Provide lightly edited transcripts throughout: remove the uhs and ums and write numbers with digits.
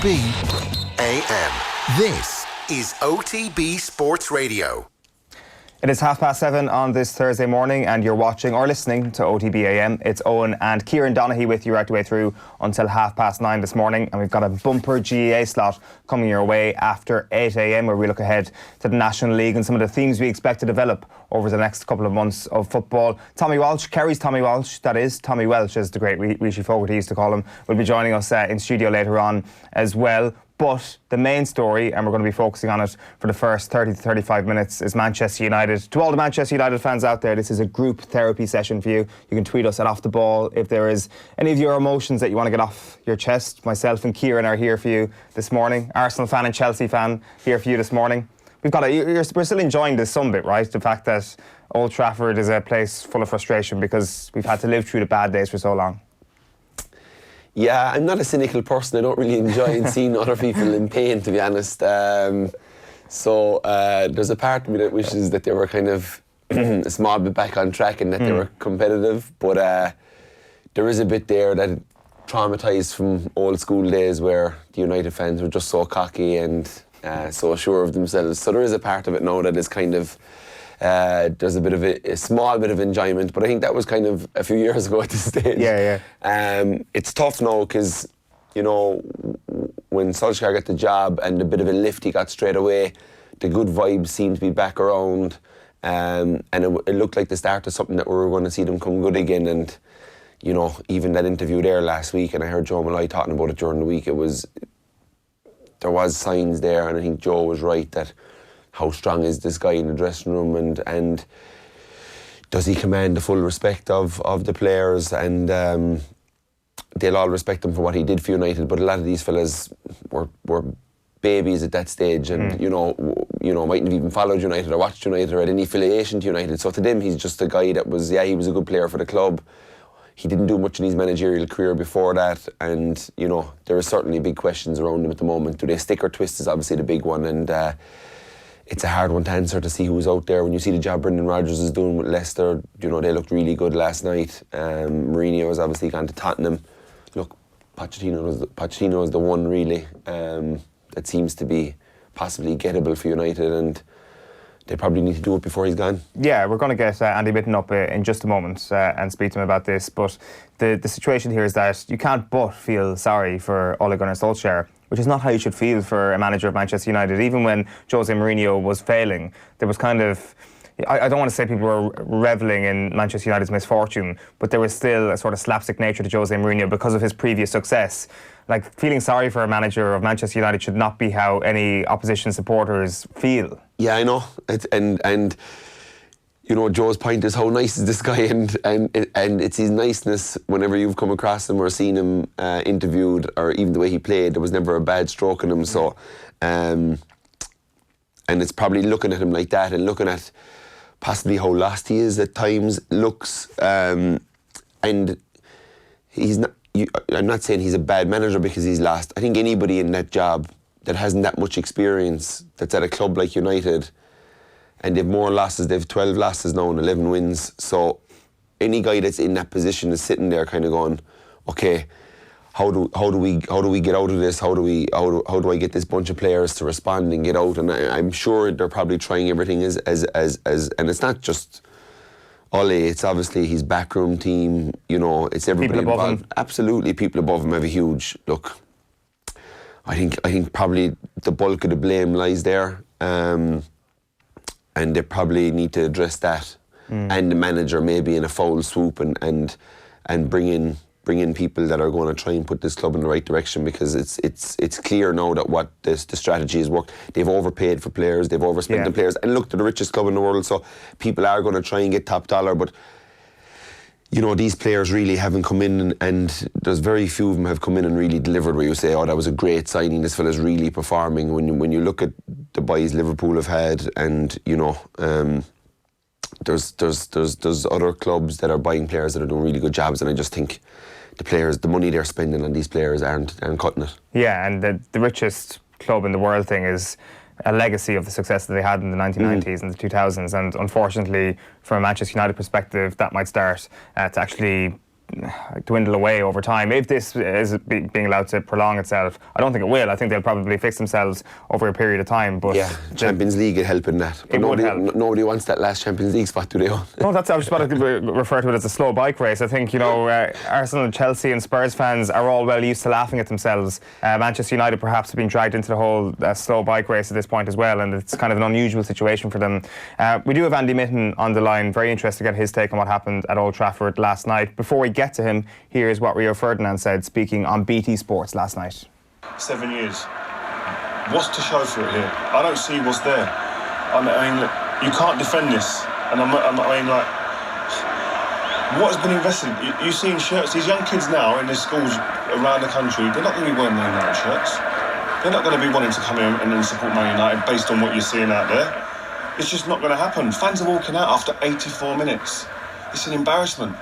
OTB AM. This is OTB Sports Radio. It is 7:30 on this Thursday morning and you're watching or listening to OTB AM. It's Eoin and Kieran Donaghy with you right the way through until 9:30 this morning, and we've got a bumper GAA slot coming your way after 8 AM where we look ahead to the National League and some of the themes we expect to develop over the next couple of months of football. Tommy Walsh, Kerry's Tommy Walsh, that is, Tommy Welch as the great Rishi Fogarty used to call him, will be joining us in studio later on as well. But the main story, and we're going to be focusing on it for the first 30 to 35 minutes, is Manchester United. To all the Manchester United fans out there, this is a group therapy session for you. You can tweet us at Off The Ball if there is any of your emotions that you want to get off your chest. Myself and Kieran are here for you this morning. Arsenal fan and Chelsea fan here for you this morning. We're still enjoying this some bit, right? The fact that Old Trafford is a place full of frustration because we've had to live through the bad days for so long. Yeah, I'm not a cynical person. I don't really enjoy seeing other people in pain, to be honest. So there's a part of me that wishes that they were kind of a small bit back on track and that they were competitive. But there is a bit there that traumatised from old school days where the United fans were just so cocky and so sure of themselves. So there is a part of it now that is kind of there's a bit of a small bit of enjoyment, but I think that was kind of a few years ago at this stage. Yeah. It's tough now because, you know, when Solskjaer got the job and a bit of a lift he got straight away, the good vibes seemed to be back around, and it looked like the start of something that we were going to see them come good again. And, you know, even that interview there last week, and I heard Joe Malloy talking about it during the week, there was signs there, and I think Joe was right that how strong is this guy in the dressing room, and does he command the full respect of the players, and they'll all respect him for what he did for United, but a lot of these fellas were babies at that stage, and you know mightn't have even followed United or watched United or had any affiliation to United. So to them he's just a guy that was, he was a good player for the club. He didn't do much in his managerial career before that, and you know there are certainly big questions around him at the moment. Do they stick or twist is obviously the big one, and it's a hard one to answer, to see who's out there. When you see the job Brendan Rodgers is doing with Leicester, you know, they looked really good last night. Mourinho has obviously gone to Tottenham. Look, Pochettino is the one really that seems to be possibly gettable for United, and they probably need to do it before he's gone. Yeah, we're going to get Andy Mitten up in just a moment and speak to him about this, but the situation here is that you can't but feel sorry for Ole Gunnar Solskjaer, which is not how you should feel for a manager of Manchester United. Even when Jose Mourinho was failing, there was kind of, I don't want to say people were revelling in Manchester United's misfortune, but there was still a sort of slapstick nature to Jose Mourinho because of his previous success. Like, feeling sorry for a manager of Manchester United should not be how any opposition supporters feel. Yeah, I know. And you know, Joe's point is how nice is this guy, and it's his niceness. Whenever you've come across him or seen him interviewed, or even the way he played, there was never a bad stroke in him. So, and it's probably looking at him like that and looking at possibly how lost he is at times looks, and he's not. I'm not saying he's a bad manager because he's lost. I think anybody in that job that hasn't that much experience, that's at a club like United, and they've more losses, they've 12 losses now and 11 wins. So any guy that's in that position is sitting there kind of going, okay, how do we get out of this? How do I get this bunch of players to respond and get out? And I'm sure they're probably trying everything as and it's not just Ole, it's obviously his backroom team, you know, it's everybody people above involved. him. Absolutely, people above him have a huge look. I think probably the bulk of the blame lies there. And they probably need to address that, and the manager maybe in a foul swoop and bring in people that are going to try and put this club in the right direction, because it's clear now that what the strategy has worked. They've overpaid for players, they've overspent the players, and look, they're the richest club in the world, so people are going to try and get top dollar, but you know, these players really haven't come in, and there's very few of them have come in and really delivered where you say, oh, that was a great signing, this fella's really performing. When you look at the buys Liverpool have had, and you know, there's other clubs that are buying players that are doing really good jobs, and I just think the money they're spending on these players aren't cutting it. Yeah, and the richest club in the world thing is a legacy of the success that they had in the 1990s and the 2000s, and unfortunately from a Manchester United perspective that might start to actually dwindle away over time. If this is being allowed to prolong itself, I don't think it will. I think they'll probably fix themselves over a period of time. But yeah, Champions League would help in that. But nobody wants that last Champions League spot, do they? No, I was just about to refer to it as a slow bike race. I think, Arsenal, Chelsea and Spurs fans are all well used to laughing at themselves. Manchester United perhaps have been dragged into the whole slow bike race at this point as well, and it's kind of an unusual situation for them. We do have Andy Mitten on the line. Very interested to get his take on what happened at Old Trafford last night. Before we get to him, here's what Rio Ferdinand said speaking on BT Sports last night. 7 years. What's to show for it here? I don't see what's there. I mean, you can't defend this. And I mean, like, what has been invested? You've seen shirts. These young kids now in the schools around the country, they're not going to be wearing Man United shirts. They're not going to be wanting to come in and then support Man United based on what you're seeing out there. It's just not going to happen. Fans are walking out after 84 minutes. It's an embarrassment.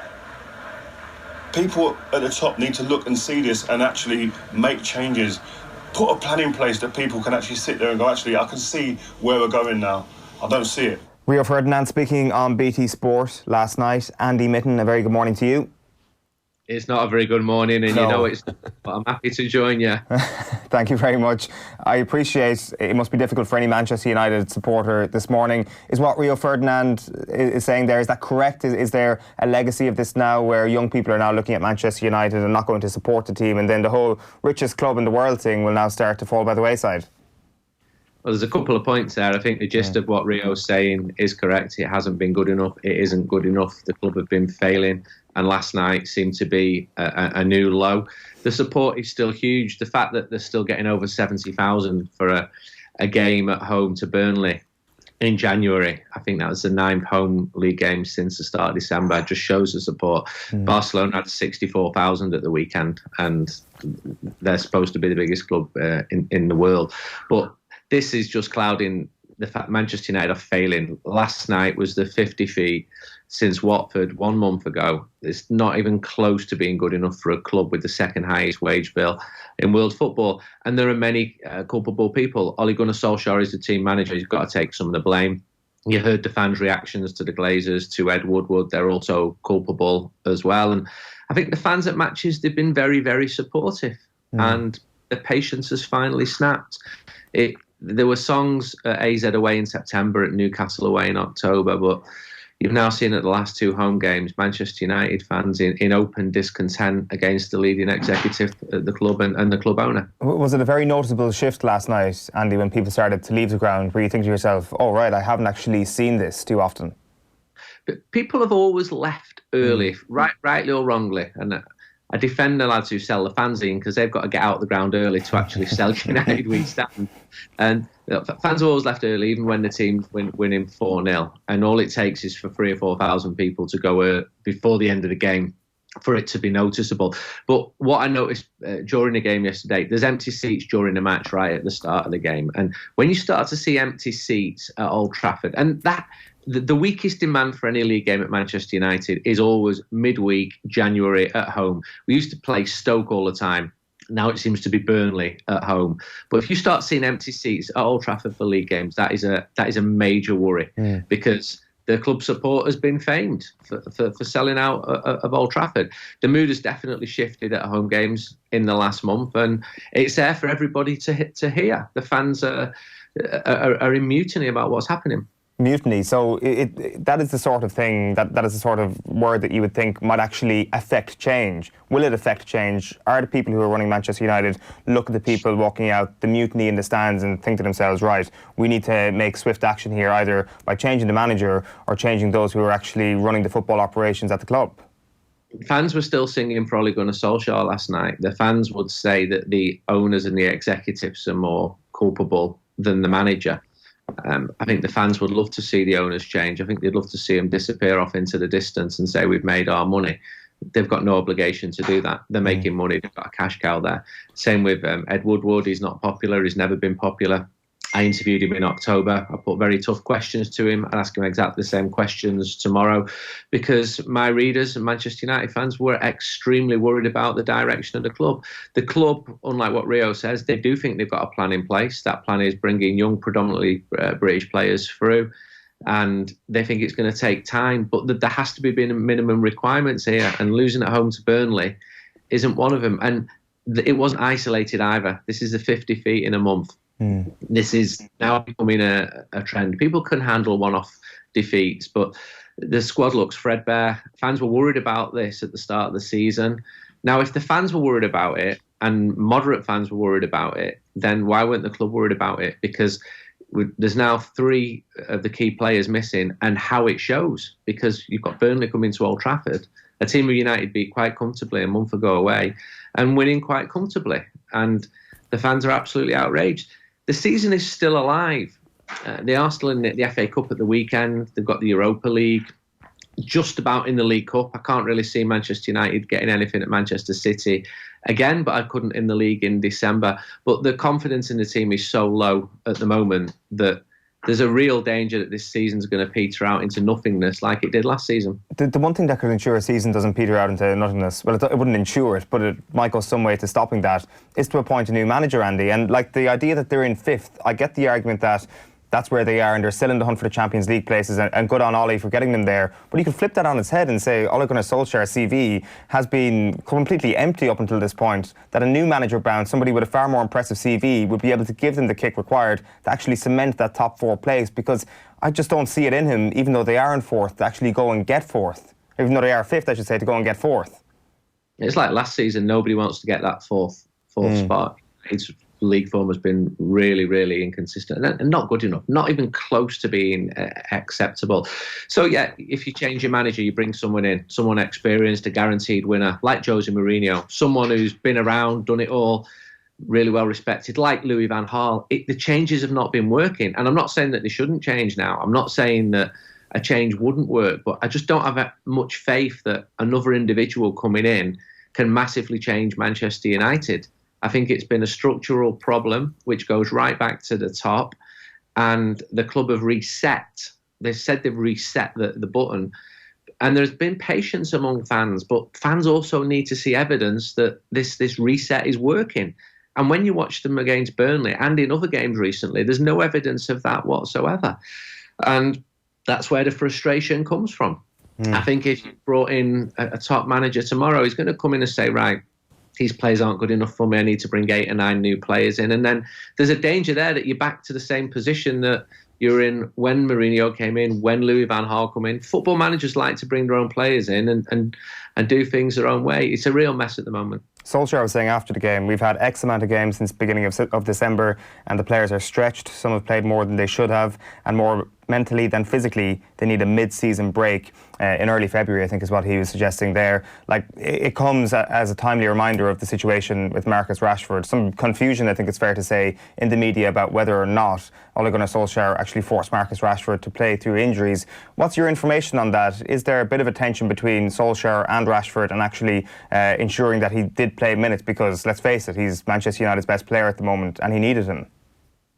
People at the top need to look and see this and actually make changes. Put a plan in place that people can actually sit there and go, actually, I can see where we're going now. I don't see it. Rio Ferdinand speaking on BT Sport last night. Andy Mitten, a very good morning to you. It's not a very good morning, and no. It's not, but I'm happy to join you. Thank you very much. I appreciate it must be difficult for any Manchester United supporter this morning. Is what Rio Ferdinand is saying there, is that correct? Is there a legacy of this now where young people are now looking at Manchester United and not going to support the team, and then the whole richest club in the world thing will now start to fall by the wayside? Well, there's a couple of points there. I think the gist of what Rio's saying is correct. It hasn't been good enough. It isn't good enough. The club have been failing, and last night seemed to be a new low. The support is still huge. The fact that they're still getting over 70,000 for a game at home to Burnley in January, I think that was the 9th home league game since the start of December, just shows the support. Barcelona had 64,000 at the weekend, and they're supposed to be the biggest club in the world. But this is just clouding the fact Manchester United are failing. Last night was the 5th defeat since Watford 1 month ago. It's not even close to being good enough for a club with the second highest wage bill in world football. And there are many culpable people. Ole Gunnar Solskjaer is the team manager. He's got to take some of the blame. You heard the fans' reactions to the Glazers, to Ed Woodward. They're also culpable as well. And I think the fans at matches, they've been very, very supportive. And the patience has finally snapped. There were songs at AZ away in September, at Newcastle away in October, but you've now seen at the last 2 home games, Manchester United fans in open discontent against the leading executive at the club and the club owner. Was it a very noticeable shift last night, Andy, when people started to leave the ground, where you think to yourself, oh, right, I haven't actually seen this too often? But people have always left early, rightly or wrongly, and I defend the lads who sell the fanzine because they've got to get out the ground early to actually sell United We Stand. And fans have always left early, even when the team's winning 4-0. And all it takes is for 3,000 or 4,000 people to go before the end of the game for it to be noticeable. But what I noticed during the game yesterday, there's empty seats during the match right at the start of the game. And when you start to see empty seats at Old Trafford, and that... The weakest demand for any league game at Manchester United is always midweek, January at home. We used to play Stoke all the time. Now it seems to be Burnley at home. But if you start seeing empty seats at Old Trafford for league games, that is a major worry because the club support has been famed for selling out of Old Trafford. The mood has definitely shifted at home games in the last month, and it's there for everybody to hear. The fans are in mutiny about what's happening. Mutiny. So that is the sort of thing, that is the sort of word that you would think might actually affect change. Will it affect change? Are the people who are running Manchester United look at the people walking out, the mutiny in the stands, and think to themselves, right, we need to make swift action here, either by changing the manager or changing those who are actually running the football operations at the club? Fans were still singing for Ole Gunnar Solskjaer last night. The fans would say that the owners and the executives are more culpable than the manager. I think the fans would love to see the owners change. I think they'd love to see them disappear off into the distance and say, we've made our money. They've got no obligation to do that. They're making money. They've got a cash cow there. Same with Ed Woodward. He's not popular. He's never been popular. I interviewed him in October. I put very tough questions to him. I'll ask him exactly the same questions tomorrow because my readers and Manchester United fans were extremely worried about the direction of the club. The club, unlike what Rio says, they do think they've got a plan in place. That plan is bringing young, predominantly British players through. and they think it's going to take time. But there has to be minimum requirements here, and losing at home to Burnley isn't one of them. And it wasn't isolated either. This is the 50 feet in a month. This is now becoming a trend. People can handle one-off defeats, but the squad looks threadbare. Fans were worried about this at the start of the season. Now, if the fans were worried about it, and moderate fans were worried about it, then why weren't the club worried about it? Because there's now 3 of the key players missing, and how it shows, because you've got Burnley coming to Old Trafford, a team of United beat quite comfortably a month ago away, and winning quite comfortably. And the fans are absolutely outraged. The season is still alive. They are still in the FA Cup at the weekend. They've got the Europa League, just about in the League Cup. I can't really see Manchester United getting anything at Manchester City again, but I couldn't in the league in December. But the confidence in the team is so low at the moment that there's a real danger that this season's going to peter out into nothingness like it did last season. The one thing that could ensure a season doesn't peter out into nothingness, well, it wouldn't ensure it, but it might go some way to stopping that, is to appoint a new manager, Andy. And like the idea that they're in 5th, I get the argument that that's where they are and they're still in the hunt for the Champions League places, and good on Ollie for getting them there. But you could flip that on its head and say Ole Gunnar Solskjaer's CV has been completely empty up until this point, that a new manager bound, somebody with a far more impressive CV, would be able to give them the kick required to actually cement that top 4 place, because I just don't see it in him, even though they are in 4th, to actually go and get 4th. Even though they are 5th, I should say, to go and get 4th. It's like last season, nobody wants to get that fourth spot. It's league form has been really, really inconsistent and not good enough, not even close to being acceptable. So, yeah, if you change your manager, you bring someone in, someone experienced, a guaranteed winner, like Jose Mourinho, someone who's been around, done it all, really well respected, like Louis van Gaal. The changes have not been working. And I'm not saying that they shouldn't change now. I'm not saying that a change wouldn't work, but I just don't have much faith that another individual coming in can massively change Manchester United. I think it's been a structural problem which goes right back to the top, and the club have reset. They said they've reset the button, and there's been patience among fans, but fans also need to see evidence that this reset is working. And when you watch them against Burnley and in other games recently, there's no evidence of that whatsoever. And that's where the frustration comes from. I think if you brought in a top manager tomorrow, he's going to come in and say, right, these players aren't good enough for me, I need to bring 8 or 9 new players in. And then there's a danger there that you're back to the same position that you're in when Mourinho came in, when Louis van Gaal come in. Football managers like to bring their own players in and do things their own way. It's a real mess at the moment. Solskjaer was saying after the game, we've had X amount of games since the beginning of December, and the players are stretched. Some have played more than they should have, and more mentally than physically, they need a mid-season break in early February, I think is what he was suggesting there. Like, it comes as a timely reminder of the situation with Marcus Rashford. Some confusion, I think it's fair to say, in the media about whether or not Ole Gunnar Solskjaer actually forced Marcus Rashford to play through injuries. What's your information on that? Is there a bit of a tension between Solskjaer and Rashford and actually ensuring that he did play minutes? Because, let's face it, he's Manchester United's best player at the moment and he needed him.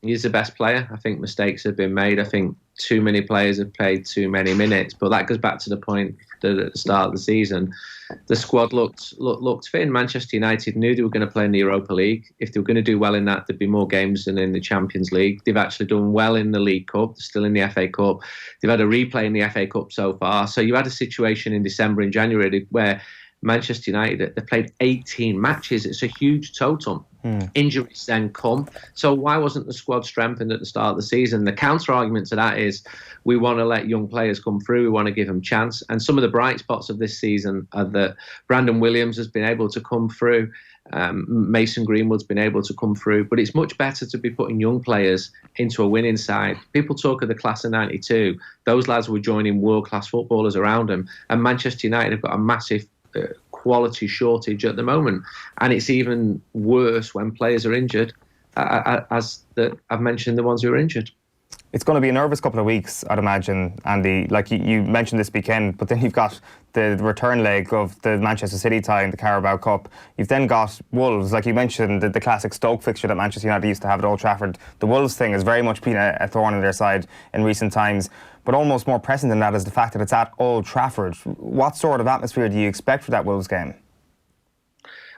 He's the best player. I think mistakes have been made. I think too many players have played too many minutes. But that goes back to the point that at the start of the season, the squad looked thin. Manchester United knew they were going to play in the Europa League. If they were going to do well in that, there'd be more games than in the Champions League. They've actually done well in the League Cup. They're still in the FA Cup. They've had a replay in the FA Cup so far. So you had a situation in December and January where Manchester United, they played 18 matches. It's a huge total. Injuries then come. So why wasn't the squad strengthened at the start of the season? The counter argument to that is we want to let young players come through. We want to give them chance. And some of the bright spots of this season are that Brandon Williams has been able to come through. Mason Greenwood's been able to come through. But it's much better to be putting young players into a winning side. People talk of the class of 92. Those lads were joining world-class footballers around them. And Manchester United have got a massive quality shortage at the moment, and it's even worse when players are injured, as I've mentioned the ones who are injured. It's going to be a nervous couple of weeks, I'd imagine, Andy. Like you mentioned this weekend, but then you've got the return leg of the Manchester City tie in the Carabao Cup. You've then got Wolves, like you mentioned, the classic Stoke fixture that Manchester United used to have at Old Trafford. The Wolves thing has very much been a thorn in their side in recent times, but almost more pressing than that is the fact that it's at Old Trafford. What sort of atmosphere do you expect for that Wolves game?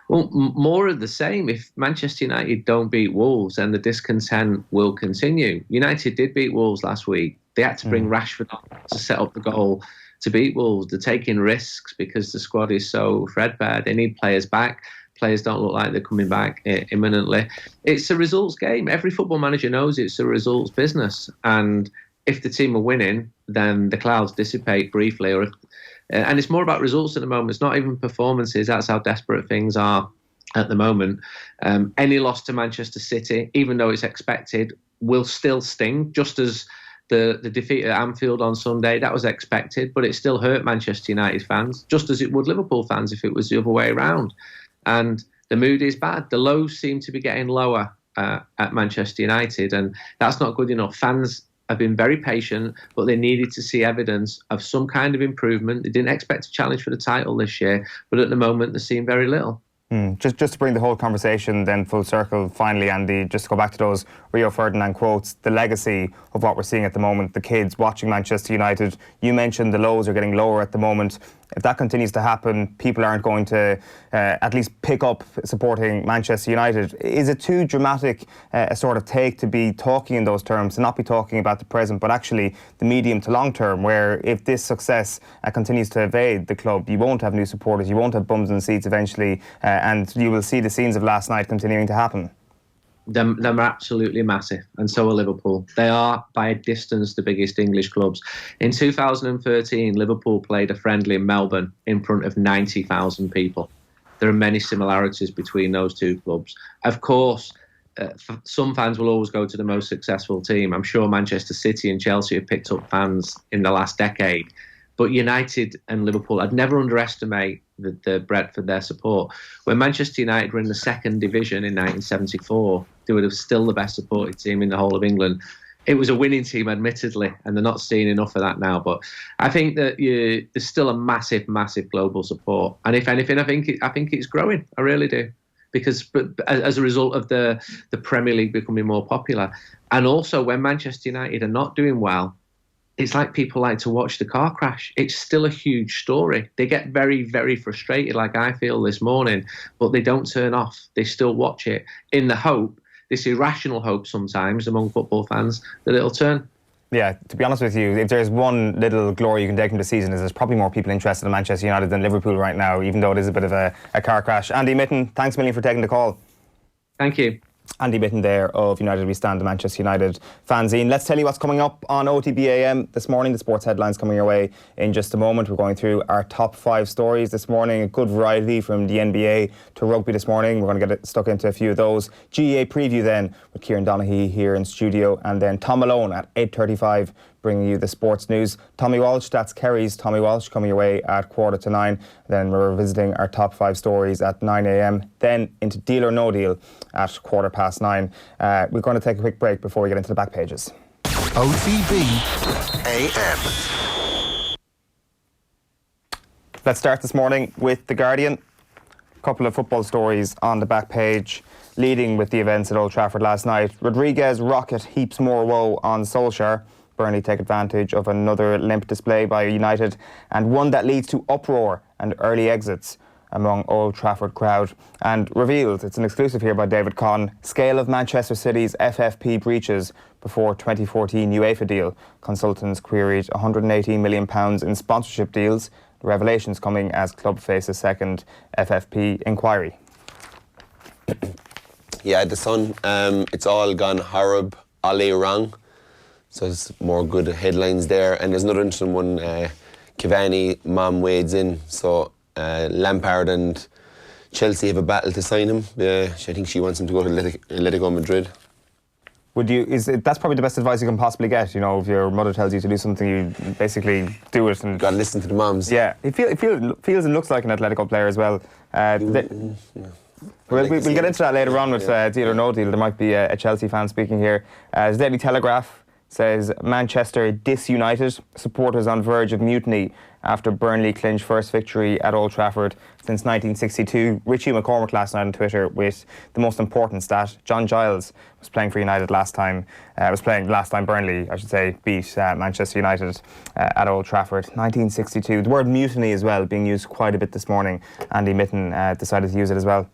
Well, more of the same. If Manchester United don't beat Wolves, then the discontent will continue. United did beat Wolves last week. They had to bring Rashford on to set up the goal to beat Wolves. They're taking risks because the squad is so threadbare. They need players back. Players don't look like they're coming back imminently. It's a results game. Every football manager knows it's a results business. And if the team are winning, then the clouds dissipate briefly. And it's more about results at the moment. It's not even performances. That's how desperate things are at the moment. Any loss to Manchester City, even though it's expected, will still sting, just as the defeat at Anfield on Sunday. That was expected, but it still hurt Manchester United fans, just as it would Liverpool fans if it was the other way around. And the mood is bad. The lows seem to be getting lower at Manchester United, and that's not good enough. Fans have been very patient, but they needed to see evidence of some kind of improvement. They didn't expect a challenge for the title this year, but at the moment they're seeing very little. Just to bring the whole conversation then full circle finally, Andy, just to go back to those Rio Ferdinand quotes, the legacy of what we're seeing at the moment, the kids watching Manchester United. You mentioned the lows are getting lower at the moment. If that continues to happen, people aren't going to at least pick up supporting Manchester United. Is it too dramatic a sort of take to be talking in those terms, to not be talking about the present, but actually the medium to long term, where if this success continues to evade the club, you won't have new supporters, you won't have bums in seats eventually, and you will see the scenes of last night continuing to happen? They're absolutely massive, and so are Liverpool. They are, by a distance, the biggest English clubs. In 2013, Liverpool played a friendly in Melbourne in front of 90,000 people. There are many similarities between those two clubs. Of course, some fans will always go to the most successful team. I'm sure Manchester City and Chelsea have picked up fans in the last decade. But United and Liverpool, I'd never underestimate the breadth of their support. When Manchester United were in the second division in 1974, they were still the best supported team in the whole of England. It was a winning team, admittedly, and they're not seeing enough of that now. But I think that there's still a massive, massive global support. And if anything, I think it's growing. I really do. Because as a result of the Premier League becoming more popular. And also, when Manchester United are not doing well, it's like people like to watch the car crash. It's still a huge story. They get very, very frustrated, like I feel this morning, but they don't turn off. They still watch it in the hope, this irrational hope sometimes among football fans, that it'll turn. Yeah, to be honest with you, if there's one little glory you can take from the season, is there's probably more people interested in Manchester United than Liverpool right now, even though it is a bit of a car crash. Andy Mitten, thanks a million for taking the call. Thank you. Andy Mitten there of United We Stand, the Manchester United fanzine. Let's tell you what's coming up on OTB AM this morning. The sports headlines coming your way in just a moment. We're going through our top 5 stories this morning. A good variety from the NBA to rugby this morning. We're going to get stuck into a few of those. GEA preview then with Kieran Donaghy here in studio, and then Tom Malone at 8:35 bringing you the sports news. Tommy Walsh, that's Kerry's Tommy Walsh, coming your way at 8:45. Then we're revisiting our top 5 stories at 9 a.m. Then into Deal or No Deal at 9:15. We're going to take a quick break before we get into the back pages. OTB AM. Let's start this morning with The Guardian. A couple of football stories on the back page, leading with the events at Old Trafford last night. Rodriguez rocket heaps more woe on Solskjaer. Burnley take advantage of another limp display by United, and one that leads to uproar and early exits among Old Trafford crowd. And revealed, it's an exclusive here by David Conn, scale of Manchester City's FFP breaches before 2014 UEFA deal. Consultants queried £118 million in sponsorship deals. The revelations coming as club faces second FFP inquiry. Yeah, the Sun, it's all gone horribly wrong. So there's more good headlines there. And there's another interesting one. Cavani, mom wades in. So Lampard and Chelsea have a battle to sign him. I think she wants him to go to Atletico Madrid. That's probably the best advice you can possibly get. You know, if your mother tells you to do something, you basically do it. And got to listen to the moms. Yeah, it feels and looks like an Atletico player as well. We'll get into that later on with Deal or No Deal. There might be a Chelsea fan speaking here. The Daily Telegraph says Manchester disunited, supporters on verge of mutiny after Burnley clinched first victory at Old Trafford since 1962. Richie McCormick last night on Twitter with the most important stat. John Giles was playing for United last time. Burnley, I should say, beat Manchester United at Old Trafford. 1962. The word mutiny as well being used quite a bit this morning. Andy Mitten decided to use it as well.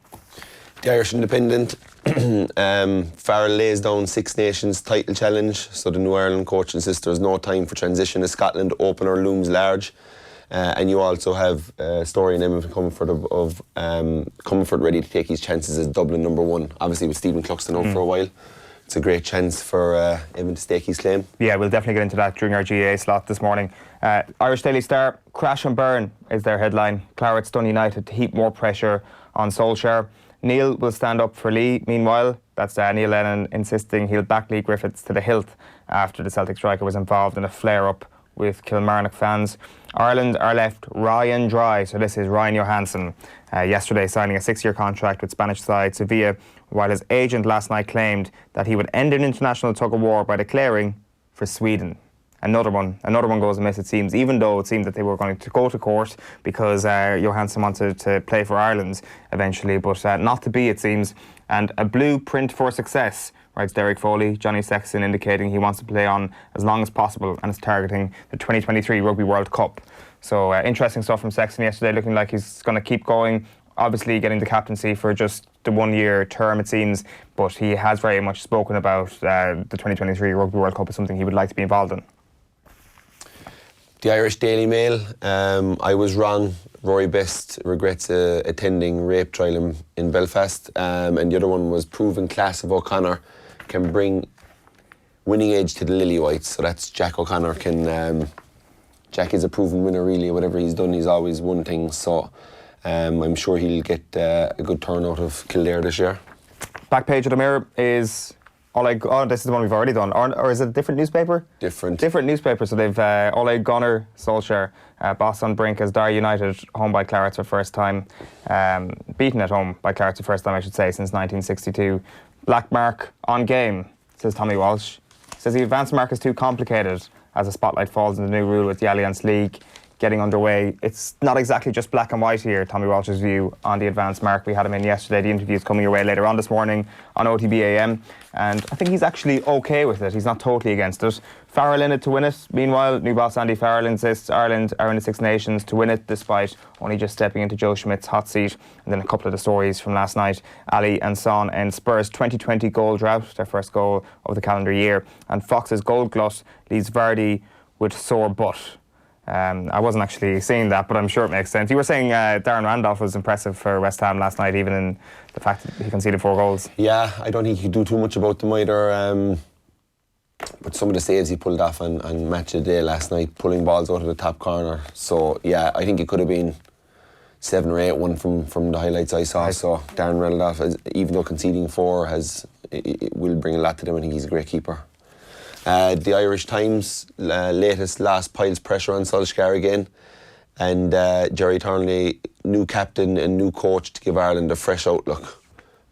The Irish Independent. Farrell lays down Six Nations title challenge, so the New Ireland coach insists there's no time for transition as Scotland opener looms large. And you also have a story in Emmetting of Comfort ready to take his chances as Dublin #1. Obviously with Stephen Cluxton out for a while, it's a great chance for Evan to stake his claim. Yeah, we'll definitely get into that during our GAA slot this morning. Irish Daily Star, crash and burn is their headline. Claret's done United to heap more pressure on Solskjaer. Neil will stand up for Lee. Meanwhile, that's Neil Lennon insisting he'll back Lee Griffiths to the hilt after the Celtic striker was involved in a flare-up with Kilmarnock fans. Ireland are left Ryan dry, so this is Ryan Johansson yesterday signing a 6-year contract with Spanish side Sevilla, while his agent last night claimed that he would end an international tug-of-war by declaring for Sweden. Another one goes amiss, it seems, even though it seemed that they were going to go to court because Johansson wanted to play for Ireland eventually, but not to be, it seems. And a blueprint for success, writes Derek Foley. Johnny Sexton indicating he wants to play on as long as possible and is targeting the 2023 Rugby World Cup. So interesting stuff from Sexton yesterday, looking like he's going to keep going. Obviously getting the captaincy for just the 1-year term, it seems, but he has very much spoken about the 2023 Rugby World Cup as something he would like to be involved in. The Irish Daily Mail, I was wrong. Rory Best regrets attending rape trial in Belfast. And the other one was proven class of O'Connor can bring winning edge to the Lily Whites. So that's Jack O'Connor. Jack is a proven winner, really. Whatever he's done, he's always won things. So I'm sure he'll get a good turnout of Kildare this year. Back page of the Mirror is... this is the one we've already done. Or is it a different newspaper? Different newspaper. So they've Ole Gunnar Solskjaer, boss on brink as Dara United, home by Clarets for first time. Beaten at home by Clarets for first time, I should say, since 1962. Black mark on game, says Tommy Walsh. Says the advance mark is too complicated as the spotlight falls on the new rule with the Allianz League getting underway. It's not exactly just black and white here, Tommy Walsh's view on the advance mark. We had him in yesterday. The interview is coming your way later on this morning on OTB AM, and I think he's actually okay with it. He's not totally against it. Farrell in it to win it. Meanwhile, new boss Andy Farrell insists Ireland are in the Six Nations to win it, despite only just stepping into Joe Schmidt's hot seat. And then a couple of the stories from last night. Ali and Son end Spurs' 2020 goal drought, their first goal of the calendar year. And Fox's goal glut leaves Vardy with sore butt. I wasn't actually seeing that, but I'm sure it makes sense. You were saying Darren Randolph was impressive for West Ham last night, even in the fact that he conceded 4 goals. Yeah, I don't think he could do too much about them either. But some of the saves he pulled off on Match of the Day last night, pulling balls out of the top corner. So, yeah, I think it could have been 7 or 8-1 from the highlights I saw. Right. So Darren Randolph, even though conceding 4, it will bring a lot to them. I think he's a great keeper. The Irish Times latest last piles pressure on Solskjaer again, and Jerry Thornley, new captain and new coach to give Ireland a fresh outlook.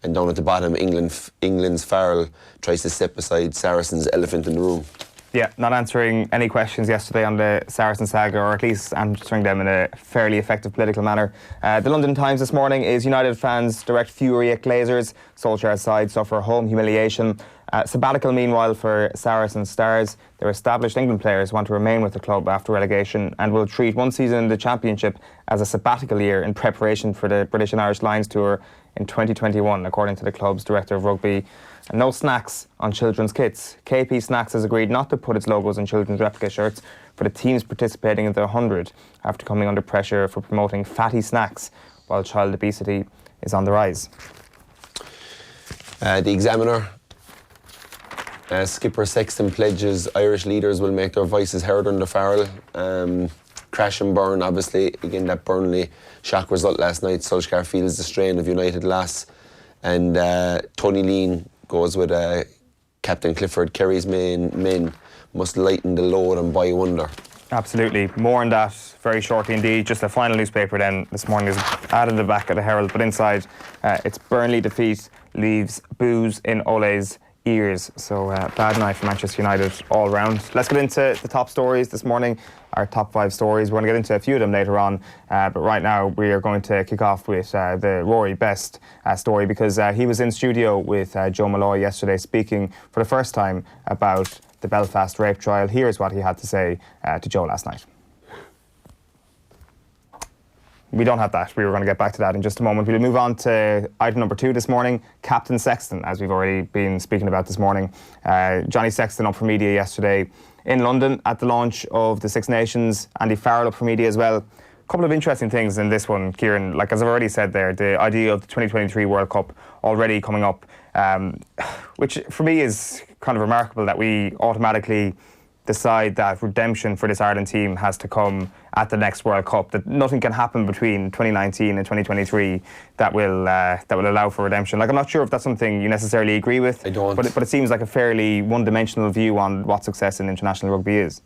And down at the bottom, England's Farrell tries to step aside Saracens' elephant in the room. Yeah, not answering any questions yesterday on the Saracen saga, or at least answering them in a fairly effective political manner. The London Times this morning is United fans direct fury at Glazers. Solskjaer's side suffer home humiliation. Sabbatical, meanwhile, for Saracen stars. Their established England players want to remain with the club after relegation and will treat one season in the Championship as a sabbatical year in preparation for the British and Irish Lions Tour in 2021, according to the club's director of rugby. And no snacks on children's kits. KP Snacks has agreed not to put its logos on children's replica shirts for the teams participating in the 100 after coming under pressure for promoting fatty snacks while child obesity is on the rise. The Examiner. Skipper Sexton pledges Irish leaders will make their voices heard under Farrell. Crash and burn, obviously. Again, that Burnley shock result last night. Solskjaer feels the strain of United loss. And Tony Lean goes with Captain Clifford. Kerry's men must lighten the load and buy wonder. Absolutely. More on that very shortly indeed. Just a final newspaper then this morning is added the back of the Herald, but inside it's Burnley defeat leaves booze in Ole's ears. So bad night for Manchester United all round. Let's get into the top stories this morning, our top 5 stories. We're going to get into a few of them later on, but right now we are going to kick off with the Rory Best story, because he was in studio with Joe Malloy yesterday speaking for the first time about the Belfast rape trial. Here's what he had to say to Joe last night. We don't have that. We were going to get back to that in just a moment. We'll move on to item number 2 this morning, Captain Sexton, as we've already been speaking about this morning. Johnny Sexton up for media yesterday in London at the launch of the Six Nations. Andy Farrell up for media as well. A couple of interesting things in this one, Kieran. Like, as I've already said there, the idea of the 2023 World Cup already coming up, which for me is kind of remarkable that we automatically decide that redemption for this Ireland team has to come at the next World Cup, that nothing can happen between 2019 and 2023 that will allow for redemption. Like, I'm not sure if that's something you necessarily agree with. I don't. But it seems like a fairly one-dimensional view on what success in international rugby is.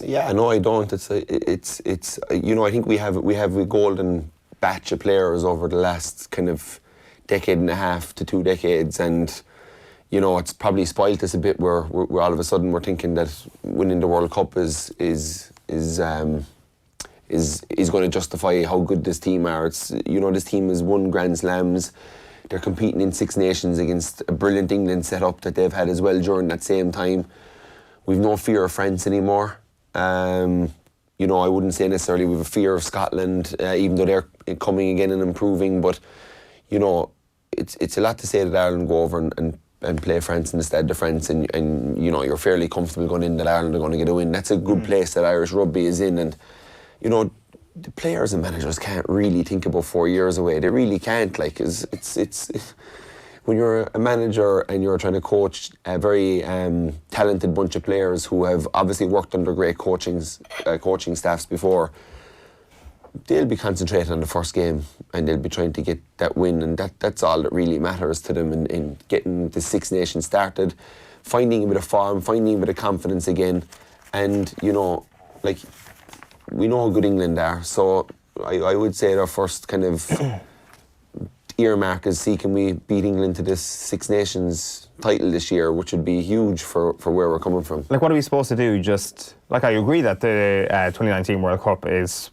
Yeah, no, I don't. It's you know, I think we have a golden batch of players over the last kind of decade and a half to 2 decades, and you know, it's probably spoilt us a bit where all of a sudden we're thinking that winning the World Cup is going to justify how good this team are. It's, you know, this team has won Grand Slams. They're competing in Six Nations against a brilliant England setup that they've had as well during that same time. We've no fear of France anymore. You know, I wouldn't say necessarily we have a fear of Scotland, even though they're coming again and improving. But, you know, it's a lot to say that Ireland go over and play France instead of France, and you know, you're fairly comfortable going in that Ireland are going to get a win. That's a good place that Irish rugby is in, and you know, the players and managers can't really think about 4 years away. They really can't. Like, it's when you're a manager and you're trying to coach a very talented bunch of players who have obviously worked under great coaching staffs before, they'll be concentrating on the first game and they'll be trying to get that win, and that's all that really matters to them in getting the Six Nations started, finding a bit of form, finding a bit of confidence again. And you know, like, we know how good England are, so I would say their first kind of earmark is, see, can we beat England to this Six Nations title this year, which would be huge for where we're coming from. Like, what are we supposed to do? Just, like, I agree that the 2019 World Cup is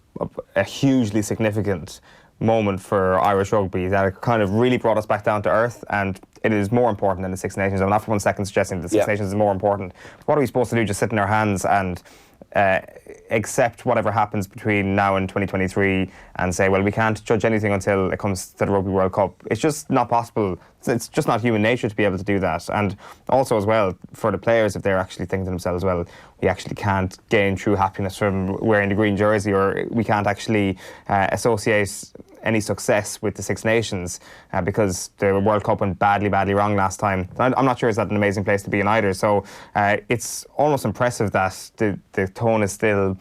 a hugely significant moment for Irish rugby, that it kind of really brought us back down to earth, and it is more important than the Six Nations. I'm not for 1 second suggesting the Six Nations is more important. What are we supposed to do? Just sit in our hands and accept whatever happens between now and 2023 and say, well, we can't judge anything until it comes to the Rugby World Cup? It's just not possible. It's just not human nature to be able to do that. And also as well, for the players, if they're actually thinking to themselves, well, we actually can't gain true happiness from wearing the green jersey, or we can't actually associate any success with the Six Nations because the World Cup went badly wrong last time. I'm not sure is that an amazing place to be in either. So it's almost impressive that the tone is still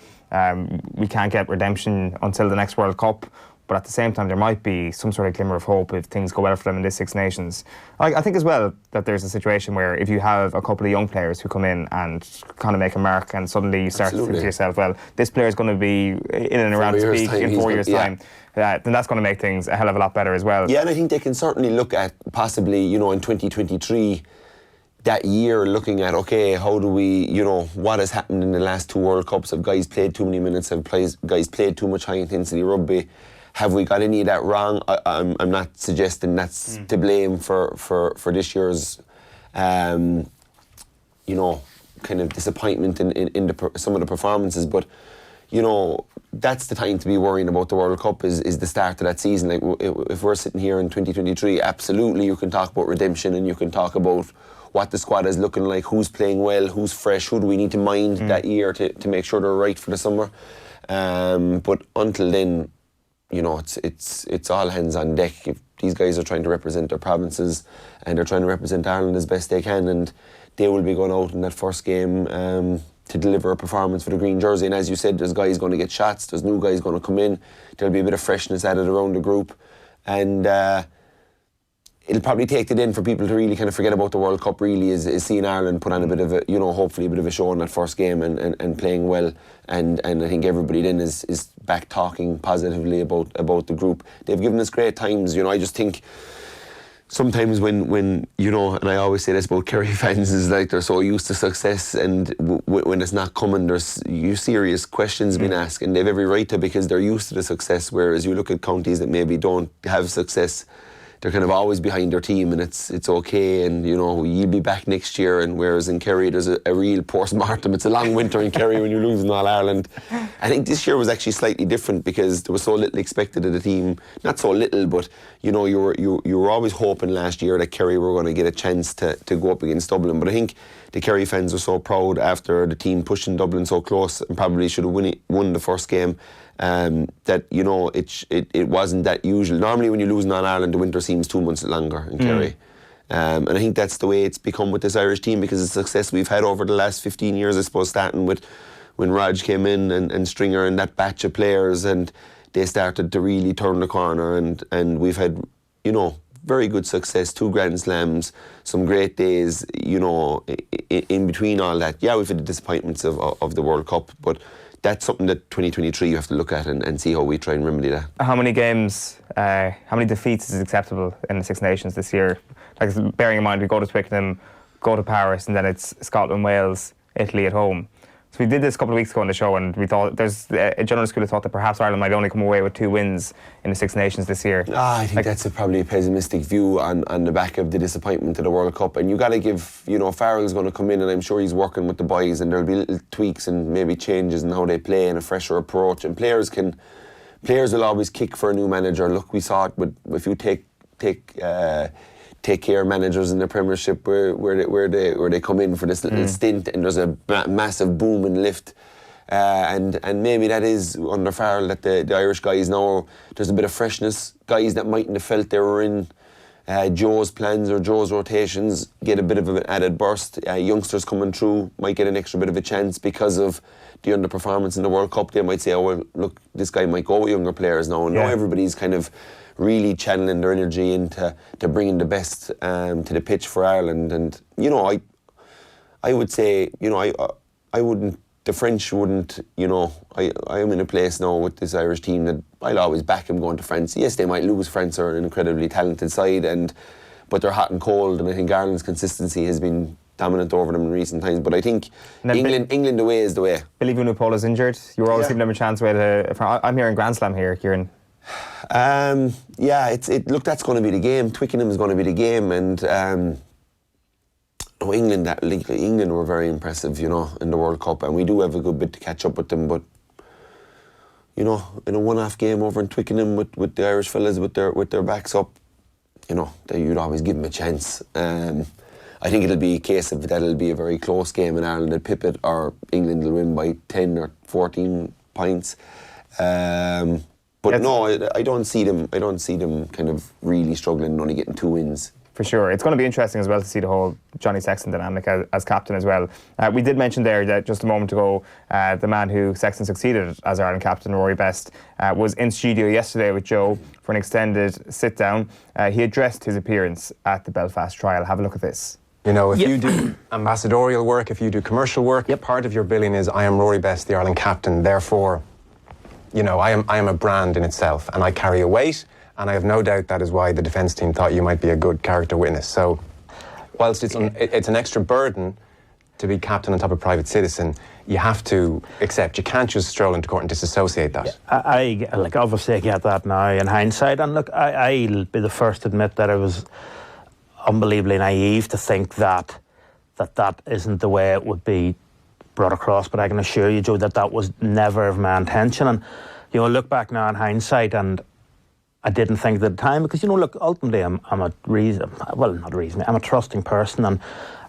we can't get redemption until the next World Cup. But at the same time, there might be some sort of glimmer of hope if things go well for them in this Six Nations. I think as well that there's a situation where if you have a couple of young players who come in and kind of make a mark, and suddenly you start to think to yourself, well, this player is going to be in and around to speak in 4 years' time, then that's going to make things a hell of a lot better as well. Yeah, and I think they can certainly look at possibly, you know, in 2023, that year, looking at, okay, how do we, you know, what has happened in the last 2 World Cups? Have guys played too many minutes? Have guys played too much high-intensity rugby? Have we got any of that wrong? I'm not suggesting that's to blame for this year's, you know, kind of disappointment in some of the performances. But, you know, that's the time to be worrying about the World Cup is the start of that season. Like, if we're sitting here in 2023, absolutely you can talk about redemption and you can talk about what the squad is looking like, who's playing well, who's fresh, who do we need to mind that year to make sure they're right for the summer. But until then, you know, it's all hands on deck. If these guys are trying to represent their provinces and they're trying to represent Ireland as best they can, and they will be going out in that first game to deliver a performance for the green jersey. And as you said, there's guys going to get shots, there's new guys going to come in, there'll be a bit of freshness added around the group, and it'll probably take it in for people to really kind of forget about the World Cup, really, is seeing Ireland put on a bit of a, you know, hopefully a bit of a show in that first game and playing well. And I think everybody then is back talking positively about the group. They've given us great times. You know, I just think sometimes when you know, and I always say this about Kerry fans, is like they're so used to success, and when it's not coming, there's serious questions being asked, and they've every right to, because they're used to the success. Whereas you look at counties that maybe don't have success, they're kind of always behind their team, and it's okay, and you know, you'll be back next year. And whereas in Kerry there's a real post-mortem. It's a long winter in Kerry when you lose in All Ireland. I think this year was actually slightly different because there was so little expected of the team. Not so little, but you know, you were always hoping last year that Kerry were going to get a chance to go up against Dublin. But I think the Kerry fans were so proud after the team pushing Dublin so close, and probably should have won the first game. That, you know, it wasn't that usual. Normally when you lose in All Ireland, the winter seems 2 months longer in Kerry. And I think that's the way it's become with this Irish team, because the success we've had over the last 15 years, I suppose, starting with when Raj came in and Stringer and that batch of players, and they started to really turn the corner, and we've had, you know, very good success, 2 Grand Slams, some great days, you know, in between all that. Yeah, we've had the disappointments of the World Cup, but that's something that 2023 you have to look at and see how we try and remedy that. How many games, how many defeats is acceptable in the Six Nations this year? Like, bearing in mind, we go to Twickenham, go to Paris, and then it's Scotland, Wales, Italy at home. So we did this a couple of weeks ago on the show, and we thought there's a general school of thought that perhaps Ireland might only come away with 2 wins in the Six Nations this year. I think that's probably a pessimistic view on the back of the disappointment of the World Cup. And you got to give, you know, Farrell's going to come in, and I'm sure he's working with the boys, and there'll be little tweaks and maybe changes in how they play and a fresher approach. And players will always kick for a new manager. Look, we saw it with, if you take care managers in the Premiership where they come in for this little stint, and there's a massive boom and lift, and maybe that is under Farrell, that the Irish guys now, there's a bit of freshness. Guys that mightn't have felt they were in Joe's plans or Joe's rotations get a bit of an added burst. Youngsters coming through might get an extra bit of a chance because of the underperformance in the World Cup. They might say, oh well, look, this guy might go with younger players now. And now everybody's kind of really channeling their energy into bringing the best to the pitch for Ireland. And you know, I would say, you know, I wouldn't, the French wouldn't, you know, I am in a place now with this Irish team that I'll always back them going to France. Yes, they might lose. France are an incredibly talented side, but they're hot and cold, and I think Ireland's consistency has been dominant over them in recent times. But I think England away is the way. Billy Vunipola is injured. You were always giving them a chance away to. I'm hearing Grand Slam here, Kieran. Look, that's going to be the game. Twickenham is going to be the game, and England were very impressive, you know, in the World Cup, and we do have a good bit to catch up with them. But you know, in a one-off game over in Twickenham with the Irish fellas with their backs up, you know, you'd always give them a chance. I think it'll be a case of that'll be a very close game, and Ireland will pip it, or England will win by 10 or 14 points. But no, I don't see them kind of really struggling and only getting 2 wins. For sure. It's going to be interesting as well to see the whole Johnny Sexton dynamic as captain as well. We did mention there that just a moment ago, the man who Sexton succeeded as Ireland captain, Rory Best, was in studio yesterday with Joe for an extended sit-down. He addressed his appearance at the Belfast trial. Have a look at this. You know, if you do ambassadorial work, if you do commercial work, part of your billing is, I am Rory Best, the Ireland captain, therefore, you know, I am a brand in itself, and I carry a weight, and I have no doubt that is why the defence team thought you might be a good character witness. So, whilst it's an extra burden to be captain on top of private citizen, you have to accept. You can't just stroll into court and disassociate that. I obviously get that now in hindsight, and look, I'll be the first to admit that I was unbelievably naive to think that isn't the way it would be brought across, but I can assure you, Joe, that was never of my intention. And you know, look back now in hindsight, and I didn't think at the time, because you know, look, ultimately I'm a trusting person, and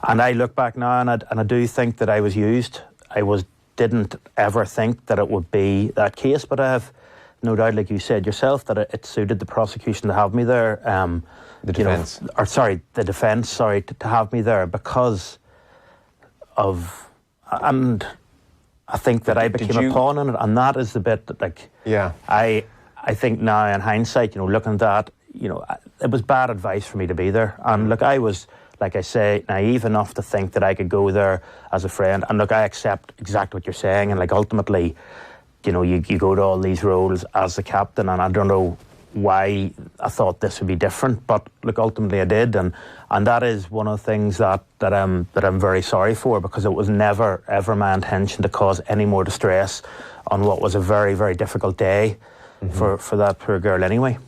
I look back now and I do think that I was used. Didn't ever think that it would be that case, but I have no doubt, like you said yourself, that it suited the prosecution to have me there. The defence. The defence, to have me there because of. And I think that I became a pawn in it, and that is the bit that, like, I think now in hindsight, you know, looking at that, you know, it was bad advice for me to be there. And look, I was, like I say, naive enough to think that I could go there as a friend. And look, I accept exactly what you're saying. And like, ultimately, you know, you go to all these roles as the captain, and I don't know why I thought this would be different, but look, ultimately I did, and that is one of the things that I'm very sorry for, because it was never ever my intention to cause any more distress on what was a very, very difficult day for that poor girl anyway.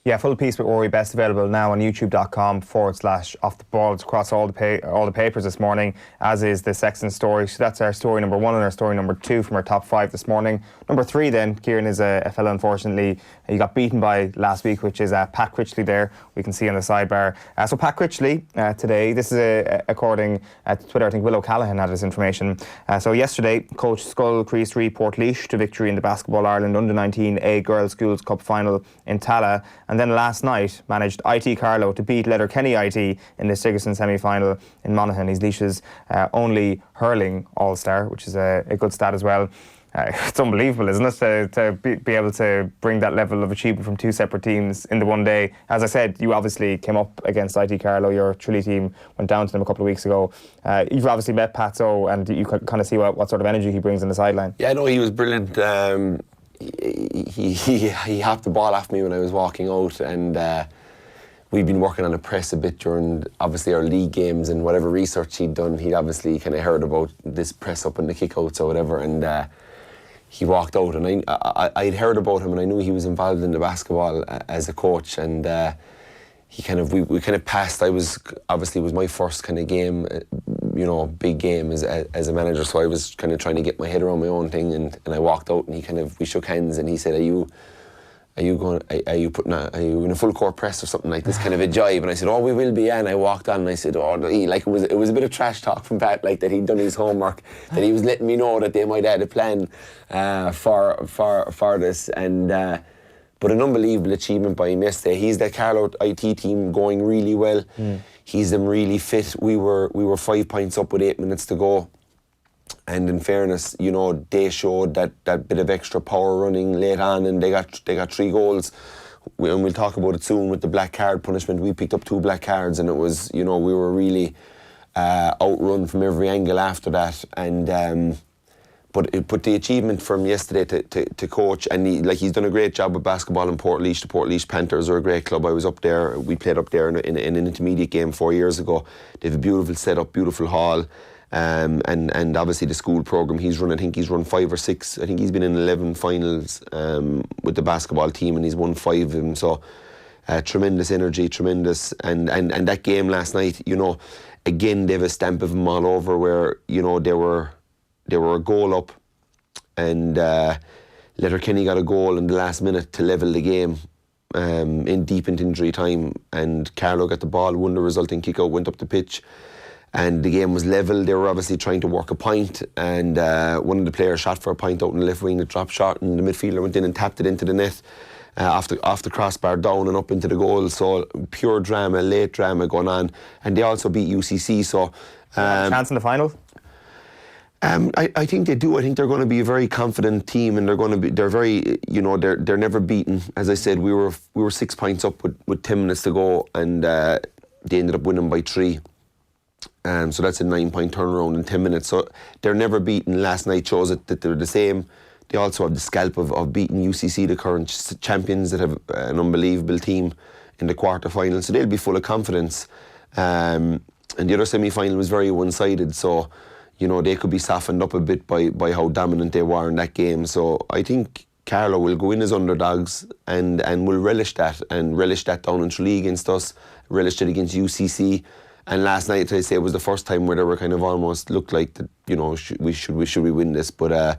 Yeah, full piece with Rory Best available now on youtube.com/off the ball. It's across all the papers this morning, as is the Sexton story. So that's our story number 1 and our story number 2 from our top 5 this morning. Number 3 then, Kieran, is a fellow, unfortunately, he got beaten by last week, which is Pat Critchley there, we can see on the sidebar. So Pat Critchley today, this is according to Twitter, I think Will O'Callaghan had this information. So yesterday, coach Skull Crease Portlaoise to victory in the Basketball Ireland Under-19 A Girls Schools Cup final in Tala. And then last night managed IT Carlow to beat Letterkenny IT in the Sigerson semi-final in Monaghan. He's Laois's only hurling all-star, which is a good stat as well. It's unbelievable, isn't it, to be able to bring that level of achievement from 2 separate teams in the one day. As I said, you obviously came up against IT Carlow. Your Tralee team went down to them a couple of weeks ago. You've obviously met Pat, so, and you could kind of see what sort of energy he brings on the sideline. Yeah, no, he was brilliant. He hopped the ball off me when I was walking out, and we'd been working on a press a bit during obviously our league games, and whatever research he'd done, he'd obviously kind of heard about this press up and the kickouts or whatever, and he walked out, and I'd heard about him, and I knew he was involved in the basketball as a coach, and we kind of passed. it was my first kind of game, big game as a manager, so I was kind of trying to get my head around my own thing, and I walked out, and we shook hands, and he said, are you in a full court press or something like this, kind of a jibe? And I said, oh, we will be, yeah. And I walked on, and I said, it was a bit of trash talk from Pat, like that he'd done his homework, that he was letting me know that they might have had a plan for this, and but an unbelievable achievement by him yesterday. He's the Carlow IT team going really well. He's them really fit. We were 5 points up with 8 minutes to go, and in fairness, they showed that bit of extra power running late on, and they got 3 goals. And we'll talk about it soon with the black card punishment. We picked up 2 black cards, and it was, we were really outrun from every angle after that. And but the achievement from yesterday to coach, and he's done a great job with basketball in Portlaoise. The Portlaoise Panthers are a great club. I was up there. We played up there in an intermediate game 4 years ago. They have a beautiful setup, beautiful hall. And obviously the school programme he's run, I think he's run 5 or 6. I think he's been in 11 finals with the basketball team, and he's won 5 of them. So tremendous energy, tremendous. And that game last night, again, they have a stamp of them all over, where they were a goal up, and Letterkenny got a goal in the last minute to level the game in deep into injury time, and Carlow got the ball, won the resulting kick out, went up the pitch, and the game was level. They were obviously trying to work a point, and one of the players shot for a point out in the left wing, a drop shot, and the midfielder went in and tapped it into the net off the crossbar, down and up into the goal. So pure drama, late drama going on, and they also beat UCC. So chance in the final? I think they do. I think they're going to be a very confident team, and they're very, they're never beaten. As I said, we were 6 points up with 10 minutes to go, and they ended up winning by 3. So that's a 9-point turnaround in 10 minutes. So they're never beaten. Last night shows it that they're the same. They also have the scalp of beating UCC, the current champions, that have an unbelievable team in the quarter-final. So they'll be full of confidence. And the other semi-final was very one-sided. So they could be softened up a bit by how dominant they were in that game. So I think Carlow will go in as underdogs and will relish that down in Tralee against us, relish it against UCC. And last night, I say, it was the first time where they were kind of almost looked like that. Should we win this? But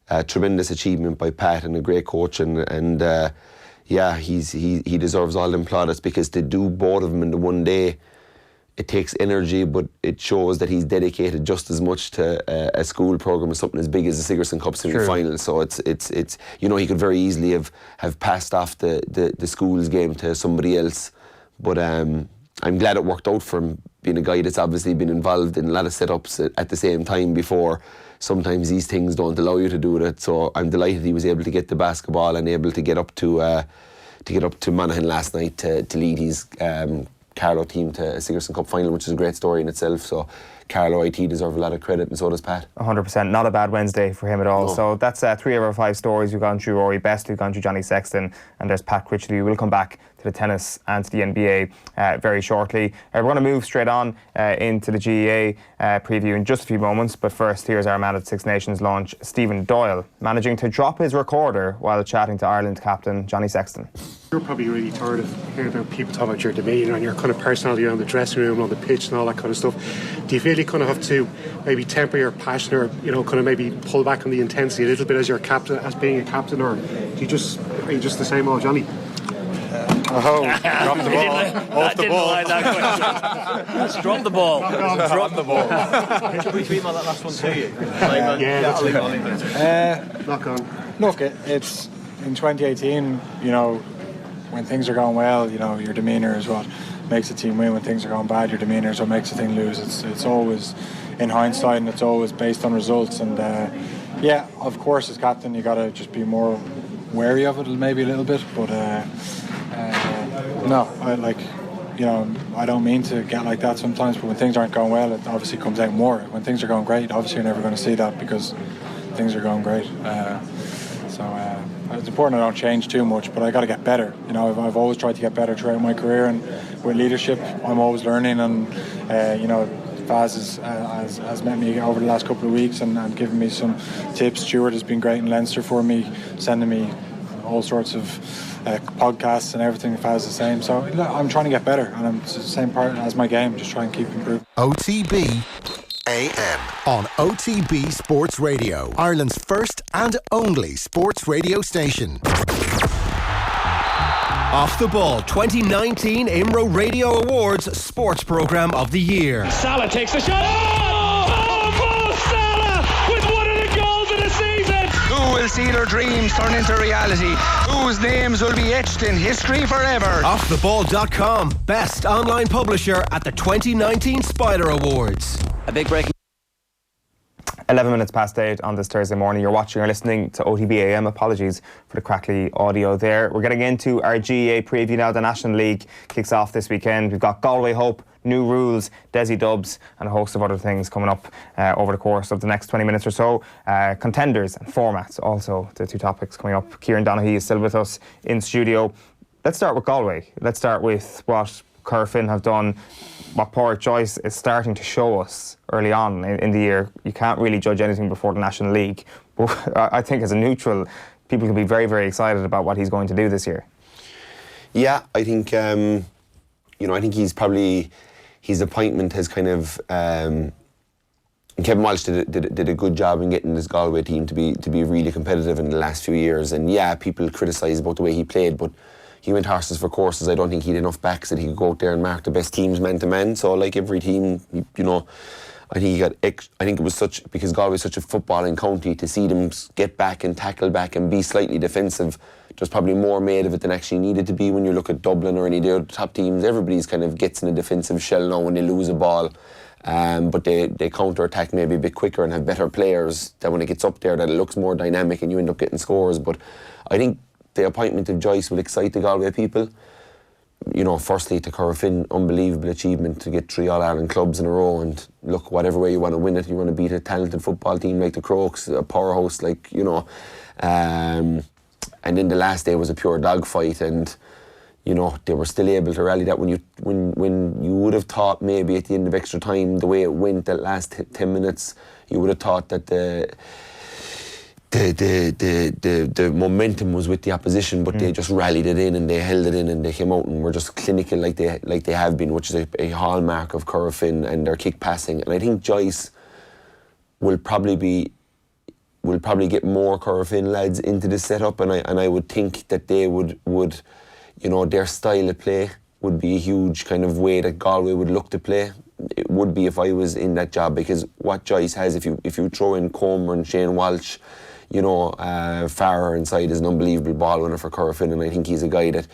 a tremendous achievement by Pat, and a great coach, and he deserves all them plaudits, because to do both of them in the one day, it takes energy, but it shows that he's dedicated just as much to a school programme as something as big as the Sigerson Cup semi-final. So it's he could very easily have passed off the schools game to somebody else, but I'm glad it worked out for him, being a guy that's obviously been involved in a lot of setups at the same time before. Sometimes these things don't allow you to do that, so I'm delighted he was able to get the basketball and able to get up to Monaghan last night to lead his Carlow team to a Sigerson Cup final, which is a great story in itself. So Carlo IT deserve a lot of credit, and so does Pat. 100%. Not a bad Wednesday for him at all. No. So that's 3 of our 5 stories. We've gone through Rory Best, we've gone through Johnny Sexton, and there's Pat Critchley. We will come back to the tennis and to the NBA very shortly. We're going to move straight on into the GEA preview in just a few moments. But first, here's our man at Six Nations launch, Stephen Doyle, managing to drop his recorder while chatting to Ireland captain Johnny Sexton. You're probably really tired of hearing about people talk about your demeanour and your kind of personality around the dressing room and on the pitch and all that kind of stuff. Do you feel you kind of have to maybe temper your passion, or kind of maybe pull back on the intensity a little bit as your captain, as being a captain, or are you just the same old Johnny? Drop the ball. Off the ball. Like that question. Let's drop the ball. Drop the ball. Should we tweet on that last one to you? I'll leave it. Knock on. Look, it's in 2018, when things are going well, your demeanour is what makes a team win. When things are going bad, your demeanour is what makes a team lose. It's always in hindsight, and it's always based on results. And of course, as captain, you got to just be more wary of it, maybe a little bit. But no, I don't mean to get like that sometimes. But when things aren't going well, it obviously comes out more. When things are going great, obviously you're never going to see that because things are going great. It's important I don't change too much, but I got to get better. I've always tried to get better throughout my career, and with leadership, I'm always learning. And Faz has met me over the last couple of weeks and given me some tips. Stuart has been great in Leinster for me, sending me all sorts of podcasts and everything. Faz is the same. So I'm trying to get better, and it's the same part as my game. Just try and keep improving. OTB AM on OTB Sports Radio, Ireland's first and only sports radio station. Off the Ball 2019 IMRO Radio Awards Sports Programme of the Year. Salah takes the shot. Mo Salah with one of the goals of the season. Who will see their dreams turn into reality? Whose names will be etched in history forever? Offtheball.com, best online publisher at the 2019 Spider Awards. A big breaking 11 minutes past 8 on this Thursday morning. You're watching or listening to OTB AM. Apologies for the crackly audio there. We're getting into our GEA preview now. The National League kicks off this weekend. We've got Galway Hope, new rules, Desi Dubs, and a host of other things coming up over the course of the next 20 minutes or so. Contenders and formats, also the 2 topics coming up. Kieran Donaghy is still with us in studio. Let's start with Galway. Let's start with what Kerfin have done, what Pádraig Joyce is starting to show us early on in the year. You can't really judge anything before the National League, but I think as a neutral, people can be very, very excited about what he's going to do this year. Yeah, I think I think his appointment has kind of Kevin Walsh did a good job in getting this Galway team to be really competitive in the last few years. And yeah, people criticise about the way he played, but he went horses for courses. I don't think he had enough backs that he could go out there and mark the best teams man to man. So like every team, I think it was such, because Galway is such a footballing county, to see them get back and tackle back and be slightly defensive. There's probably more made of it than actually needed to be. When you look at Dublin or any of the other top teams, everybody's kind of gets in a defensive shell now when they lose a ball. But they counter-attack maybe a bit quicker and have better players, that when it gets up there that it looks more dynamic and you end up getting scores. But I think the appointment of Joyce will excite the Galway people. Firstly to Kerfin, unbelievable achievement to get 3 All-Ireland clubs in a row, and look, whatever way you want to win it, you want to beat a talented football team like the Crokes, a powerhouse and then the last day was a pure dogfight, and they were still able to rally that. When you would have thought maybe at the end of extra time, the way it went that last 10 minutes, you would have thought that the momentum was with the opposition, but they just rallied it in and they held it in and they came out and were just clinical like they have been, which is a hallmark of Kerfin and their kick passing. And I think Joyce will probably get more Kerfin lads into the setup, and I would think that they would their style of play would be a huge kind of way that Galway would look to play. It would be if I was in that job, because what Joyce has, if you throw in Comer and Shane Welch, Farrer inside is an unbelievable ball winner for Kerfin, and I think he's a guy that,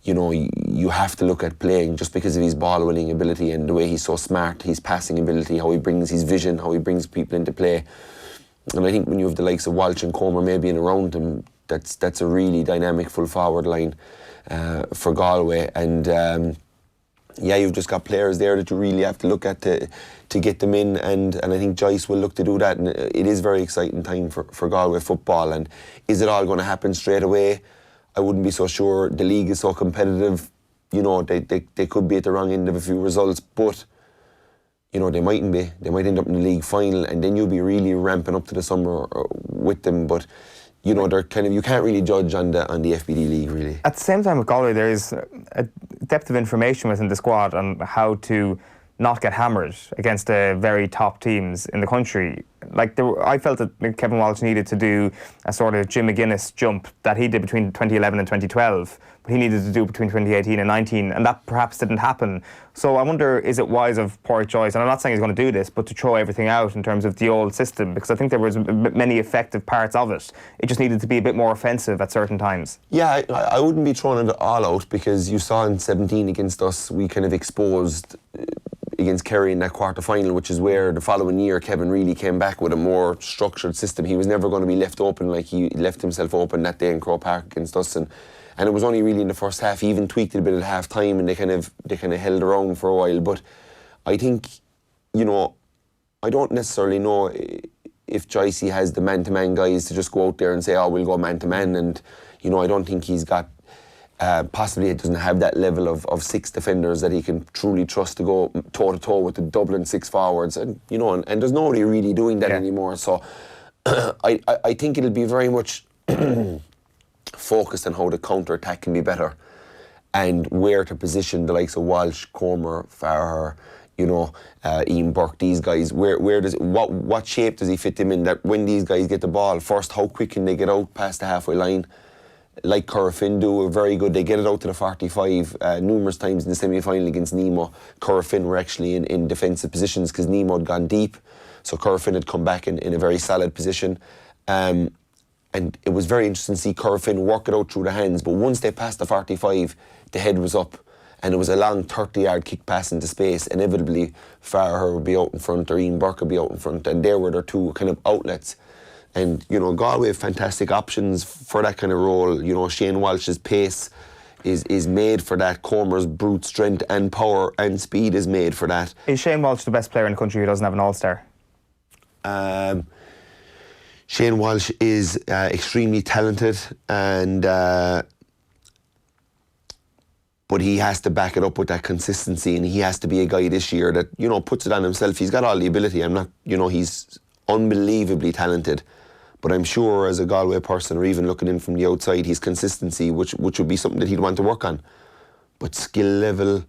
you have to look at playing just because of his ball winning ability and the way he's so smart, his passing ability, how he brings his vision, how he brings people into play. And I think when you have the likes of Walsh and Comer maybe in around him, that's a really dynamic full forward line for Galway. And yeah, you've just got players there that you really have to look at to get them in, and I think Joyce will look to do that, and it is very exciting time for Galway football. And is it all going to happen straight away? I wouldn't be so sure. The league is so competitive, you know, they could be at the wrong end of a few results, but you know, they mightn't be. They might end up in the league final, and then you'll be really ramping up to the summer with them. But you know, they're kind of, you can't really judge on the FBD league, really. At the same time with Galway, there is a depth of information within the squad on how to not get hammered against the very top teams in the country. Like, I felt that Kevin Walsh needed to do a sort of Jim McGuinness jump that he did between 2011 and 2012, but he needed to do between 2018 and 19, and that perhaps didn't happen. So I wonder, is it wise of Pádraig Joyce, and I'm not saying he's going to do this, but to throw everything out in terms of the old system, because I think there was many effective parts of it. It just needed to be a bit more offensive at certain times. Yeah, I wouldn't be throwing it all out, because you saw in 17 against us, we kind of exposed against Kerry in that quarter-final, which is where the following year Kevin really came back with a more structured system. He was never going to be left open like he left himself open that day in Croke Park against us, and it was only really in the first half. He even tweaked it a bit at half-time, and they kind of held around for a while. But I think, you know, I don't necessarily know if Joycey has the man-to-man guys to just go out there and say, oh, we'll go man-to-man, and, you know, I don't think he's got possibly it doesn't have that level of six defenders that he can truly trust to go toe-to-toe with the Dublin six forwards, and you know, and there's nobody really doing that anymore. So I think it'll be very much focused on how the counter-attack can be better and where to position the likes of Walsh, Comer, Farrer, you know, Ian Burke, these guys. Where does what shape does he fit them in? That when these guys get the ball, first, how quick can they get out past the halfway line? Like Corofin do, very good. They get it out to the 45 numerous times in the semi-final against Nemo. Corofin were actually in defensive positions because Nemo had gone deep, so Corofin had come back in a very solid position, and it was very interesting to see Corofin work it out through the hands. But once they passed the 45, the head was up, and it was a long 30-yard kick pass into space. Inevitably, Farrer would be out in front, or Ian Burke would be out in front, and there were their two kind of outlets. And, you know, Galway have fantastic options for that kind of role. You know, Shane Walsh's pace is made for that. Comer's brute strength and power and speed is made for that. Is Shane Walsh the best player in the country who doesn't have an All-Star? Shane Walsh is extremely talented, and but he has to back it up with that consistency, and he has to be a guy this year that, you know, puts it on himself. He's got all the ability. I'm not, you know, he's unbelievably talented. But I'm sure as a Galway person, or even looking in from the outside, his consistency, which would be something that he'd want to work on. But skill level,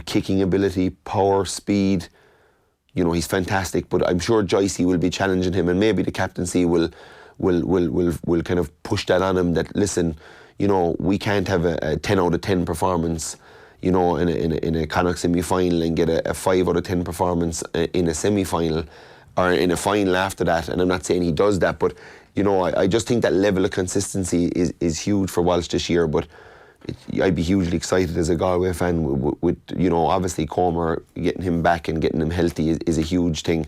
kicking ability, power, speed, you know, he's fantastic. But I'm sure Joycey will be challenging him, and maybe the captaincy will kind of push that on him. That, listen, you know, we can't have a 10 out of 10 performance, you know, in a Connacht semi-final and get a 5 out of 10 performance in a semi-final, or in a final after that. And I'm not saying he does that, but, you know, I just think that level of consistency is huge for Welsh this year. But I'd be hugely excited as a Galway fan with you know, obviously Comer, getting him back and getting him healthy is a huge thing.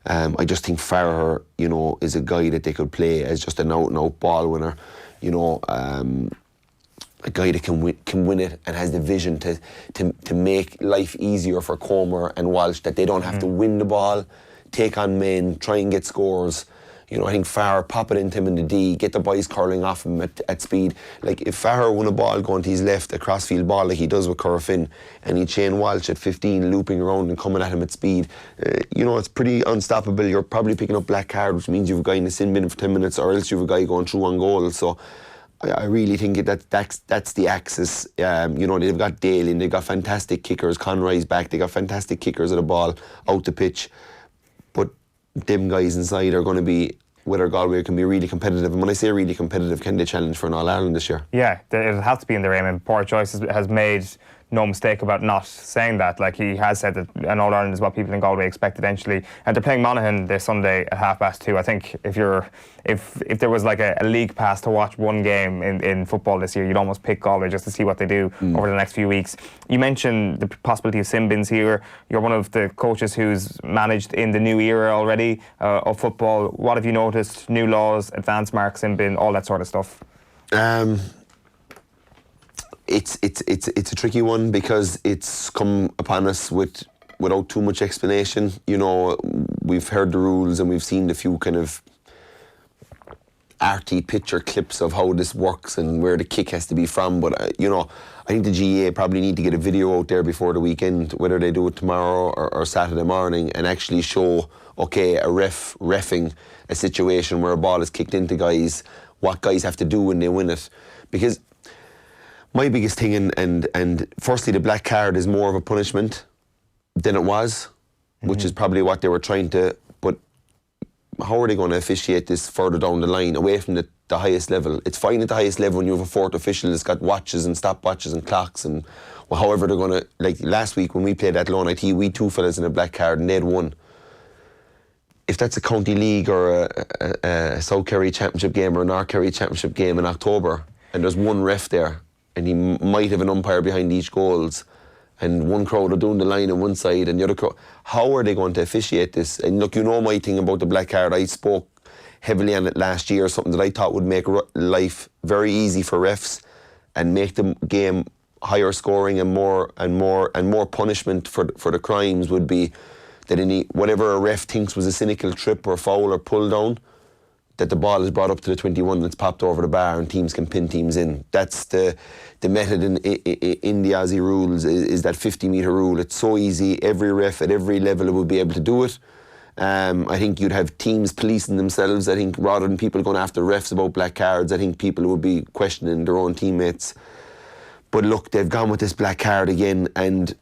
I just think Farrer, you know, is a guy that they could play as just an out-and-out ball winner, you know, a guy that can win it and has the vision to make life easier for Comer and Walsh, that they don't have to win the ball, take on men, try and get scores. You know, I think Farrer, pop it into him in the D, get the boys curling off him at speed. Like, if Farrer won a ball going to his left, a crossfield ball like he does with Corofin, and he'd Shane Walsh at 15 looping around and coming at him at speed, you know, it's pretty unstoppable. You're probably picking up black card, which means you've a guy in the sin bin for 10 minutes, or else you've a guy going through on goal. So I really think that's the axis. You know, they've got Dale in, they've got fantastic kickers. Conroy's back, they got fantastic kickers of the ball out the pitch. But them guys inside are going to be, whether Galway can be really competitive. And when I say really competitive, can they challenge for an All-Ireland this year? Yeah, it'll have to be in their aim. And Pádraig Joyce has made no mistake about not saying that. Like, he has said that an All-Ireland is what people in Galway expect eventually. And they're playing Monaghan this Sunday at 2:30. I think if there was like a league pass to watch one game in football this year, you'd almost pick Galway just to see what they do over the next few weeks. You mentioned the possibility of sin bins here. You're one of the coaches who's managed in the new era already of football. What have you noticed? New laws, advance mark, sin bin, all that sort of stuff? it's a tricky one because it's come upon us without too much explanation. You know, we've heard the rules and we've seen a few kind of arty picture clips of how this works and where the kick has to be from. But, you know, I think the GAA probably need to get a video out there before the weekend, whether they do it tomorrow or Saturday morning, and actually show, okay, a reffing a situation where a ball is kicked into guys, what guys have to do when they win it. Because my biggest thing, and firstly, the black card is more of a punishment than it was, which is probably what they were trying to. But how are they going to officiate this further down the line, away from the highest level? It's fine at the highest level when you have a fourth official that's got watches and stopwatches and clocks, and however they're going to. Like last week when we played at Lone IT, we 2 fellas in a black card and they'd won. If that's a county league or a South Kerry championship game or a North Kerry championship game in October, and there's one ref there, and he might have an umpire behind each goals, and one crowd are doing the line on one side and the other crowd, how are they going to officiate this? And look, you know my thing about the black card. I spoke heavily on it last year, something that I thought would make life very easy for refs and make the game higher scoring and more punishment for the crimes would be that whatever a ref thinks was a cynical trip or foul or pull down, that the ball is brought up to the 21 and it's popped over the bar and teams can pin teams in. That's the method in the Aussie rules is that 50-metre rule. It's so easy. Every ref at every level would be able to do it. I think you'd have teams policing themselves. I think rather than people going after refs about black cards, I think people would be questioning their own teammates. But look, they've gone with this black card again, and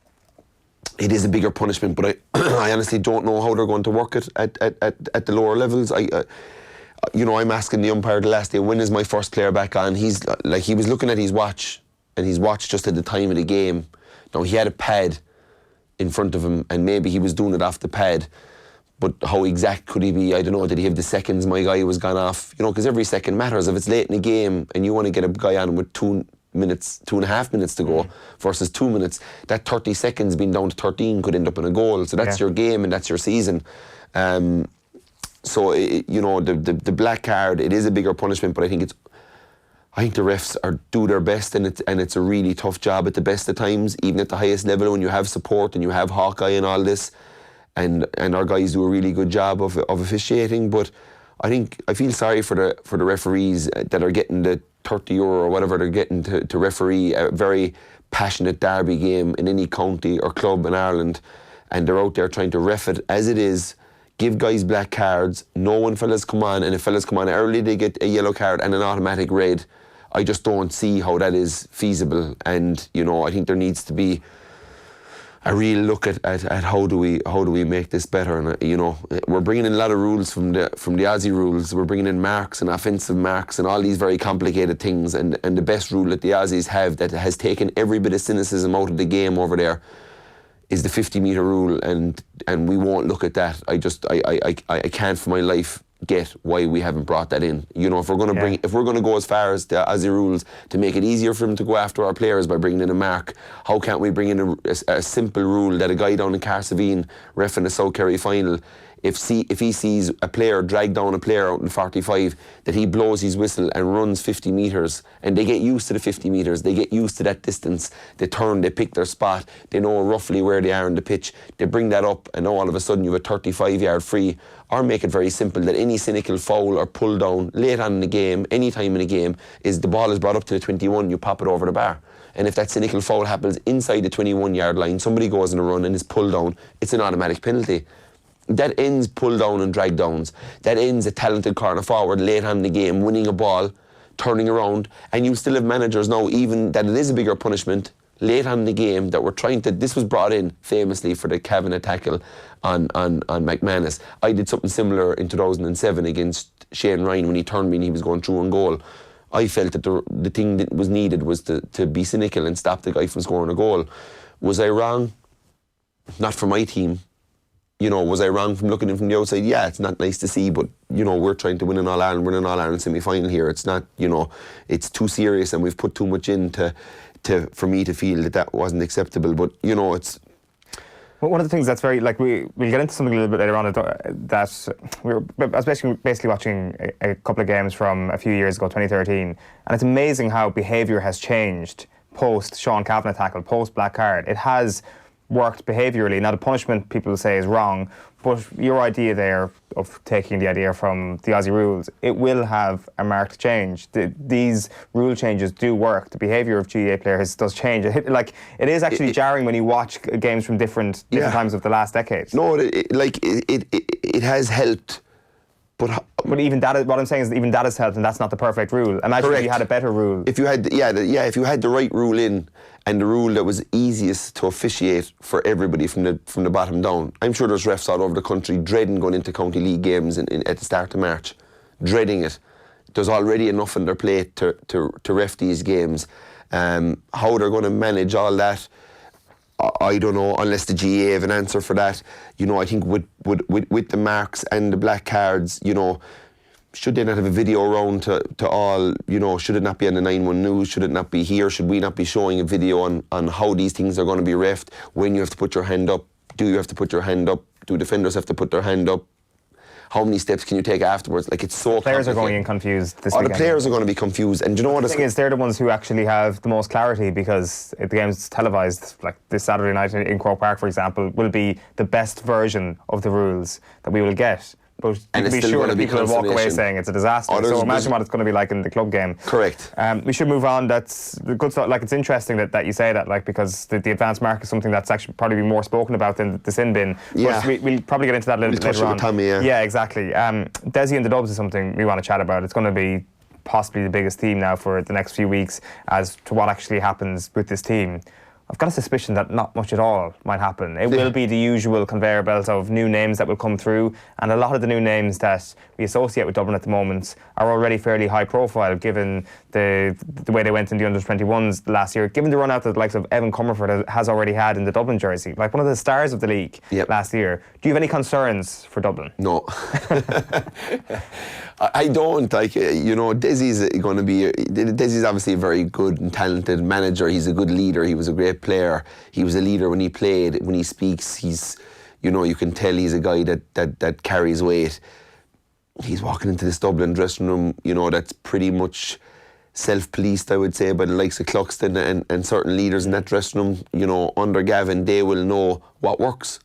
it is a bigger punishment, but I honestly don't know how they're going to work it at the lower levels. I'm asking the umpire the last day, when is my first player back on? He was looking at his watch, and his watch just at the time of the game. Now, he had a pad in front of him, and maybe he was doing it off the pad, but how exact could he be? I don't know. Did he have the seconds my guy was gone off? You know, because every second matters. If it's late in the game and you want to get a guy on with 2.5 minutes to go versus 2 minutes, that 30 seconds being down to 13 could end up in a goal. So that's your game and that's your season. The black card, it is a bigger punishment, but I think the refs do their best, and it's a really tough job at the best of times, even at the highest level when you have support and you have Hawkeye and all this, and our guys do a really good job of officiating. But I feel sorry for the referees that are getting the €30 or whatever they're getting to referee a very passionate derby game in any county or club in Ireland, and they're out there trying to ref it as it is, give guys black cards, know when fellas come on, and if fellas come on early they get a yellow card and an automatic red. I just don't see how that is feasible, and I think there needs to be a real look at how do we make this better. And we're bringing in a lot of rules from the Aussie rules. We're bringing in marks and offensive marks and all these very complicated things, and the best rule that the Aussies have that has taken every bit of cynicism out of the game over there is the 50-metre rule, and we won't look at that. I can't for my life get why we haven't brought that in. If we're going to go as far as the Aussie rules to make it easier for them to go after our players by bringing in a mark, how can't we bring in a simple rule that a guy down in Carsavine reffing a South Kerry final, if he sees a player drag down a player out in 45, that he blows his whistle and runs 50 metres, and they get used to the 50 metres, they get used to that distance, they turn, they pick their spot, they know roughly where they are on the pitch, they bring that up, and now all of a sudden you have a 35-yard free. Or make it very simple that any cynical foul or pull down late on in the game, any time in the game, is the ball is brought up to the 21, you pop it over the bar. And if that cynical foul happens inside the 21-yard line, somebody goes on a run and is pulled down, it's an automatic penalty. That ends pull down and drag downs. That ends a talented corner forward late on in the game, winning a ball, turning around, and you still have managers now, even that it is a bigger punishment, late on in the game, that we're trying to. This was brought in famously for the Kavanagh tackle on McManus. I did something similar in 2007 against Shane Ryan when he turned me and he was going through on goal. I felt that the thing that was needed was to be cynical and stop the guy from scoring a goal. Was I wrong? Not for my team. Was I wrong from looking in from the outside? Yeah, it's not nice to see, but we're trying to win an All-Ireland, win an All-Ireland semi-final here. It's not, it's too serious, and we've put too much in for me to feel that wasn't acceptable. But it's. Well, one of the things that's very, we'll get into something a little bit later on, that I was basically watching a couple of games from a few years ago, 2013, and it's amazing how behaviour has changed post Sean Kavanagh tackle, post black card. It has worked behaviourally. Now, the punishment people say is wrong, but your idea there of taking the idea from the Aussie rules, it will have a marked change. These rule changes do work. The behaviour of GAA players does change. It is actually jarring when you watch games from different times of the last decade. No, it has helped. But even that, what I'm saying is even that has helped, and that's not the perfect rule. Imagine if you had a better rule. If you had, if you had the right rule in, and the rule that was easiest to officiate for everybody from the bottom down. I'm sure there's refs all over the country dreading going into county league games at the start of March, dreading it. There's already enough on their plate to ref these games. How they're going to manage all that, I don't know, unless the GAA have an answer for that. I think with the marks and the black cards, should they not have a video around to all, should it not be on the 9-1 News, should it not be here, should we not be showing a video on how these things are going to be refed, when you have to put your hand up, do you have to put your hand up, do defenders have to put their hand up, how many steps can you take afterwards? It's so players are going in confused this weekend. The players are going to be confused. And do you know what the thing is, they're the ones who actually have the most clarity, because the game's televised. Like this Saturday night in Croke Park, for example, will be the best version of the rules that we will get. But you can be sure that people will walk away saying it's a disaster. So imagine what it's going to be like in the club game. Correct. We should move on. That's good stuff. It's interesting that you say that, because the advanced mark is something that's actually probably be more spoken about than the sin bin. Yeah. But we'll probably get into that a little bit later on. Tommy, yeah, exactly. Desi and the Dubs is something we want to chat about. It's going to be possibly the biggest theme now for the next few weeks as to what actually happens with this team. I've got a suspicion that not much at all might happen. It will be the usual conveyor belt of new names that will come through, and a lot of the new names that we associate with Dublin at the moment are already fairly high profile, given the way they went in the under-21s last year, given the run out that the likes of Evan Comerford has already had in the Dublin jersey, like one of the stars of the league last year. Do you have any concerns for Dublin? No. I don't. Desi's going to be... Desi's obviously a very good and talented manager. He's a good leader. He was a great player. He was a leader when he played. When he speaks, he's... you can tell he's a guy that carries weight. He's walking into this Dublin dressing room, that's pretty much self-policed, I would say, by the likes of Cluxton and certain leaders in that dressing room. Under Gavin, they will know what works.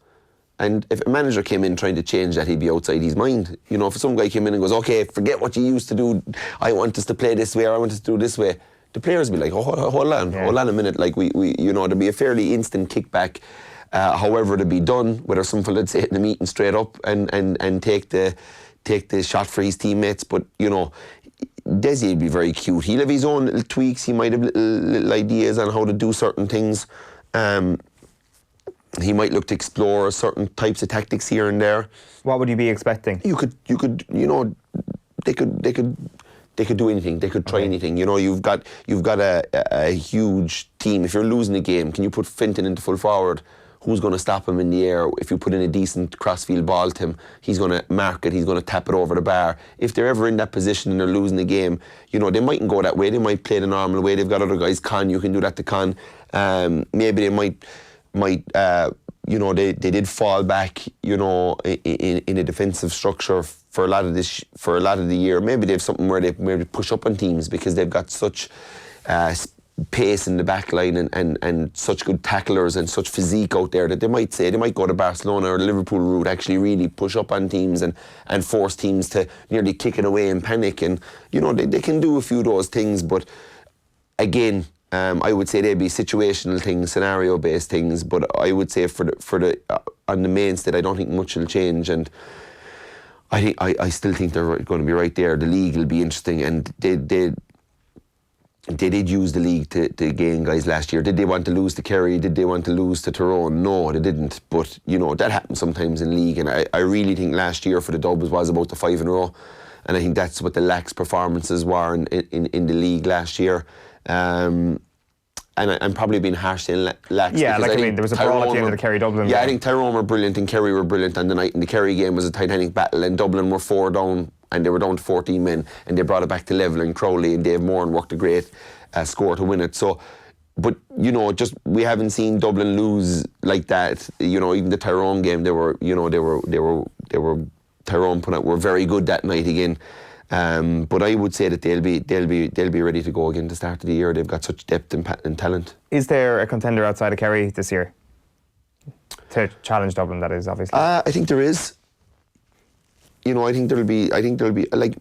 And if a manager came in trying to change that, he'd be outside his mind. If some guy came in and goes, okay, forget what you used to do, I want us to play this way, or I want us to do this way, the players would be like, hold on a minute, there'd be a fairly instant kickback, however it'd be done, whether some fella'd say it in the meeting straight up and take the shot for his teammates. But, Desi would be very cute. He'll have his own little tweaks, he might have little ideas on how to do certain things. He might look to explore certain types of tactics here and there. What would you be expecting? They could do anything. They could try anything. You've got a huge team. If you're losing a game, can you put Fenton into full forward? Who's going to stop him in the air? If you put in a decent crossfield ball to him, he's going to mark it. He's going to tap it over the bar. If they're ever in that position and they're losing the game, they mightn't go that way. They might play the normal way. They've got other guys. You can do that to Con. Maybe they might they did fall back, in a defensive structure for a lot of the year. Maybe they have something where they maybe push up on teams because they've got such pace in the back line and such good tacklers and such physique out there that they might go to Barcelona or the Liverpool route, actually really push up on teams and force teams to nearly kick it away in panic. And they can do a few of those things, but again, I would say they'd be situational things, scenario-based things. But I would say for the on the mainstay, I don't think much will change. And I still think they're going to be right there. The league will be interesting, and they did use the league to gain guys last year. Did they want to lose to Kerry? Did they want to lose to Tyrone? No, they didn't. But that happens sometimes in league, and I really think last year for the Dubs was about the 5 in a row, and I think that's what the lax performances were in the league last year. And I'm probably being harsh saying lax. Yeah, there was a brawl at the end of the Kerry-Dublin game. I think Tyrone were brilliant and Kerry were brilliant on the night, and the Kerry game was a titanic battle, and Dublin were 4 down, and they were down to 14 men, and they brought it back to level, and Crowley and Dave Moran worked a great score to win it. So, but just we haven't seen Dublin lose like that. Even the Tyrone game, they were Tyrone were very good that night again. But I would say that they'll be ready to go again to start of the year. They've got such depth and talent. Is there a contender outside of Kerry this year to challenge Dublin? That is obviously. I think there is. I think there'll be like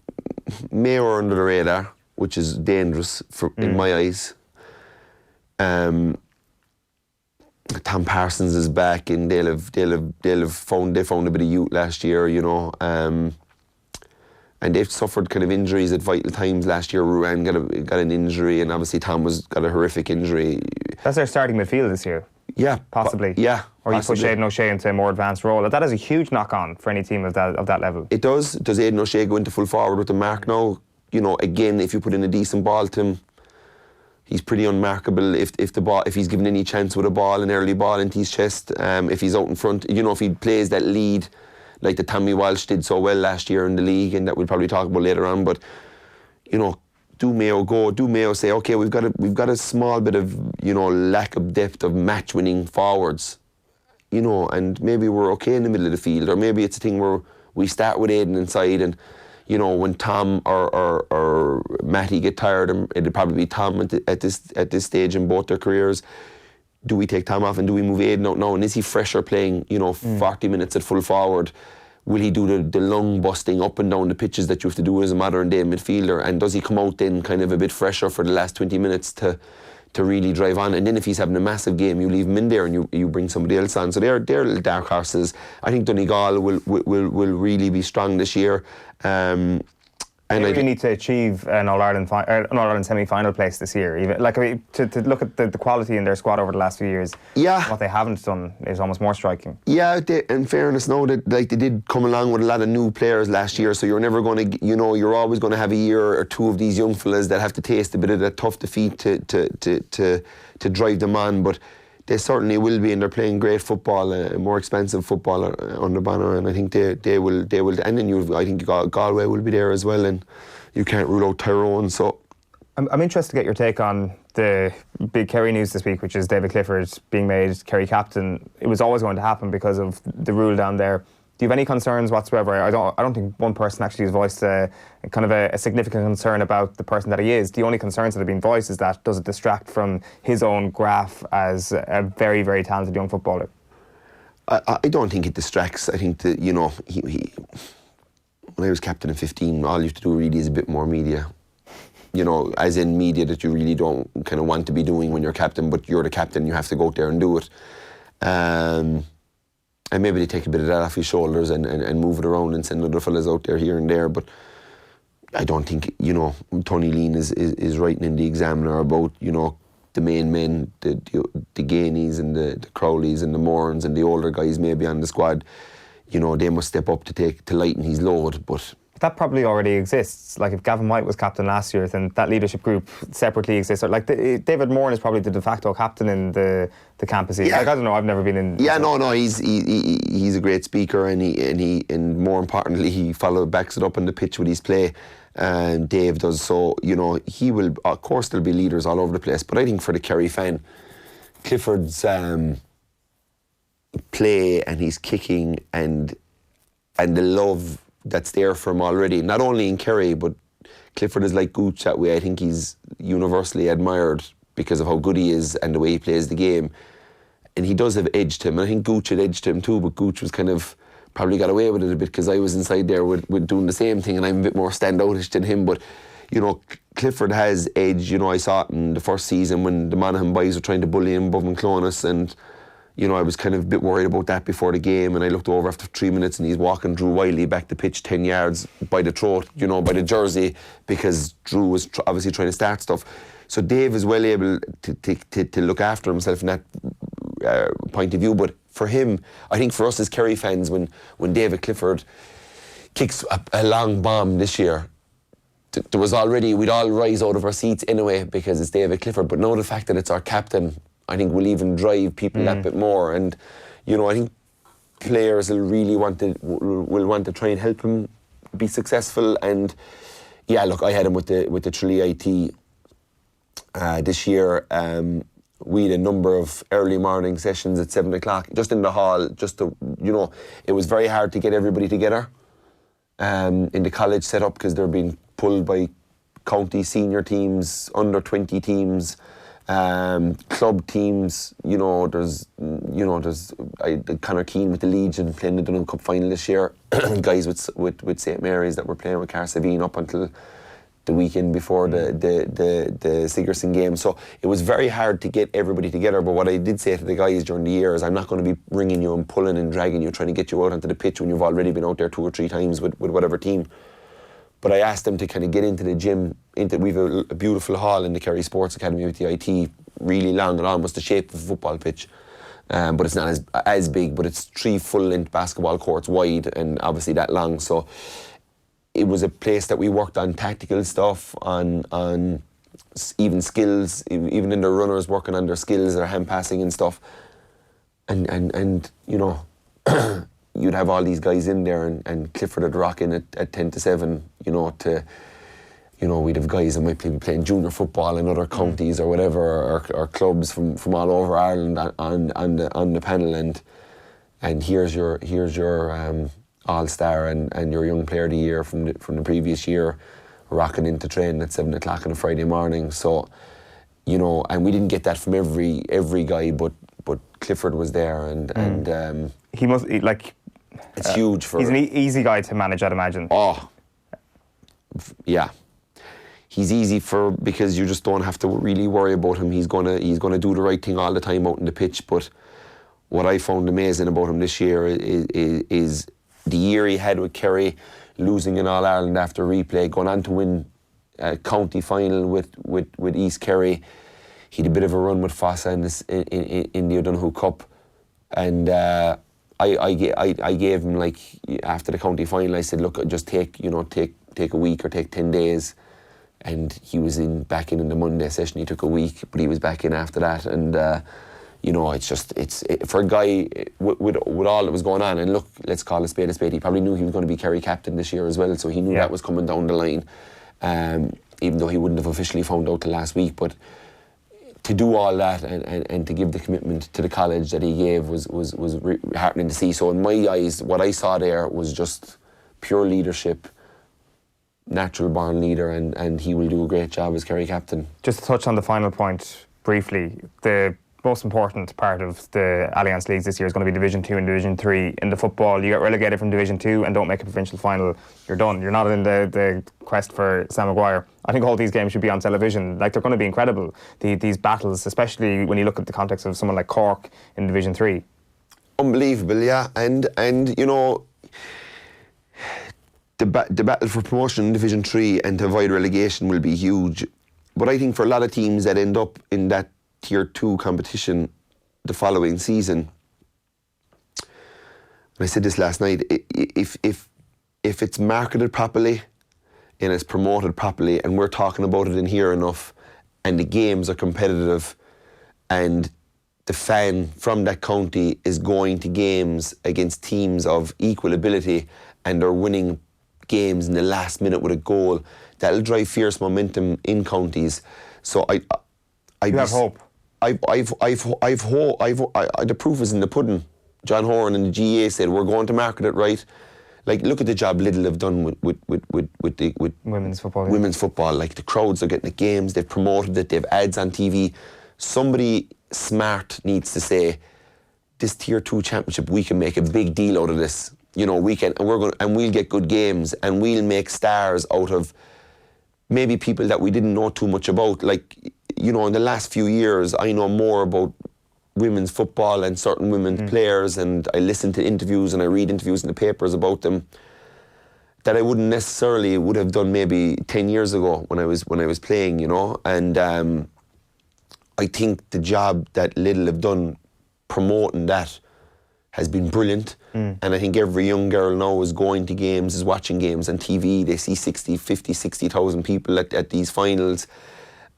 Mayo are under the radar, which is dangerous in my eyes. Tom Parsons is back, and they'll have found a bit of youth last year, and they've suffered kind of injuries at vital times last year. Ruan got an injury, and obviously Tom got a horrific injury. That's their starting midfield this year. Yeah, possibly. Yeah, or you push Aidan O'Shea into a more advanced role. That has a huge knock-on for any team of that level. It does. Does Aidan O'Shea go into full forward with the mark now? Again, if you put in a decent ball to him, he's pretty unmarkable if he's given any chance with a ball, an early ball into his chest. If he's out in front, if he plays that lead like the Tommy Walsh did so well last year in the league, and that we'll probably talk about later on. But do Mayo say, okay, we've got a small bit of lack of depth of match winning forwards, and maybe we're okay in the middle of the field, or maybe it's a thing where we start with Aidan inside, and when Tom or Matty get tired, and it'll probably be Tom at this stage in both their careers. Do we take Tom off and do we move Aidan out now? And is he fresher playing 40 minutes at full forward? Will he do the lung busting up and down the pitches that you have to do as a modern day midfielder? And does he come out then kind of a bit fresher for the last 20 minutes to really drive on? And then if he's having a massive game, you leave him in there and you bring somebody else on. So they're little dark horses. I think Donegal will really be strong this year. And they really need to achieve an All-Ireland semi-final place this year. Even to look at the quality in their squad over the last few years. Yeah. What they haven't done is almost more striking. Yeah, in fairness, no, they did come along with a lot of new players last year. So you're never going to, you're always going to have a year or two of these young fellas that have to taste a bit of that tough defeat to drive them on. But they certainly will be, and they're playing great football, more expensive football under banner, and I think they will. And then I think Galway will be there as well, and you can't rule out Tyrone. So I'm interested to get your take on the big Kerry news this week, which is David Clifford being made Kerry captain. It was always going to happen because of the rule down there. Do you have any concerns whatsoever? I don't think one person actually has voiced a significant concern about the person that he is. The only concerns that have been voiced is that does it distract from his own graph as a very, very talented young footballer? I don't think it distracts. I think that, he when I was captain in 15, all you have to do really is a bit more media. As in media that you really don't kind of want to be doing when you're captain, but you're the captain, you have to go out there and do it. And maybe they take a bit of that off his shoulders and move it around and send other fellas out there here and there. But I don't think, Tony Lean is writing in the Examiner about, the main men, the Gainies and the Crowleys and the Morans and the older guys maybe on the squad. They must step up to lighten his load. But that probably already exists. Like if Gavin White was captain last year, then that leadership group separately exists. Like David Moran is probably the de facto captain in the campus. Yeah. I don't know. I've never been in. Yeah, no. He's a great speaker, and more importantly, he backs it up on the pitch with his play. And Dave does so. He will. Of course, there'll be leaders all over the place. But I think for the Kerry fan, Clifford's play and his kicking and the love that's there for him already, not only in Kerry, but Clifford is like Gooch that way. I think he's universally admired because of how good he is and the way he plays the game. And he does have edge to him. And I think Gooch had edge to him too, but Gooch was kind of probably got away with it a bit because I was inside there with doing the same thing, and I'm a bit more standoutish than him. But Clifford has edge. I saw it in the first season when the Monaghan boys were trying to bully him above Clonus, and I was kind of a bit worried about that before the game, and I looked over after 3 minutes and he's walking Drew Wiley back the pitch 10 yards by the throat, by the jersey, because Drew was obviously trying to start stuff. So Dave is well able to look after himself in that point of view. But for him, I think for us as Kerry fans, when David Clifford kicks a long bomb this year, there was already, we'd all rise out of our seats anyway because it's David Clifford. But now the fact that it's our captain, I think will even drive people that bit more. And, I think players will really want to try and help him be successful. And yeah, look, I had him with the Tralee IT this year. We had a number of early morning sessions at 7 o'clock, just in the hall, just to, it was very hard to get everybody together. in the college setup because they're being pulled by county senior teams, under 20 teams, club teams. There's Conor Keane with the Legion playing the Dublin Cup final this year. Guys with St Mary's that were playing with Carsavine up until the weekend before the Sigerson game. So it was very hard to get everybody together. But what I did say to the guys during the year is I'm not going to be ringing you and pulling and dragging you, trying to get you out onto the pitch when you've already been out there 2 or 3 times with whatever team. But I asked them to kind of get into the gym. We've a beautiful hall in the Kerry Sports Academy with the IT, really long and almost the shape of a football pitch. But it's not as big, but it's 3 full-length basketball courts wide and obviously that long. So it was a place that we worked on tactical stuff, on even skills, even in the runners working on their skills, their hand passing and stuff. And you'd have all these guys in there and Clifford would rock in at 10 to 7, we'd have guys that might be playing junior football in other counties or whatever, or clubs from all over Ireland on the panel, and here's your all-star and your young player of the year from the previous year rocking into training at 7 o'clock on a Friday morning. So, and we didn't get that from every guy, but Clifford was there, and he must it's huge for. He's an easy guy to manage, I'd imagine. Oh, yeah. He's easy because you just don't have to really worry about him. He's gonna do the right thing all the time out in the pitch. But what I found amazing about him this year is the year he had with Kerry, losing in All Ireland after replay, going on to win a county final with East Kerry. He had a bit of a run with Fossa in the O'Donoghue Cup, and I gave him, like, after the county final, I said, look, just take a week or take 10 days. And he was back in the Monday session. He took a week, but he was back in after that. And it's for a guy with all that was going on. And look, let's call a spade a spade. He probably knew he was going to be Kerry captain this year as well, so he knew that was coming down the line. Even though he wouldn't have officially found out till last week, but to do all that and to give the commitment to the college that he gave was heartening to see. So in my eyes, what I saw there was just pure leadership, natural born leader, and he will do a great job as Kerry captain. Just to touch on the final point briefly, the most important part of the Alliance Leagues this year is going to be Division 2 and Division 3. In the football, you get relegated from Division 2 and don't make a provincial final, you're done. You're not in the quest for Sam Maguire. I think all these games should be on television. They're going to be incredible, these battles, especially when you look at the context of someone like Cork in Division 3. Unbelievable, yeah. And the battle for promotion in Division 3 and to avoid relegation will be huge. But I think for a lot of teams that end up in that Tier 2 competition the following season, and I said this last night, if it's marketed properly and it's promoted properly and we're talking about it in here enough and the games are competitive and the fan from that county is going to games against teams of equal ability and they're winning games in the last minute with a goal, that'll drive fierce momentum in counties. So I have hope. I've hope. The proof is in the pudding. John Horan and the GA said we're going to market it right. Like, look at the job Lidl have done with women's football. Women's football. Like, the crowds are getting the games. They've promoted it. They've ads on TV. Somebody smart needs to say, this Tier 2 championship, we can make a big deal out of this. We can, and we'll get good games, and we'll make stars out of maybe people that we didn't know too much about. Like, in the last few years, I know more about women's football and certain women's players, and I listen to interviews and I read interviews in the papers about them that I wouldn't necessarily would have done maybe 10 years ago when I was playing, And I think the job that Lidl have done promoting that has been brilliant. And I think every young girl now is going to games, is watching games on TV. They see 60,000 people at these finals.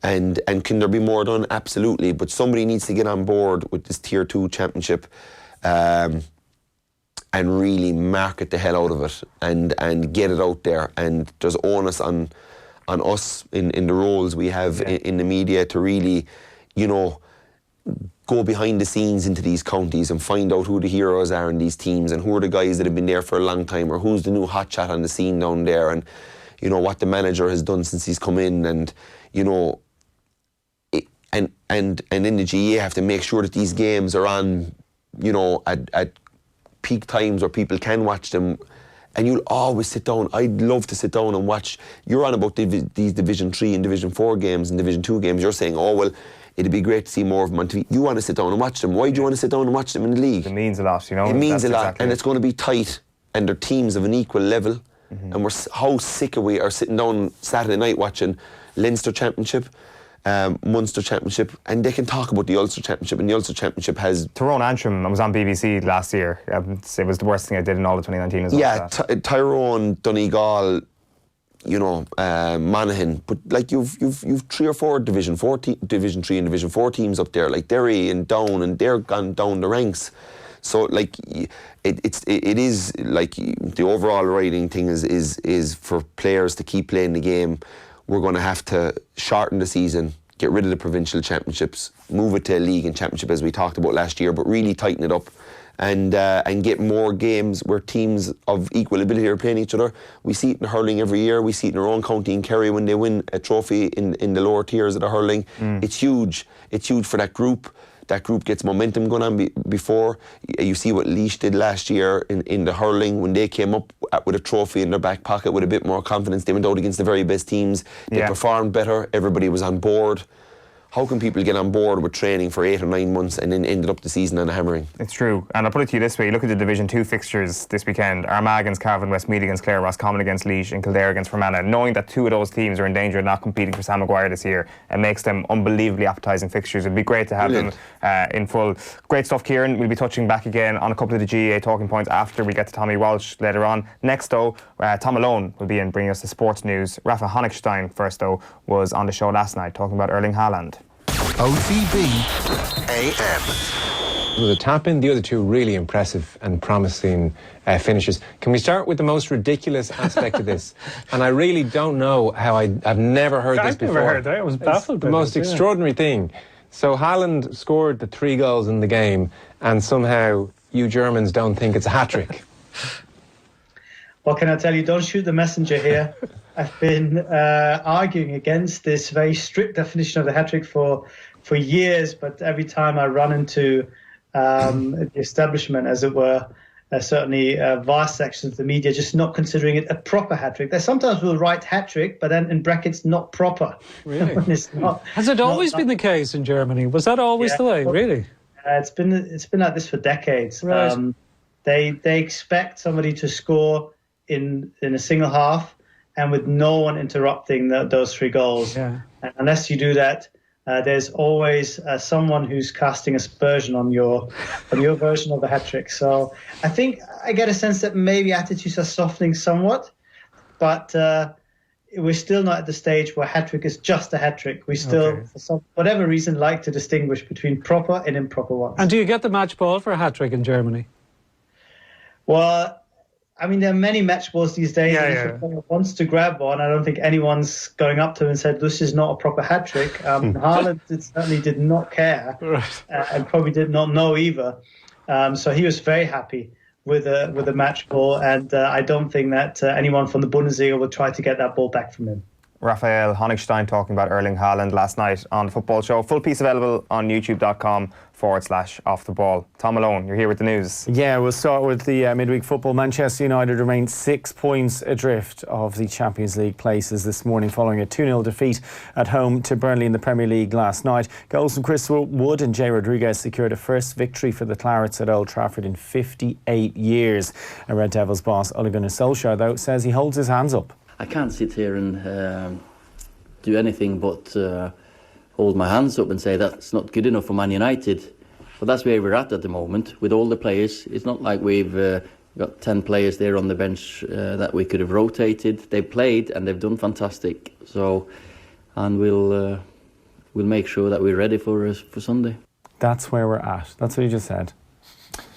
And can there be more done? Absolutely. But somebody needs to get on board with this Tier 2 championship and really market the hell out of it and get it out there. And there's onus on us in the roles we have in the media to really, go behind the scenes into these counties and find out who the heroes are in these teams and who are the guys that have been there for a long time, or who's the new hot shot on the scene down there, and you know what the manager has done since he's come in, and you know, and in the GA have to make sure that these games are on, you know, at peak times where people can watch them. And you'll always sit down. I'd love to sit down and watch. You're on about these Division 3 and Division 4 games and Division 2 games. You're saying, oh, well, it'd be great to see more of them on TV. You want to sit down and watch them. Why do you want to sit down and watch them in the league? It means a lot, you know. It means a lot. Exactly and it's going to be tight. And they're teams of an equal level. And how sick are we are sitting down Saturday night watching Leinster Championship, Munster Championship, and they can talk about the Ulster Championship, and the Ulster Championship has... Tyrone Antrim, I was on BBC last year. It was the worst thing I did in all of 2019 as well. Yeah, Tyrone, Donegal, you know, Monaghan, but like you've 3 or 4 Division 3 and Division 4 teams up there, like Derry and Down, and they're gone down the ranks. So like it is like the overall riding thing is for players to keep playing the game. We're going to have to shorten the season, get rid of the provincial championships, move it to a league and championship as we talked about last year, but really tighten it up and get more games where teams of equal ability are playing each other. We see it in hurling every year. We see it in our own county in Kerry when they win a trophy in the lower tiers of the hurling. It's huge. It's huge for that group. That group gets momentum going on before. You see what Laois did last year in the hurling when they came up with a trophy in their back pocket with a bit more confidence. They went out against the very best teams. They performed better. Everybody was on board. How can people get on board with training for 8 or 9 months and then ended up the season on a hammering? It's true. And I'll put it to you this way. Look at the Division 2 fixtures this weekend. Armagh against Cavan, Westmeath against Clare, Roscommon against Laois, and Kildare against Fermanagh. Knowing that 2 of those teams are in danger of not competing for Sam Maguire this year, it makes them unbelievably appetising fixtures. It'd be great to have them in full. Great stuff, Kieran. We'll be touching back again on a couple of the GAA talking points after we get to Tommy Walsh later on. Next, though, Tom Malone will be in bringing us the sports news. Rafa Honigstein, first, though, was on the show last night talking about Erling Haaland. OTB AM. With a tap in, the other 2 really impressive and promising finishes. Can we start with the most ridiculous aspect of this? And I really don't know how I've never heard this before. I've never heard that. I was baffled by the most extraordinary thing. So Haaland scored the 3 goals in the game, and somehow you Germans don't think it's a hat-trick. What can I tell you? Don't shoot the messenger here. I've been arguing against this very strict definition of the hat-trick for years, but every time I run into the establishment, as it were, certainly vast sections of the media just not considering it a proper hat-trick. They sometimes will write hat-trick, but then in brackets, not proper. Really? It's not, Has it always been the case in Germany? Was that always the way, really? It's been like this for decades. Right. They expect somebody to score in a single half and with no one interrupting those 3 goals. Yeah. And unless you do that, there's always someone who's casting aspersion on your version of the hat-trick. So I think I get a sense that maybe attitudes are softening somewhat, but we're still not at the stage where hat-trick is just a hat-trick. We still, for whatever reason, like to distinguish between proper and improper ones. And do you get the match ball for a hat-trick in Germany? Well, I mean, there are many match balls these days. If a player wants to grab one, I don't think anyone's going up to him and said, this is not a proper hat-trick. Haaland certainly did not care and probably did not know either. So he was very happy with a match ball, and I don't think that anyone from the Bundesliga would try to get that ball back from him. Raphael Honigstein talking about Erling Haaland last night on the Football Show. Full piece available on youtube.com/off the ball. Tom Malone, you're here with the news. Yeah, we'll start with the midweek football. Manchester United remain 6 points adrift of the Champions League places this morning following a 2-0 defeat at home to Burnley in the Premier League last night. Goals from Chris Wood and Jay Rodriguez secured a first victory for the Clarets at Old Trafford in 58 years. A Red Devils boss, Ole Gunnar Solskjaer, though, says he holds his hands up. I can't sit here and do anything but hold my hands up and say that's not good enough for Man United. But that's where we're at the moment with all the players. It's not like we've got 10 players there on the bench that we could have rotated. They've played and they've done fantastic. So, and we'll make sure that we're ready for Sunday. That's where we're at. That's what you just said.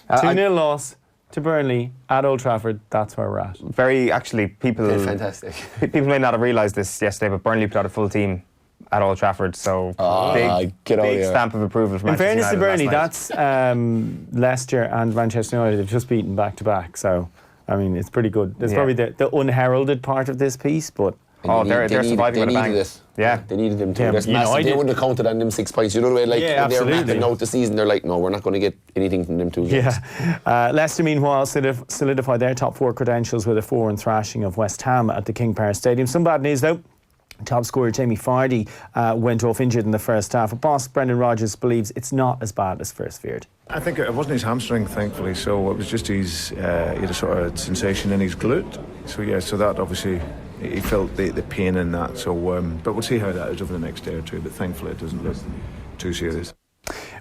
2-0 loss to Burnley at Old Trafford. That's where we're at. Very, actually, people... Fantastic. People may not have realised this yesterday, but Burnley put out a full team at Old Trafford. So big stamp of approval from In fairness to Manchester Bernie, United that's Leicester and Manchester United have just beaten back-to-back. So, I mean, it's pretty good. There's probably the unheralded part of this piece, but... they're surviving with a bang. Yeah, they needed them too. Yeah, they wouldn't have counted on them 6 points. You know the way, like when they're mapping out the season, they're like, no, we're not going to get anything from them 2 games. Yeah. Leicester, meanwhile, solidify their top 4 credentials with a 4-1 thrashing of West Ham at the King Power Stadium. Some bad news though. Top scorer Jamie Vardy went off injured in the first half. Boss Brendan Rodgers believes it's not as bad as first feared. I think it wasn't his hamstring, thankfully, so it was just he had a sort of sensation in his glute. So that obviously he felt the pain in that. So, but we'll see how that is over the next day or two. But thankfully, it doesn't look too serious.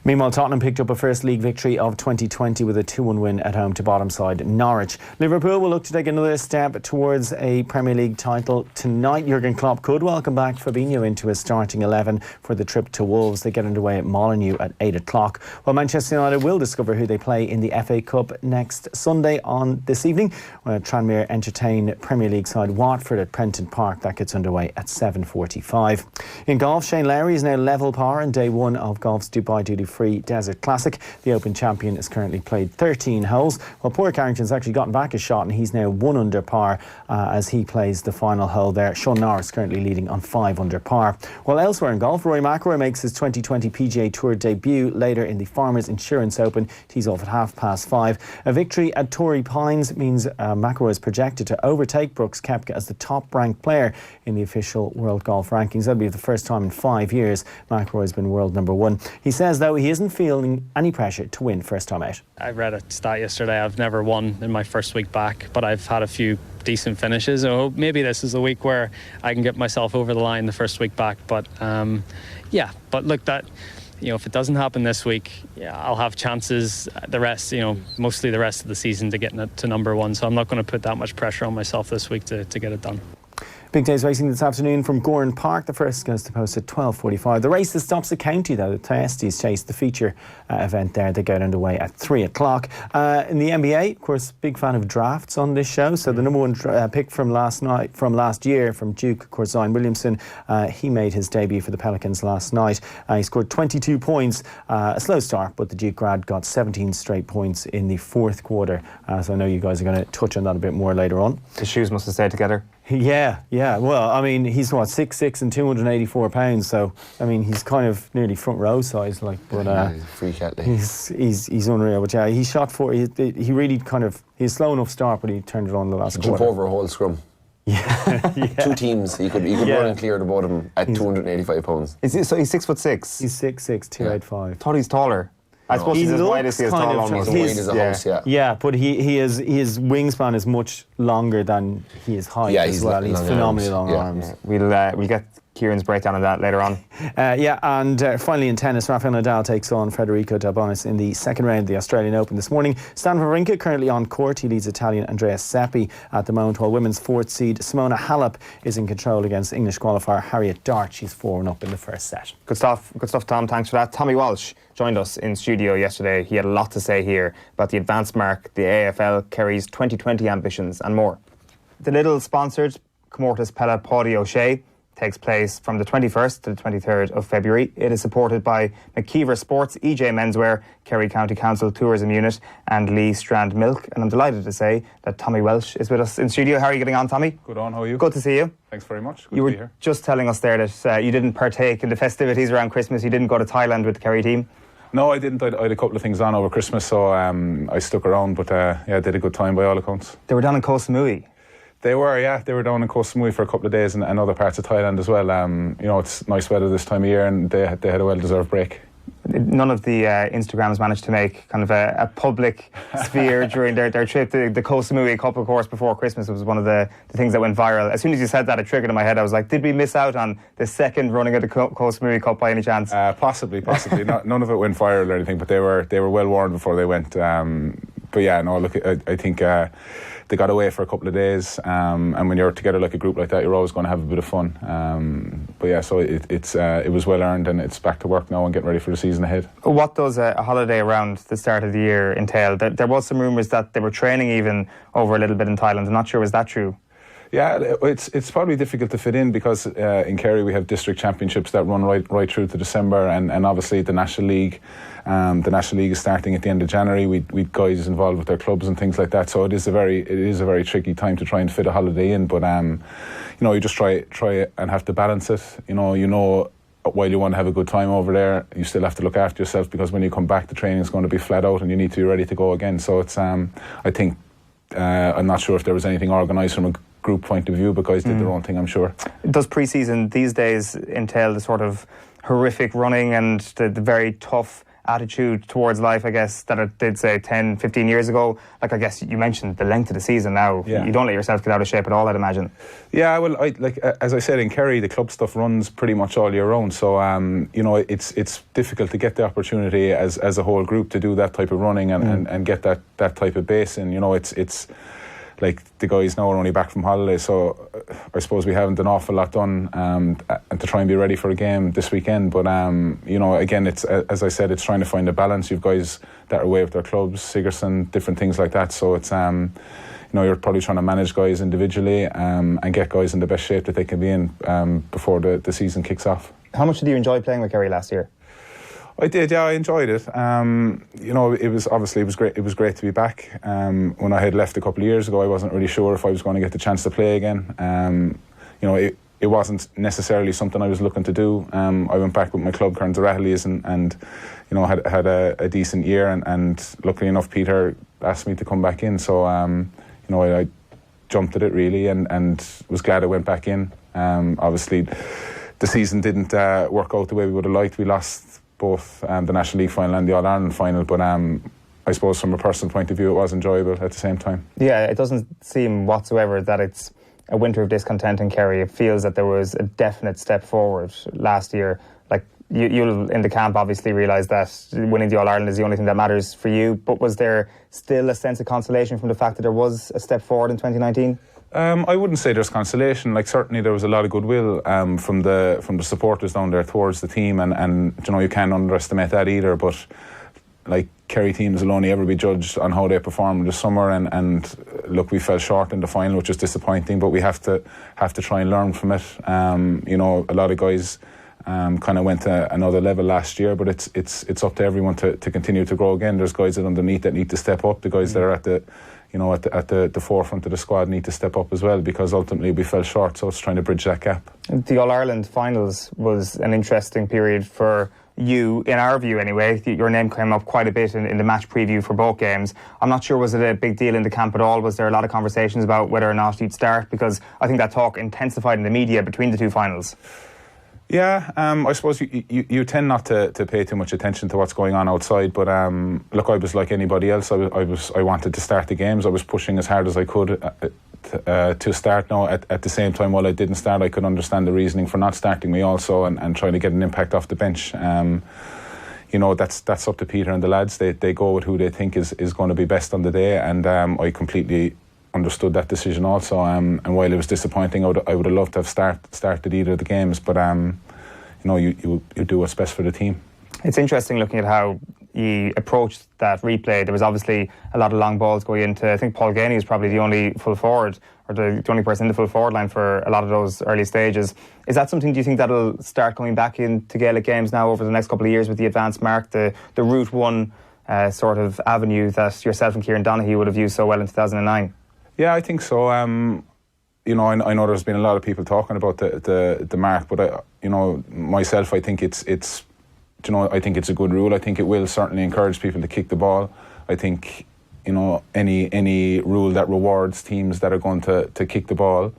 Meanwhile, Tottenham picked up a first league victory of 2020 with a 2-1 win at home to bottom side Norwich. Liverpool will look to take another step towards a Premier League title tonight. Jurgen Klopp could welcome back Fabinho into his starting 11 for the trip to Wolves. They get underway at Molineux at 8 o'clock. While Manchester United will discover who they play in the FA Cup next Sunday on this evening, when Tranmere entertain Premier League side Watford at Prenton Park. That gets underway at 7:45. In golf, Shane Lowry is now level par in day 1 of golf's Dubai Duty-Free Desert Classic. The Open champion has currently played 13 holes, while Paul Carrington's actually gotten back a shot and he's now 1 under par as he plays the final hole there. Sean Norris currently leading on 5 under par. While elsewhere in golf, Rory McIlroy makes his 2020 PGA Tour debut later in the Farmers Insurance Open. Tees off at 5:30. A victory at Torrey Pines means McIlroy is projected to overtake Brooks Koepka as the top-ranked player in the official World Golf Rankings. That'll be the first time in 5 years McIlroy has been world number 1. He says, though, he isn't feeling any pressure to win first time out. I read a stat yesterday. I've never won in my first week back, but I've had a few decent finishes. So maybe this is a week where I can get myself over the line the first week back. But but look, that, you know, if it doesn't happen this week, I'll have chances the rest, mostly the rest of the season to get to number 1. So I'm not going to put that much pressure on myself this week to get it done. Big days racing this afternoon from Gowran Park. The first goes to post at 12:45. The race that stops at County, though, the Thyestes Chase, the feature event there, they get underway at 3 o'clock. In the NBA, of course, big fan of drafts on this show. So the number 1 pick from last year, from Duke, of course, Zion Williamson, he made his debut for the Pelicans last night. He scored 22 points, a slow start, but the Duke grad got 17 straight points in the fourth quarter. So I know you guys are going to touch on that a bit more later on. The shoes must have stayed together. Yeah. Well, I mean, he's 6'6" and 284 pounds. So, I mean, he's kind of nearly front row size, like. But he's a freak athlete. He's unreal. But yeah, he shot 40. He really he's slow enough start, but he turned it on the last quarter. Jump over a whole scrum. Yeah. 2 teams. He could run and clear the bottom at 285 pounds. So he's 6'6". He's 6'6", 285. Thought he's taller. I suppose he's as wide as he is tall. He's as wide as a house, Yeah, but his wingspan is much longer than his height as well. He's phenomenally long arms. We'll get Kieran's breakdown on that later on. And finally in tennis, Rafael Nadal takes on Federico Delbonis in the second round of the Australian Open this morning. Stan Wawrinka currently on court. He leads Italian Andrea Seppi at the moment, while women's 4th seed Simona Halep is in control against English qualifier Harriet Dart. She's 4-1 up in the first set. Good stuff, Tom. Thanks for that. Tommy Walsh joined us in studio yesterday. He had a lot to say here about the advance mark, the AFL, Kerry's 2020 ambitions and more. The Lidl sponsored Comórtas Pella Páidí O'Shea takes place from the 21st to the 23rd of February. It is supported by Mcilroy Sports, EJ Menswear, Kerry County Council Tourism Unit and Lee Strand Milk. And I'm delighted to say that Tommy Walsh is with us in studio. How are you getting on, Tommy? Good on, how are you? Good to see you. Thanks very much. Good you to were be here. just telling us there that you didn't partake in the festivities around Christmas. You didn't go to Thailand with the Kerry team. No, I didn't. I had a couple of things on over Christmas, so I stuck around, but I did a good time by all accounts. They were down in Koh Samui. They were, yeah. They were down in Koh Samui for a couple of days and other parts of Thailand as well. It's nice weather this time of year and they had a well-deserved break. None of the Instagrams managed to make kind of a public sphere during their trip. The Koh Samui Cup, of course, before Christmas was one of the things that went viral. As soon as you said that, it triggered in my head. I was like, did we miss out on the second running of the Koh Samui Cup by any chance? Possibly. None of it went viral or anything, but they were well warned before they went. But yeah, no, look, I think they got away for a couple of days, and when you're together like a group like that, you're always going to have a bit of fun. But yeah, so it was well earned, and it's back to work now and getting ready for the season ahead. What does a holiday around the start of the year entail? There was some rumours that they were training even over a little bit in Thailand. I'm not sure, was that true? Yeah, it's probably difficult to fit in because in Kerry we have district championships that run right through to December, and obviously the National League. The National League is starting at the end of January. We guys involved with their clubs and things like that. So it is a very tricky time to try and fit a holiday in. But you just try and have to balance it. You know. While you want to have a good time over there, you still have to look after yourself, because when you come back, the training is going to be flat out and you need to be ready to go again. So it's I think I'm not sure if there was anything organised from a group point of view, but guys did their own thing, I'm sure. Does pre-season these days entail the sort of horrific running and the very tough attitude towards life, I guess, that it did, say, 10, 15 years ago? Like, I guess you mentioned the length of the season now. Yeah. You don't let yourself get out of shape at all, I'd imagine. Yeah, well, as I said, in Kerry, the club stuff runs pretty much all year round. So, it's difficult to get the opportunity as a whole group to do that type of running and get that type of base in. it's like the guys now are only back from holiday, so I suppose we haven't an awful lot done and to try and be ready for a game this weekend. But again, it's as I said, it's trying to find a balance. You've guys that are away with their clubs, Sigerson, different things like that. So it's you're probably trying to manage guys individually and get guys in the best shape that they can be in before the season kicks off. How much did you enjoy playing with Kerry last year? I did, yeah, I enjoyed it. It was great. It was great to be back. When I had left a couple of years ago, I wasn't really sure if I was going to get the chance to play again. It wasn't necessarily something I was looking to do. I went back with my club, Kieran Donaghy, and had a decent year. And luckily enough, Peter asked me to come back in. So I jumped at it really, and was glad I went back in. Obviously, the season didn't work out the way we would have liked. We lost both the National League final and the All-Ireland final, but I suppose from a personal point of view it was enjoyable at the same time. Yeah, it doesn't seem whatsoever that it's a winter of discontent in Kerry. It feels that there was a definite step forward last year. Like, you'll in the camp obviously realise that winning the All-Ireland is the only thing that matters for you, but was there still a sense of consolation from the fact that there was a step forward in 2019? I wouldn't say there's consolation. Like, certainly there was a lot of goodwill from the supporters down there towards the team, and you can't underestimate that either. But like, Kerry teams will only ever be judged on how they perform this summer, and look, we fell short in the final, which is disappointing. But we have to try and learn from it. A lot of guys kind of went to another level last year, but it's up to everyone to continue to grow again. There's guys that underneath that need to step up. The guys that are at the forefront of the squad need to step up as well, because ultimately we fell short, so it's trying to bridge that gap. The All-Ireland finals was an interesting period for you, in our view anyway. Your name came up quite a bit in the match preview for both games. I'm not sure, was it a big deal in the camp at all? Was there a lot of conversations about whether or not you'd start? Because I think that talk intensified in the media between the two finals. Yeah, I suppose you tend not to pay too much attention to what's going on outside, but look, I was like anybody else. I wanted to start the games. I was pushing as hard as I could to start. Now, at the same time, while I didn't start, I could understand the reasoning for not starting me also, and trying to get an impact off the bench. That's up to Peter and the lads. They go with who they think is going to be best on the day, and I completely understood that decision also, and while it was disappointing, I would have loved to have started either of the games, but you do what's best for the team. It's interesting looking at how you approached that replay. There was obviously a lot of long balls going into, I think Paul Ganey was probably the only full forward, or the only person in the full forward line for a lot of those early stages. Is that something, do you think, that'll start coming back into Gaelic games now over the next couple of years with the advanced mark, the Route 1 sort of avenue that yourself and Kieran Donaghy would have used so well in 2009? Yeah, I think so. I know there's been a lot of people talking about the mark, but myself, I think it's I think it's a good rule. I think it will certainly encourage people to kick the ball. I think any rule that rewards teams that are going to kick the ball,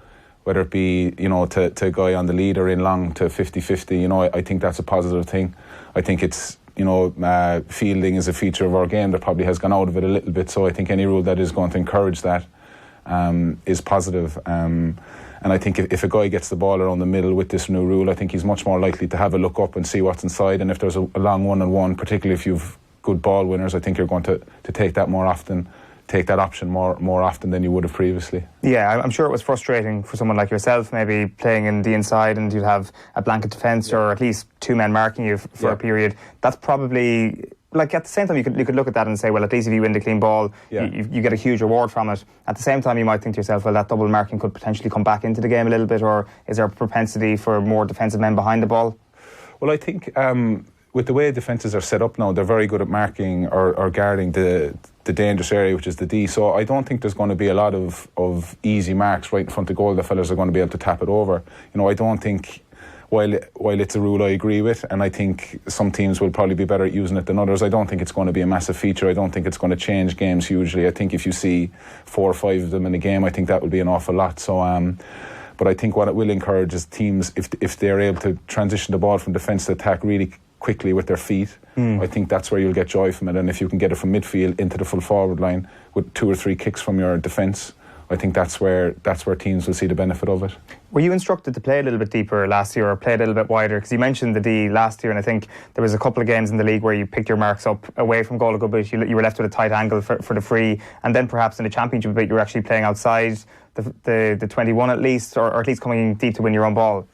whether it be to guy on the lead or in long to 50-50, I think that's a positive thing. I think it's fielding is a feature of our game that probably has gone out of it a little bit. So I think any rule that is going to encourage that is positive. And I think if a guy gets the ball around the middle with this new rule, I think he's much more likely to have a look up and see what's inside. And if there's a long one-on-one, particularly if you've good ball winners, I think you're going to take that more often, take that option more often than you would have previously. Yeah, I'm sure it was frustrating for someone like yourself, maybe playing in the inside and you'd have a blanket defence or at least two men marking you for a period. That's probably like at the same time, you could look at that and say, well, at least if you win the clean ball, you get a huge reward from it. At the same time, you might think to yourself, well, that double marking could potentially come back into the game a little bit, or is there a propensity for more defensive men behind the ball? Well, I think with the way defences are set up now, they're very good at marking or guarding the dangerous area, which is the D. So I don't think there's going to be a lot of easy marks right in front of goal that fellas are going to be able to tap it over. You know, I don't think, while it's a rule I agree with, and I think some teams will probably be better at using it than others, I don't think it's going to be a massive feature. I don't think it's going to change games hugely. I think if you see 4 or 5 of them in a game, I think that would be an awful lot. So but I think what it will encourage is teams, if they're able to transition the ball from defence to attack really quickly with their feet, I think that's where you'll get joy from it. And if you can get it from midfield into the full forward line with 2 or 3 kicks from your defence, I think that's where teams will see the benefit of it. Were you instructed to play a little bit deeper last year, or play a little bit wider? Because you mentioned the D last year, and I think there was a couple of games in the league where you picked your marks up away from goal a good bit. You were left with a tight angle for the free, and then perhaps in the championship a bit you were actually playing outside the 21 at least, or at least coming deep to win your own ball.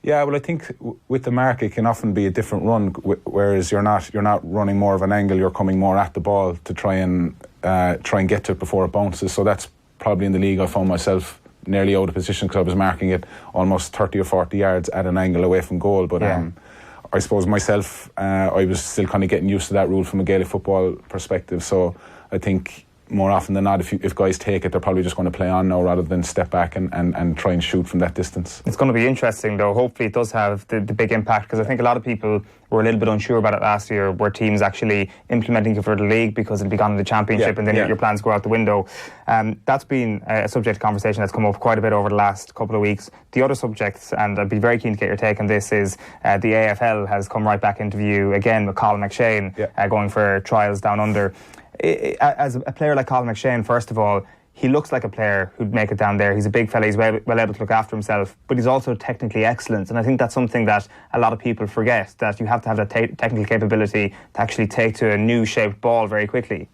Yeah, well, I think with the mark it can often be a different run, whereas you're not running more of an angle, you're coming more at the ball to try and get to it before it bounces. So that's probably in the league I found myself nearly out of position because I was marking it almost 30 or 40 yards at an angle away from goal. But I suppose myself, I was still kind of getting used to that rule from a Gaelic football perspective. So I think more often than not, if guys take it, they're probably just going to play on now rather than step back and try and shoot from that distance. It's going to be interesting though. Hopefully it does have the big impact, because I think a lot of people were a little bit unsure about it last year, were teams actually implementing it for the league because it'll be gone in the championship and then your plans go out the window. That's been a subject of conversation that's come up quite a bit over the last couple of weeks. The other subjects, and I'd be very keen to get your take on this, is the AFL has come right back into view again with Colin McShane going for trials down under. As a player like Colin McShane, first of all, he looks like a player who'd make it down there. He's a big fella, he's well able to look after himself, but he's also technically excellent. And I think that's something that a lot of people forget, that you have to have that technical capability to actually take to a new shaped ball very quickly.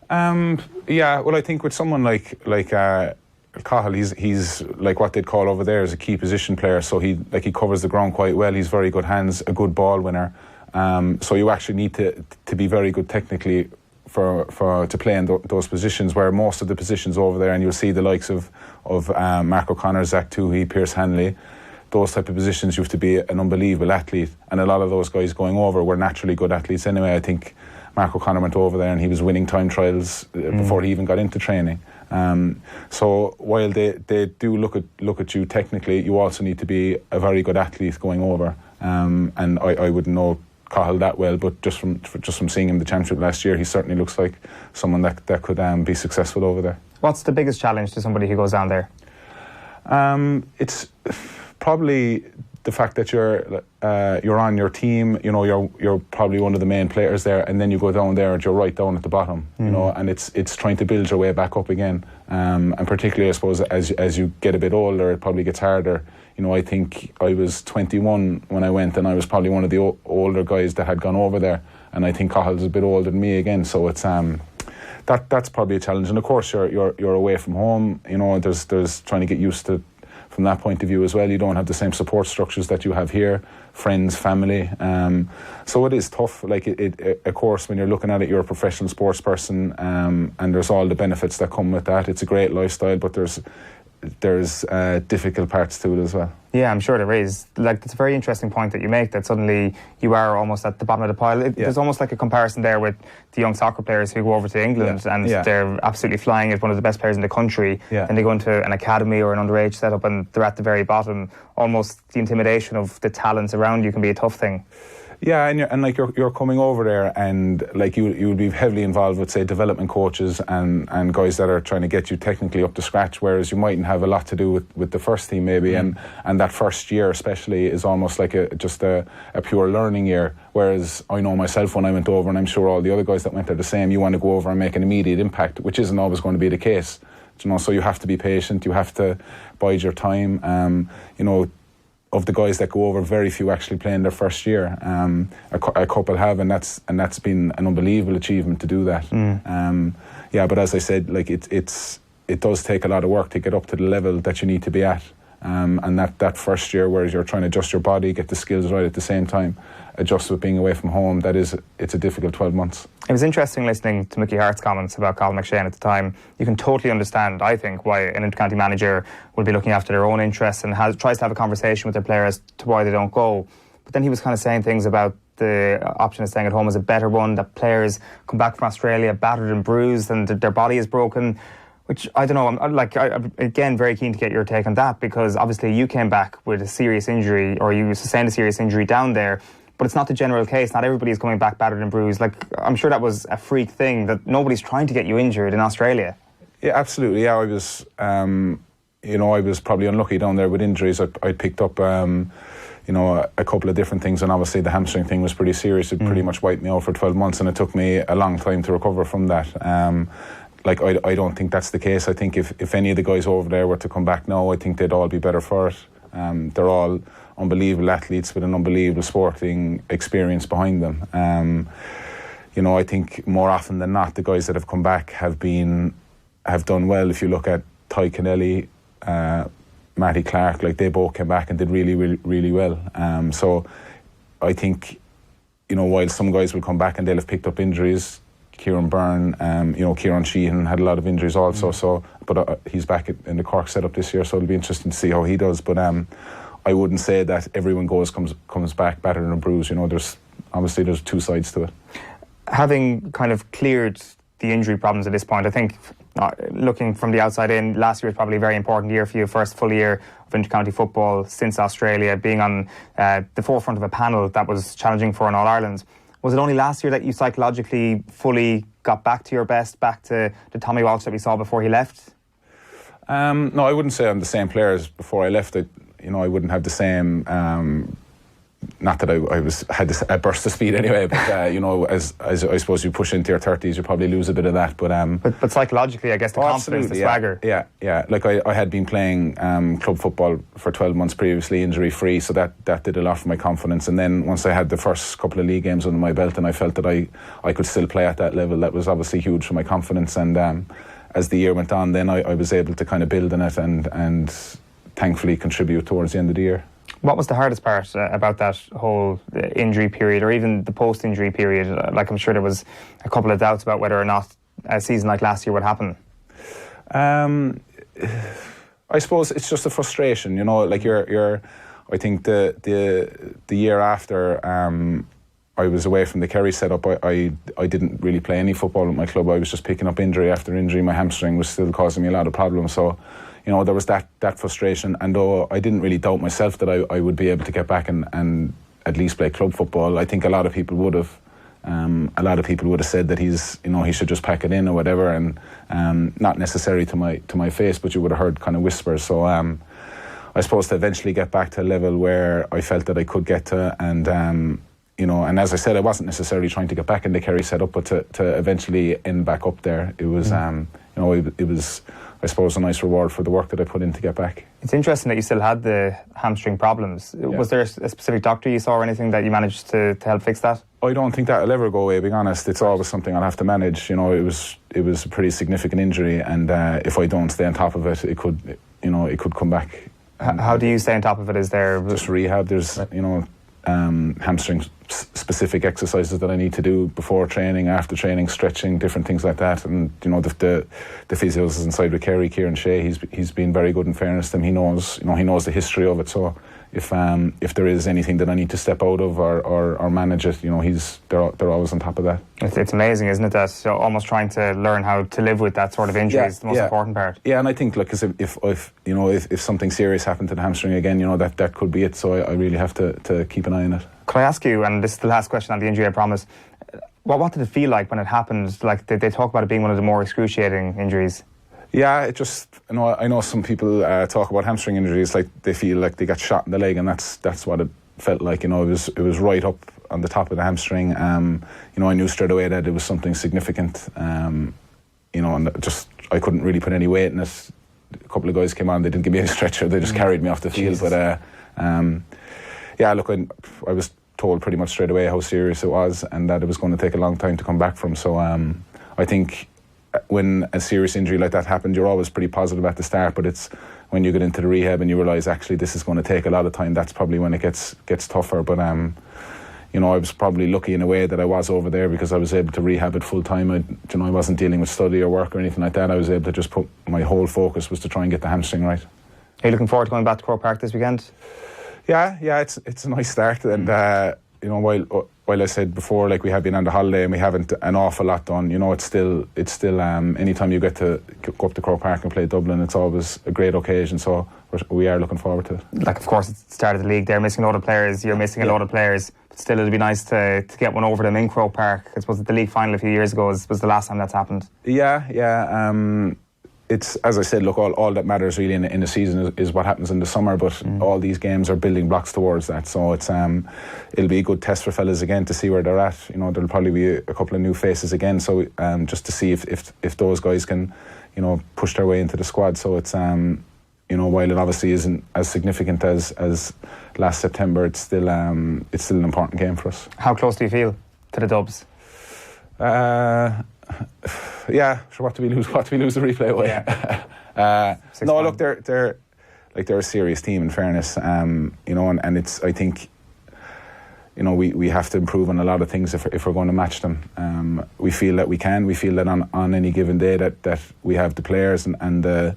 Yeah, well, I think with someone like Cahill, he's like what they'd call over there as a key position player. So he covers the ground quite well. He's very good hands, a good ball winner. So you actually need to be very good technically to play in those positions, where most of the positions over there, and you'll see the likes of Mark O'Connor, Zach Toohey, Pierce Hanley, those type of positions, you have to be an unbelievable athlete, and a lot of those guys going over were naturally good athletes anyway. I think Mark O'Connor went over there and he was winning time trials before he even got into training. So while they do look at you technically, you also need to be a very good athlete going over, and I wouldn't know Cahill that well, but just from seeing him the championship last year, he certainly looks like someone that could be successful over there. What's the biggest challenge to somebody who goes down there? It's probably the fact that you're on your team. You know, you're probably one of the main players there, and then you go down there and you're right down at the bottom. You know, and it's trying to build your way back up again. And particularly, I suppose, as you get a bit older, it probably gets harder. You know, I think I was 21 when I went, and I was probably one of the older guys that had gone over there. And I think Cahill's a bit older than me again, so it's that's probably a challenge. And of course, you're away from home. You know, there's trying to get used to from that point of view as well. You don't have the same support structures that you have here, friends, family. So it is tough. Like of course, when you're looking at it, you're a professional sports person, and there's all the benefits that come with that. It's a great lifestyle, but there's difficult parts to it as well. Yeah, I'm sure there is. Like, it's a very interesting point that you make, that suddenly you are almost at the bottom of the pile. There's almost like a comparison there with the young soccer players who go over to England and they're absolutely flying as one of the best players in the country. And they go into an academy or an underage setup and they're at the very bottom. Almost the intimidation of the talents around you can be a tough thing. Yeah, and like you're coming over there, and like you would be heavily involved with, say, development coaches and guys that are trying to get you technically up to scratch, whereas you mightn't have a lot to do with the first team maybe, and that first year especially is almost like just a pure learning year. Whereas I know myself when I went over, and I'm sure all the other guys that went there the same, you want to go over and make an immediate impact, which isn't always going to be the case. You know, so you have to be patient, you have to bide your time. You know, of the guys that go over, very few actually play in their first year. A couple have, and that's been an unbelievable achievement to do that. Yeah, but as I said, like it does take a lot of work to get up to the level that you need to be at. And that first year where you're trying to adjust your body, get the skills right at the same time, adjust with being away from home, it's a difficult 12 months. It was interesting listening to Mickey Hart's comments about Colin McShane at the time. You can totally understand, I think, why an inter-county manager would be looking after their own interests and tries to have a conversation with their players to why they don't go. But then he was kind of saying things about the option of staying at home is a better one, that players come back from Australia battered and bruised and their body is broken, which I don't know. I'm again very keen to get your take on that, because obviously you came back with a serious injury, or you sustained a serious injury down there, but it's not the general case. Not everybody is coming back battered and bruised. Like, I'm sure that was a freak thing, that nobody's trying to get you injured in Australia. Yeah, absolutely. Yeah, I was probably unlucky down there with injuries. I picked up a couple of different things, and obviously the hamstring thing was pretty serious. It pretty much wiped me out for 12 months, and it took me a long time to recover from that. I don't think that's the case. I think if any of the guys over there were to come back now, I think they'd all be better for it. They're all unbelievable athletes with an unbelievable sporting experience behind them. I think more often than not, the guys that have come back have done well. If you look at Ty Kennelly, Matty Clark, they both came back and did really, really, really well. So I think, while some guys will come back and they'll have picked up injuries, Kieran Byrne, Kieran Sheahan had a lot of injuries also. But he's back in the Cork setup this year, so it'll be interesting to see how he does. But I wouldn't say that everyone comes back battered and bruised. There's two sides to it. Having kind of cleared the injury problems at this point, I think, looking from the outside in, last year was probably a very important year for you, first full year of inter-county football since Australia, being on the forefront of a panel that was challenging for an All-Ireland. Was it only last year that you psychologically fully got back to your best, back to the Tommy Walsh that we saw before he left? No, I wouldn't say I'm the same player as before I left. I wouldn't have the same. Not that I had a burst of speed anyway, but as I suppose you push into your 30s, you probably lose a bit of that. But psychologically, I guess the confidence, the swagger. Yeah. Like I had been playing club football for 12 months previously, injury free, so that did a lot for my confidence. And then once I had the first couple of league games under my belt, and I felt that I could still play at that level, that was obviously huge for my confidence. And as the year went on, then I was able to kind of build on it and thankfully contribute towards the end of the year. What was the hardest part about that whole injury period, or even the post-injury period? I'm sure there was a couple of doubts about whether or not a season like last year would happen. I suppose it's just a frustration, I think the year after I was away from the Kerry setup, I didn't really play any football with my club. I was just picking up injury after injury. My hamstring was still causing me a lot of problems. So, there was that frustration. And though I didn't really doubt myself that I would be able to get back and at least play club football, I think a lot of people would have. A lot of people would have said that he should just pack it in or whatever, and not necessarily to my face, but you would have heard kind of whispers. So I suppose to eventually get back to a level where I felt that I could get to, and and as I said, I wasn't necessarily trying to get back in the Kerry setup, but to eventually end back up there, it was it was, I suppose, a nice reward for the work that I put in to get back. It's interesting that you still had the hamstring problems. Yeah. Was there a specific doctor you saw or anything that you managed to help fix that? I don't think that'll ever go away, being honest. It's always something I'll have to manage. It was a pretty significant injury, and if I don't stay on top of it, it could come back. How do you stay on top of it? Is there just rehab? There's hamstring specific exercises that I need to do before training, after training, stretching, different things like that. And the physios inside with Kerry, Kieran Sheahan, he's been very good, in fairness to him. He knows the history of it. So if there is anything that I need to step out of or manage it, they're always on top of that. It's amazing, isn't it, that so almost trying to learn how to live with that sort of injury is the most important part. Yeah, and I think, look, if something serious happened to the hamstring again, that could be it. So I really have to keep an eye on it. Can I ask you, and this is the last question on the injury, I promise, what did it feel like when it happened? Like, they talk about it being one of the more excruciating injuries. Yeah, it just, I know some people talk about hamstring injuries like they feel like they got shot in the leg, and that's what it felt like. It was right up on the top of the hamstring. I knew straight away that it was something significant. And just I couldn't really put any weight in it. A couple of guys came on, they didn't give me any stretcher, they just carried me off the field. Jesus. But look, I was told pretty much straight away how serious it was and that it was going to take a long time to come back from. So I think when a serious injury like that happens, you're always pretty positive at the start, but it's when you get into the rehab and you realise actually this is going to take a lot of time, that's probably when it gets tougher. But you know, I was probably lucky in a way that I was over there because I was able to rehab it full time. I wasn't dealing with study or work or anything like that. I was able to just put my whole focus was to try and get the hamstring right. Are you looking forward to going back to Croke Park this weekend? Yeah, it's a nice start, and you know, while I said before, like, we have been on the holiday and we haven't an awful lot done, you know, it's still anytime you get to go up to Croke Park and play Dublin, it's always a great occasion, so we are looking forward to it. Like, of course, it's the start of the league, they're missing a lot of players, you're missing a lot of players, but still it'd be nice to get one over them in Croke Park. I suppose the league final a few years ago was the last time that's happened. Yeah. It's, as I said, look, all that matters really in the season is what happens in the summer, but all these games are building blocks towards that, so it's it'll be a good test for fellas again to see where they're at. You know, there'll probably be a couple of new faces again, so just to see if those guys can, you know, push their way into the squad. So it's you know, while it obviously isn't as significant as last September, it's still an important game for us. How close do you feel to the Dubs? Yeah, sure. What do we lose the replay away? Yeah. No, look, they're a serious team, in fairness. You know, and it's, I think, you know, we have to improve on a lot of things if we're going to match them. We feel that we can. We feel that on any given day that we have the players and the,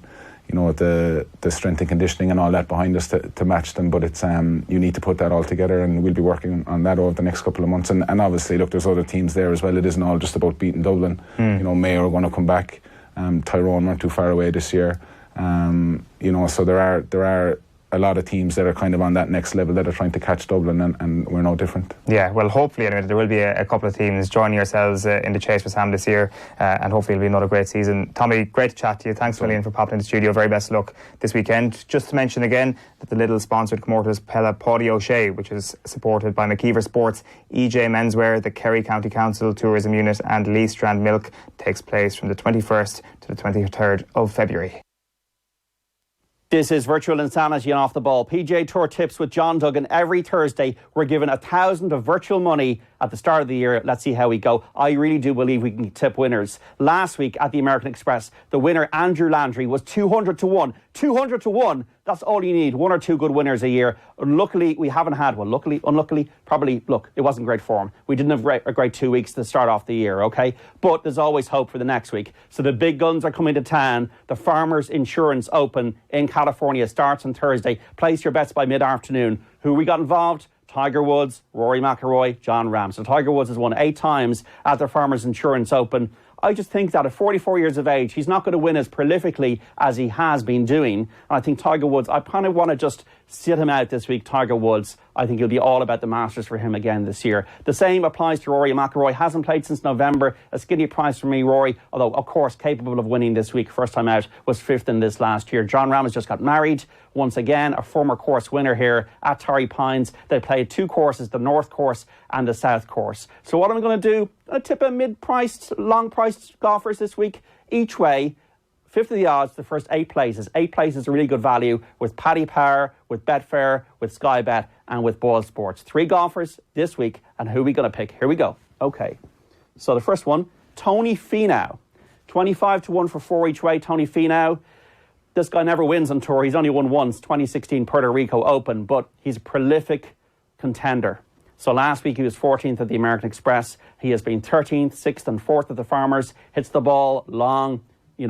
you know, the strength and conditioning and all that behind us to match them, but it's you need to put that all together, and we'll be working on that over the next couple of months. And obviously, look, there's other teams there as well. It isn't all just about beating Dublin. You know, Mayo are going to come back. Tyrone weren't too far away this year. You know, so there are a lot of teams that are kind of on that next level that are trying to catch Dublin, and we're no different. Yeah, well, hopefully anyway, there will be a couple of teams joining yourselves in the chase for Sam this year, and hopefully it'll be another great season. Tommy, great to chat to you. Thanks a million for popping in the studio. Very best of luck this weekend. Just to mention again that the Lidl sponsored Comórtas Pella Páidí O'Shea, which is supported by Mcilroy Sports, EJ Menswear, the Kerry County Council Tourism Unit and Lee Strand Milk, takes place from the 21st to the 23rd of February. This is Virtual Insanity and Off the Ball. PGA Tour tips with John Duggan. Every Thursday, we're given 1,000 of virtual money at the start of the year. Let's see how we go. I really do believe we can tip winners. Last week at the American Express, the winner, Andrew Landry, was 200 to 1. 200 to 1. That's all you need. One or two good winners a year. Luckily, we haven't had one. Luckily, unluckily, probably, look, it wasn't great form. We didn't have a great 2 weeks to start off the year, okay? But there's always hope for the next week. So the big guns are coming to town. The Farmers Insurance Open in California starts on Thursday. Place your bets by mid-afternoon. Who we got involved? Tiger Woods, Rory McIlroy, John Ram. So Tiger Woods has won 8 times at the Farmers Insurance Open. I just think that at 44 years of age, he's not going to win as prolifically as he has been doing. And I think Tiger Woods, I kind of want to just sit him out this week, Tiger Woods. I think it'll be all about the Masters for him again this year. The same applies to Rory McIlroy. Hasn't played since November. A skinny price for me, Rory, although, of course, capable of winning this week. First time out, was 5th in this last year. John Ram has just got married. Once again, a former course winner here at Torrey Pines. They played 2 courses, the North Course and the South Course. So what I'm going to do, I tip a mid-priced, long-priced golfers this week. Each way, 5th of the odds, the first 8 places. 8 places are really good value with Paddy Power, with Betfair, with Sky Bet, and with Ball Sports. 3 golfers this week, and who are we going to pick? Here we go. Okay. So the first one, Tony Finau. 25 to 1 for 4 each way. Tony Finau. This guy never wins on tour. He's only won once, 2016 Puerto Rico Open, but he's a prolific contender. So last week he was 14th at the American Express. He has been 13th, 6th and 4th at the Farmers. Hits the ball, long,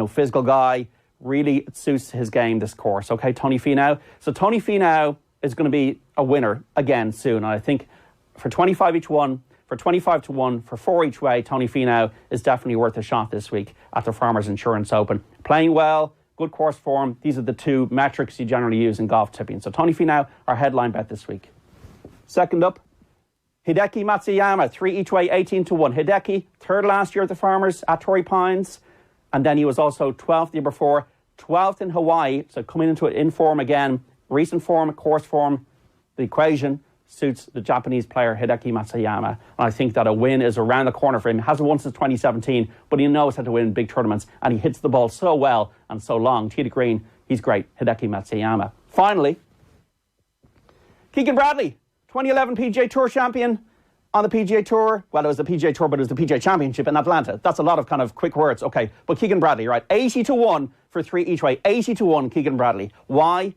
physical guy. Really suits his game, this course. Okay, Tony Finau. So Tony Finau is going to be a winner again soon. And I think for 25 each one, for 25 to 1, for 4 each way, Tony Finau is definitely worth a shot this week at the Farmers Insurance Open. Playing well, good course form. These are the 2 metrics you generally use in golf tipping. So Tony Finau, our headline bet this week. Second up, Hideki Matsuyama, 3 each way, 18 to 1. Hideki, 3rd last year at the Farmers at Torrey Pines. And then he was also 12th the year before, 12th in Hawaii. So coming into it in form again. Recent form, course form, the equation suits the Japanese player Hideki Matsuyama. And I think that a win is around the corner for him. He hasn't won since 2017, but he knows how to win big tournaments. And he hits the ball so well and so long. Tee to green, he's great. Hideki Matsuyama. Finally, Keegan Bradley, 2011 PGA Tour champion. on the PGA Tour? Well, it was the PGA Tour, but it was the PGA Championship in Atlanta. That's a lot of kind of quick words. Okay, but Keegan Bradley, right? 80-1 for 3 each way. 80-1 Keegan Bradley. Why?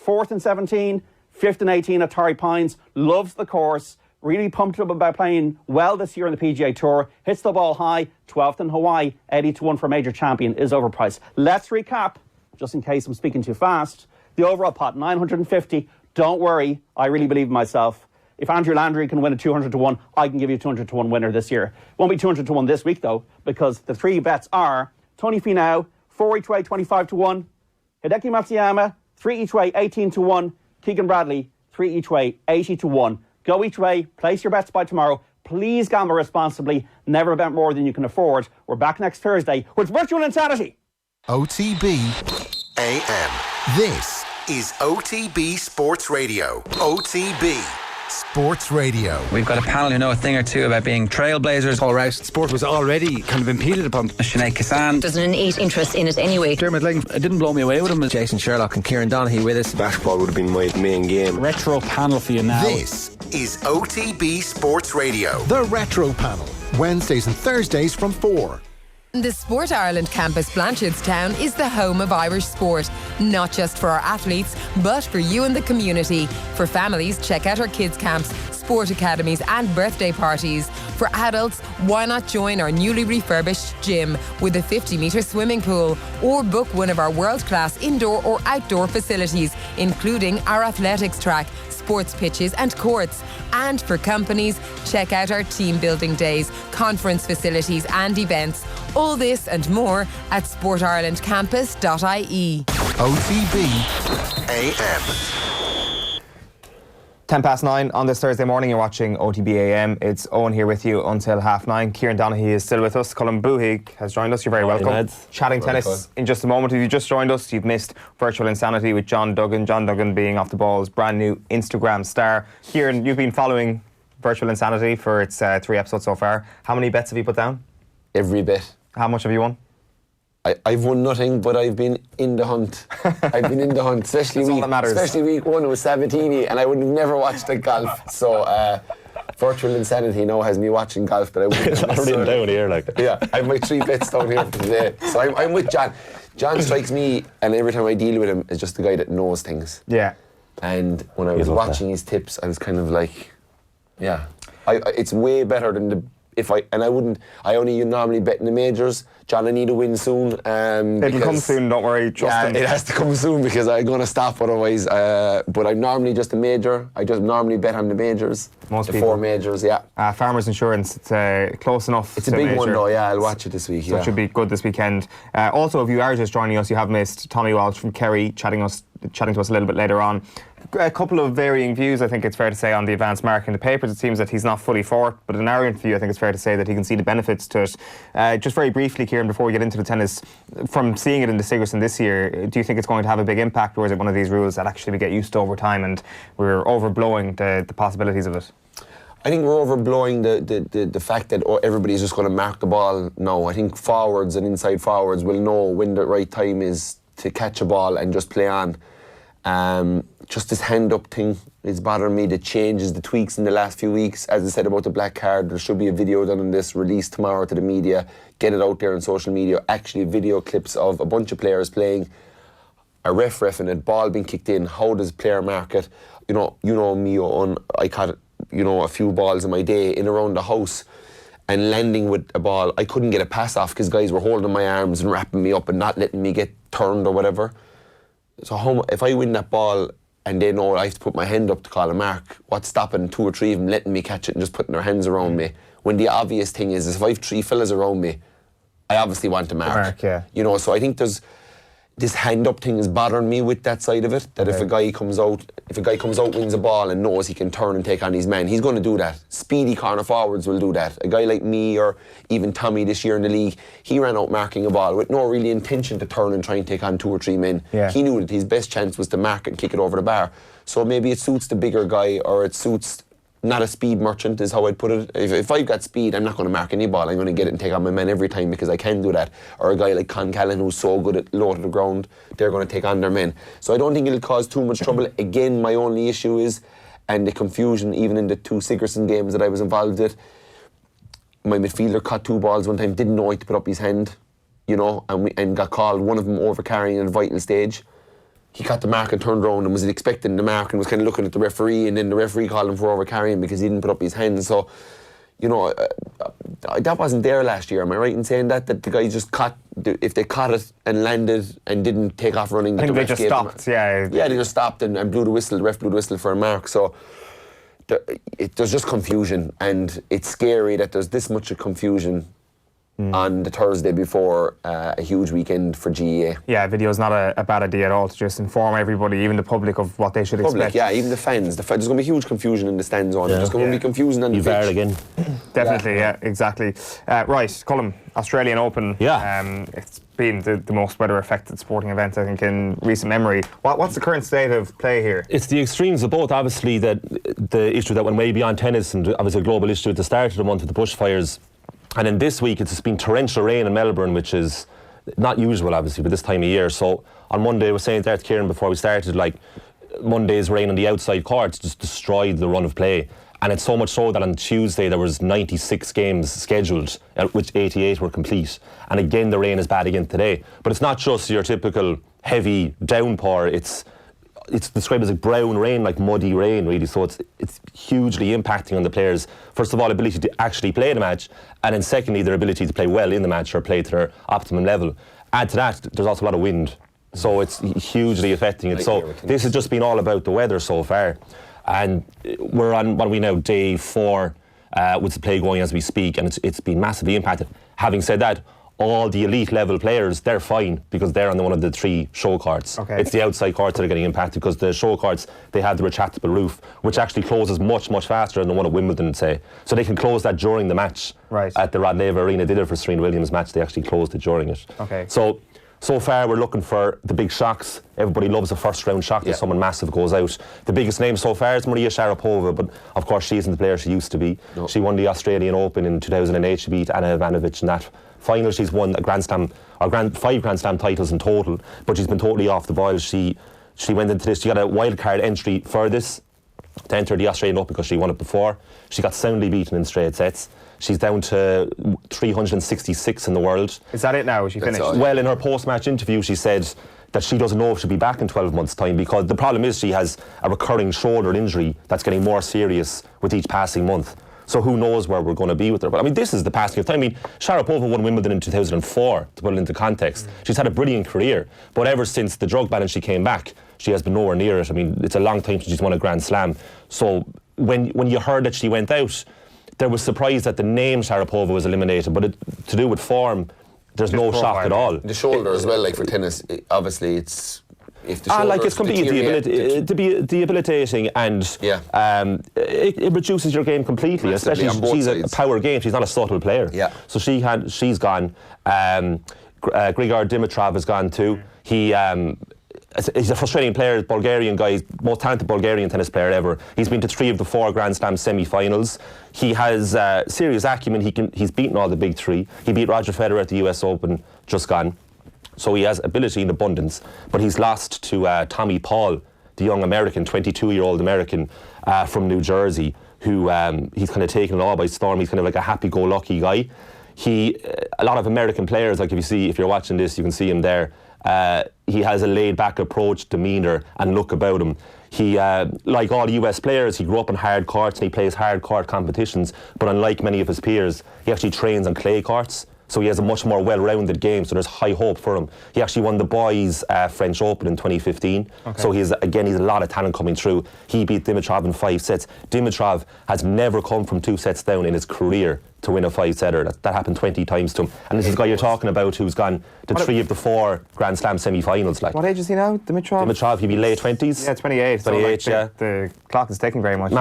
4th and 17, 5th and 18 at Torrey Pines. Loves the course. Really pumped up about playing well this year on the PGA Tour. Hits the ball high. 12th in Hawaii. 80-1 for major champion is overpriced. Let's recap, just in case I'm speaking too fast. The overall pot, 950. Don't worry, I really believe in myself. If Andrew Landry can win a 200-1, I can give you a 200-1 winner this year. Won't be 200-1 this week, though, because the 3 bets are Tony Finau, 4 each way, 25-1. Hideki Matsuyama, 3 each way, 18-1. Keegan Bradley, 3 each way, 80-1. Go each way, place your bets by tomorrow. Please gamble responsibly. Never bet more than you can afford. We're back next Thursday with Virtual Insanity. OTB AM. This is OTB Sports Radio. OTB Sports Radio. We've got a panel who know a thing or two about being trailblazers. All right, sport was already kind of impeded upon. Sinead Kassan. There's an innate interest in it anyway. Dermot Lang, it didn't blow me away with him. Jason Sherlock and Kieran Donaghy with us. Basketball would have been my main game. Retro panel for you now. This is OTB Sports Radio. The Retro Panel. Wednesdays and Thursdays from 4. The Sport Ireland campus Blanchardstown is the home of Irish sport, not just for our athletes, but for you and the community. For families, check out our kids camps, sport academies and birthday parties. For adults, why not join our newly refurbished gym with a 50-metre swimming pool, or book one of our world-class indoor or outdoor facilities, including our athletics track, sports pitches and courts. And for companies, check out our team building days, conference facilities and events. All this and more at sportirelandcampus.ie. OTB AM. 9:10 on this Thursday morning. You're watching OTB AM. It's Eoin here with you until 9:30. Kieran Donaghy is still with us. Colin Boohig has joined us. You're very welcome. Lads. Chatting tennis in just a moment. If you just joined us, you've missed Virtual Insanity with John Duggan. John Duggan being Off the Ball's brand new Instagram star. Kieran, you've been following Virtual Insanity for its 3 episodes so far. How many bets have you put down? Every bit. How much have you won? I've won nothing, but I've been in the hunt. I've been in the hunt, especially all that matters. Especially week 1, it was Sabatini, and I would have never watched the golf. So Virtual Insanity now has me watching golf that I wouldn't. It's already down here, like. Yeah, I have my 3 bets down here for today. So I'm with John. John strikes me, and every time I deal with him, is just the guy that knows things. Yeah. And when I was watching his tips, I was kind of like, yeah, it's way better than the. I only normally bet in the majors. John, I need a win soon. It'll come soon, don't worry. Trust him. It has to come soon because I'm going to stop otherwise. But I'm normally just a major. I just normally bet on the majors. Most the people. 4 majors, yeah. Farmers Insurance, it's close enough. It's a big one though, yeah. I'll watch it this week. So it should be good this weekend. Also, if you are just joining us, you have missed Tommy Walsh from Kerry chatting to us a little bit later on. A couple of varying views, I think it's fair to say, on the advanced mark in the papers. It seems that he's not fully for it, but in our interview, I think it's fair to say that he can see the benefits to it. Just very briefly, Kieran, before we get into the tennis, from seeing it in the Sigerson this year, do you think it's going to have a big impact, or is it one of these rules that actually we get used to over time and we're overblowing the possibilities of it? I think we're overblowing the fact that everybody's just going to mark the ball now. I think forwards and inside forwards will know when the right time is to catch a ball and just play on. Just this hand-up thing is bothering me. The changes, the tweaks in the last few weeks. As I said about the black card, there should be a video done on this, released tomorrow to the media. Get it out there on social media. Actually, video clips of a bunch of players playing, a reffing it, ball being kicked in. How does player mark it? You know me, I caught a few balls in my day in around the house and landing with a ball. I couldn't get a pass off because guys were holding my arms and wrapping me up and not letting me get turned or whatever. So if I win that ball and they know I have to put my hand up to call a mark, what's stopping 2 or 3 of them letting me catch it and just putting their hands around me? When the obvious thing is if I have 3 fellas around me, I obviously want to mark. Yeah. So I think there's this hand-up thing is bothering me with that side of it, that if a guy comes out, wins a ball and knows he can turn and take on his man, he's going to do that. Speedy corner forwards will do that. A guy like me or even Tommy this year in the league, he ran out marking a ball with no really intention to turn and try and take on 2 or 3 men. Yeah. He knew that his best chance was to mark and kick it over the bar. So maybe it suits the bigger guy, or it suits not a speed merchant is how I'd put it. If I've got speed, I'm not going to mark any ball. I'm going to get it and take on my men every time because I can do that. Or a guy like Con Callan who's so good at low to the ground, they're going to take on their men. So I don't think it'll cause too much trouble. Again, my only issue is and the confusion, even in the 2 Sigerson games that I was involved with. My midfielder caught 2 balls one time, didn't know how to put up his hand, and got called, one of them over carrying at a vital stage. He caught the mark and turned around and was expecting the mark and was kind of looking at the referee, and then the referee called him for over carrying because he didn't put up his hand. So, that wasn't there last year. Am I right in saying that the guy just if they caught it and landed and didn't take off running? I think they just stopped, Yeah, they just stopped and blew the whistle. The ref blew the whistle for a mark. So there's just confusion, and it's scary that there's this much of confusion on the Thursday before a huge weekend for GEA. Yeah, video's not a bad idea at all, to just inform everybody, even the public, of what they should expect. Yeah, even the fans. There's going to be huge confusion in the stands on. There's going to be confusion on the pitch. again. Definitely, yeah, exactly. Right, Colm, Australian Open. Yeah. It's been the most weather-affected sporting event, I think, in recent memory. What's the current state of play here? It's the extremes of both. Obviously, the issue that went way beyond tennis, and obviously a global issue at the start of the month with the bushfires. And then this week, it's just been torrential rain in Melbourne, which is not usual, obviously, but this time of year. So on Monday, I was saying there to Kieran before we started, Monday's rain on the outside courts just destroyed the run of play. And it's so much so that on Tuesday, there was 96 games scheduled, which 88 were complete. And again, the rain is bad again today. But it's not just your typical heavy downpour. It's described as brown rain, like muddy rain, really. So it's hugely impacting on the players. First of all, ability to actually play the match, and then secondly, their ability to play well in the match or play to their optimum level. Add to that, there's also a lot of wind, so it's hugely affecting it. So this has just been all about the weather so far, and we're on what are we now, day 4 with the play going as we speak, and it's been massively impacted. Having said that, all the elite level players, they're fine because they're on one of the 3 show courts. Okay. It's the outside courts that are getting impacted because the show courts, they have the retractable roof, which actually closes much, much faster than the one at Wimbledon, say. So they can close that during the match. Right. At the Rod Laver Arena, they did it for Serena Williams' match, they actually closed it during it. Okay. So far we're looking for the big shocks. Everybody loves a first round shock that someone massive goes out. The biggest name so far is Maria Sharapova, but of course she isn't the player she used to be. No. She won the Australian Open in 2008. She beat Anna Ivanovic in that final. She's won a Grand Slam, 5 Grand Slam titles in total, but she's been totally off the boil. She went into this, she got a wild card entry for this to enter the Australian Open because she won it before. She got soundly beaten in straight sets. She's down to 366 in the world. Is that it now? Is she finished? Well, in her post-match interview, she said that she doesn't know if she'll be back in 12 months' time because the problem is she has a recurring shoulder injury that's getting more serious with each passing month. So who knows where we're going to be with her. But I mean, this is the passing of time. I mean, Sharapova won Wimbledon in 2004, to put it into context. She's had a brilliant career, but ever since the drug ban and she came back, she has been nowhere near it. I mean, it's a long time since she's won a Grand Slam. So when you heard that she went out, there was surprise that the name Sharapova was eliminated, but to do with form, there's no shock at all. The shoulder as well, like for tennis, obviously it's... If the it's completely debilitating, and it reduces your game completely. Massively, especially she's a power game. She's not a subtle player. Yeah. So she's gone. Grigor Dimitrov has gone too. He's a frustrating player, Bulgarian guy, most talented Bulgarian tennis player ever. He's been to 3 of the 4 Grand Slam semi-finals. He has serious acumen. He's beaten all the big 3. He beat Roger Federer at the US Open, just gone. So he has ability in abundance, but he's lost to Tommy Paul, the young American, 22-year-old American from New Jersey, who he's kind of taken it all by storm. He's kind of like a happy-go-lucky guy. A lot of American players, like if you're watching this, you can see him there. He has a laid-back approach, demeanour, and look about him. He, like all US players, he grew up on hard courts and he plays hard court competitions, but unlike many of his peers, he actually trains on clay courts. So he has a much more well-rounded game, so there's high hope for him. He actually won the boys' French Open in 2015. Okay. So he's a lot of talent coming through. He beat Dimitrov in 5 sets. Dimitrov has never come from 2 sets down in his career to win a 5-setter. That happened 20 times to him. And this is the guy you're talking about who's gone to 3 of the 4 Grand Slam semi-finals. What age is he now, Dimitrov? Dimitrov, he'd be late 20s. Yeah, 28. 28, so the clock is ticking very much.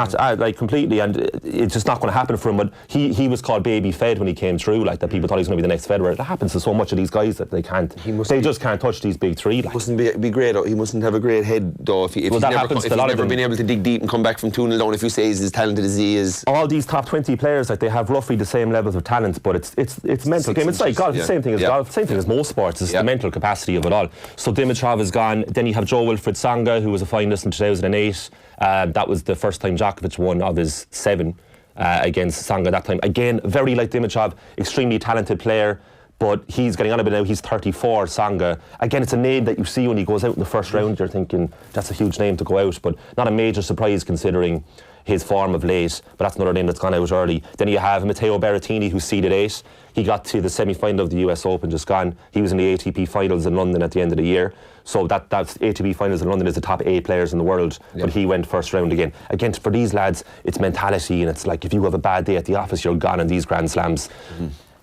Completely, and it's just not going to happen for him. But he was called baby fed when he came through, that people thought he was going to be the next Federer. That happens to so much of these guys that they can't. They just can't touch these big 3. Mustn't be great. He mustn't have a great head though. If he's never been able to dig deep and come back from 2-0 down. If you say he's as talented as he is. All these top 20 players, they have roughly the same levels of talent. But it's mental game. It's like golf. The same thing as golf. Same thing as most sports. It's the mental capacity of it all. So Dimitrov is gone. Then you have Joe Wilfried Tsonga, who was a finalist in 2008. That was the first time Djokovic won of his 7 against Tsonga that time. Again, very like the image of extremely talented player, but he's getting on a bit now. He's 34, Tsonga. Again, it's a name that you see when he goes out in the first round. You're thinking, that's a huge name to go out, but not a major surprise considering his form of late, but that's another name that's gone out early. Then you have Matteo Berrettini, who's seeded 8. He got to the semi-final of the US Open, just gone. He was in the ATP finals in London at the end of the year. So that's ATP finals in London is the top 8 players in the world, but he went first round again. Again, for these lads, it's mentality, and it's like if you have a bad day at the office, you're gone in these Grand Slams.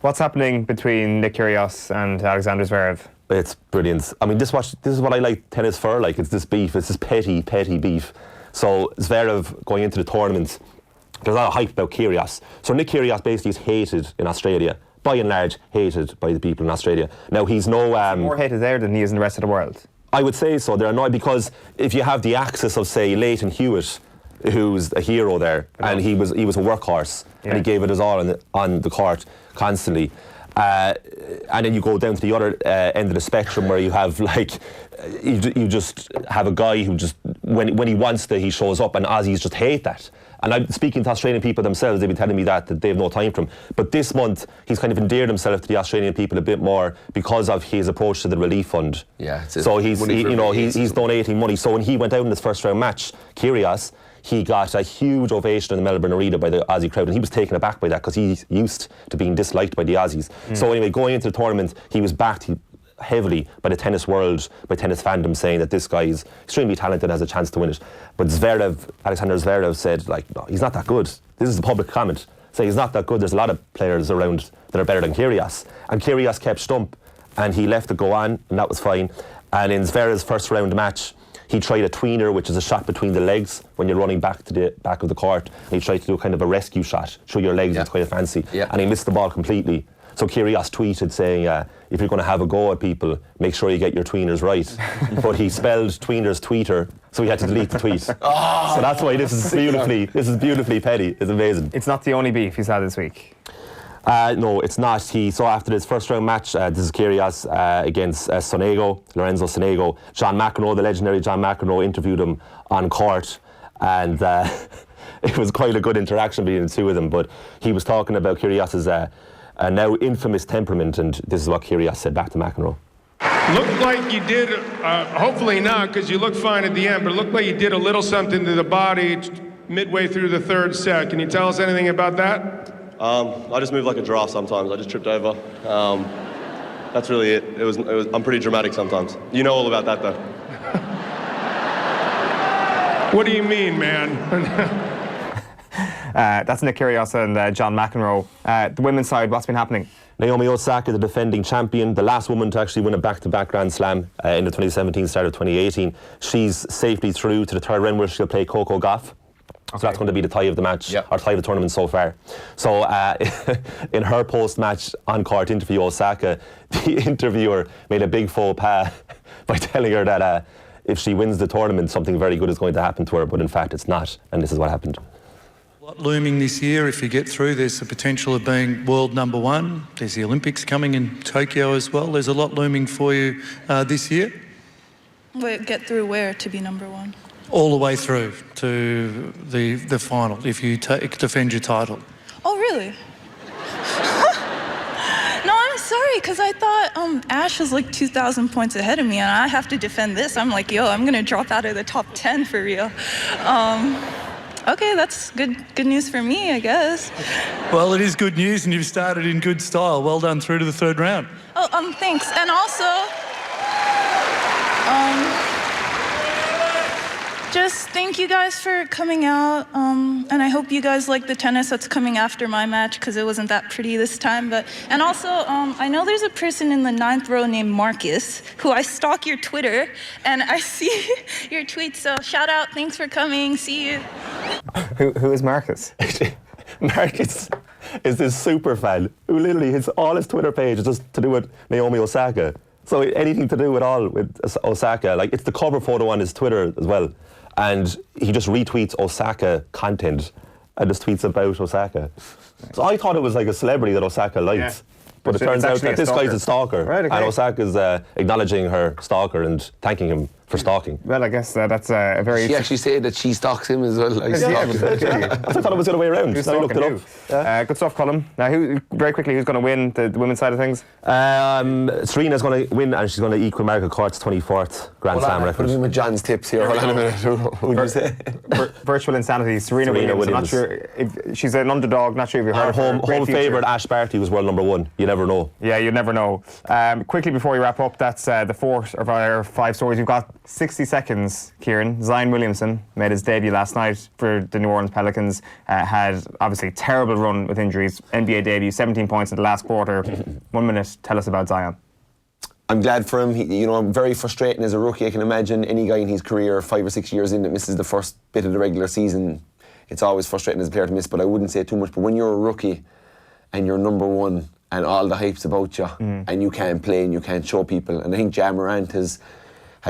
What's happening between Nick Kyrgios and Alexander Zverev? It's brilliant. I mean, this is what I like tennis for. Like, it's this beef. It's this petty beef. So Zverev going into the tournament, there's a lot of hype about Kyrgios. So Nick Kyrgios basically is hated in Australia, by and large hated by the people in Australia. Now he's no more hated there than he is in the rest of the world. I would say so. They're annoyed because if you have the axis of, say, Leighton Hewitt, who's a hero there, and he was a workhorse, and he gave it his all on the court constantly. And then you go down to the other end of the spectrum where you have like you just have a guy who just when he wants to, he shows up, and Aussies just hate that. And I'm speaking to Australian people themselves, they've been telling me that they have no time for him. But this month he's kind of endeared himself to the Australian people a bit more because of his approach to the relief fund. Yeah, so he's donating money. So when he went out in his first round match, Kyrgios, he got a huge ovation in the Melbourne Arena by the Aussie crowd, and he was taken aback by that because he's used to being disliked by the Aussies. So anyway, going into the tournament, he was backed heavily by the tennis world, by tennis fandom, saying that this guy is extremely talented and has a chance to win it. But Alexander Zverev said, like, no, he's not that good. This is a public comment. Saying he's not that good. There's a lot of players around that are better than Kyrgios. And Kyrgios kept stump, and he left it go on, and that was fine. And in Zverev's first round match, he tried a tweener, which is a shot between the legs when you're running back to the back of the court. And he tried to do kind of a rescue shot through your legs. It's quite fancy. And he missed the ball completely. So Kyrgios tweeted saying, if you're going to have a go at people, make sure you get your tweeners right. But he spelled tweeners tweeter, so he had to delete the tweet. So that's why this is beautifully petty. It's amazing. It's not the only beef he's had this week. No, it's not. So after his first round match, this is Kyrgios against Lorenzo Sonego. John McEnroe, the legendary John McEnroe, interviewed him on court, and it was quite a good interaction between the two of them. But he was talking about Kyrgios's now infamous temperament, and this is what Kyrgios said back to McEnroe. Looked like you did, hopefully not, because you look fine at the end, but it looked like you did a little something to the body midway through the third set. Can you tell us anything about that? I just move like a giraffe sometimes. I just tripped over. That's really it. It was. I'm pretty dramatic sometimes. You know all about that, though. What do you mean, man? That's Nick Kyrgios and John McEnroe. The women's side, what's been happening? Naomi Osaka, the defending champion, the last woman to actually win a back-to-back Grand Slam in the 2017 start of 2018. She's safely through to the third round where she'll play Coco Gauff. So that's going to be the tie of the match, or tie of the tournament so far. So in her post-match on-court interview, Osaka, the interviewer made a big faux pas by telling her that if she wins the tournament, something very good is going to happen to her, but in fact it's not, and this is what happened. Looming this year, if you get through, there's the potential of being world number one. There's the Olympics coming in Tokyo as well. There's a lot looming for you this year. Wait, get through where to be number one? All the way through to the final, if you defend your title. Oh, really? No, I'm sorry, because I thought Ash was like 2,000 points ahead of me, and I have to defend this. I'm like, yo, I'm going to drop out of the top 10 for real. Okay, that's good news for me, I guess. Well, it is good news, and you've started in good style. Well done through to the third round. Oh, thanks. And also, just thank you guys for coming out, and I hope you guys like the tennis that's coming after my match, because it wasn't that pretty this time. And also, I know there's a person in the 9th row named Marcus, who I stalk your Twitter, and I see your tweets, so shout out, thanks for coming, see you. Who is Marcus? Marcus is this super fan who literally all his Twitter page is just to do with Naomi Osaka. So anything to do at all with Osaka, like it's the cover photo on his Twitter as well. And he just retweets Osaka content and just tweets about Osaka. So I thought it was like a celebrity that Osaka liked. But it turns out that this guy's a stalker. Right, okay. And Osaka's acknowledging her stalker and thanking him for stalking. Well, I guess that's a very... She actually said that she stalks him as well. Like, I thought it was the other way around. Good stuff, Colm. Now, very quickly, who's going to win the women's side of things? Serena's going to win, and she's going to equal Margaret Court's 24th Grand Slam record. Put me with John's tips here. Hold on a minute. Who would you say? Virtual insanity. Serena Williams. I'm not sure if she's an underdog. Not sure if you heard of her. Home favourite Ash Barty was world number 1. You never know. Yeah, you never know. Quickly before we wrap up, that's the 4 of our 5 stories. We've got 60 seconds, Kieran. Zion Williamson made his debut last night for the New Orleans Pelicans. Had obviously a terrible run with injuries. NBA debut, 17 points in the last quarter. 1 minute. Tell us about Zion. I'm glad for him. Very frustrating as a rookie. I can imagine any guy in his career 5 or 6 years in that misses the first bit of the regular season. It's always frustrating as a player to miss, but I wouldn't say too much. But when you're a rookie and you're number 1 and all the hype's about you and you can't play and you can't show people, and I think Ja Morant has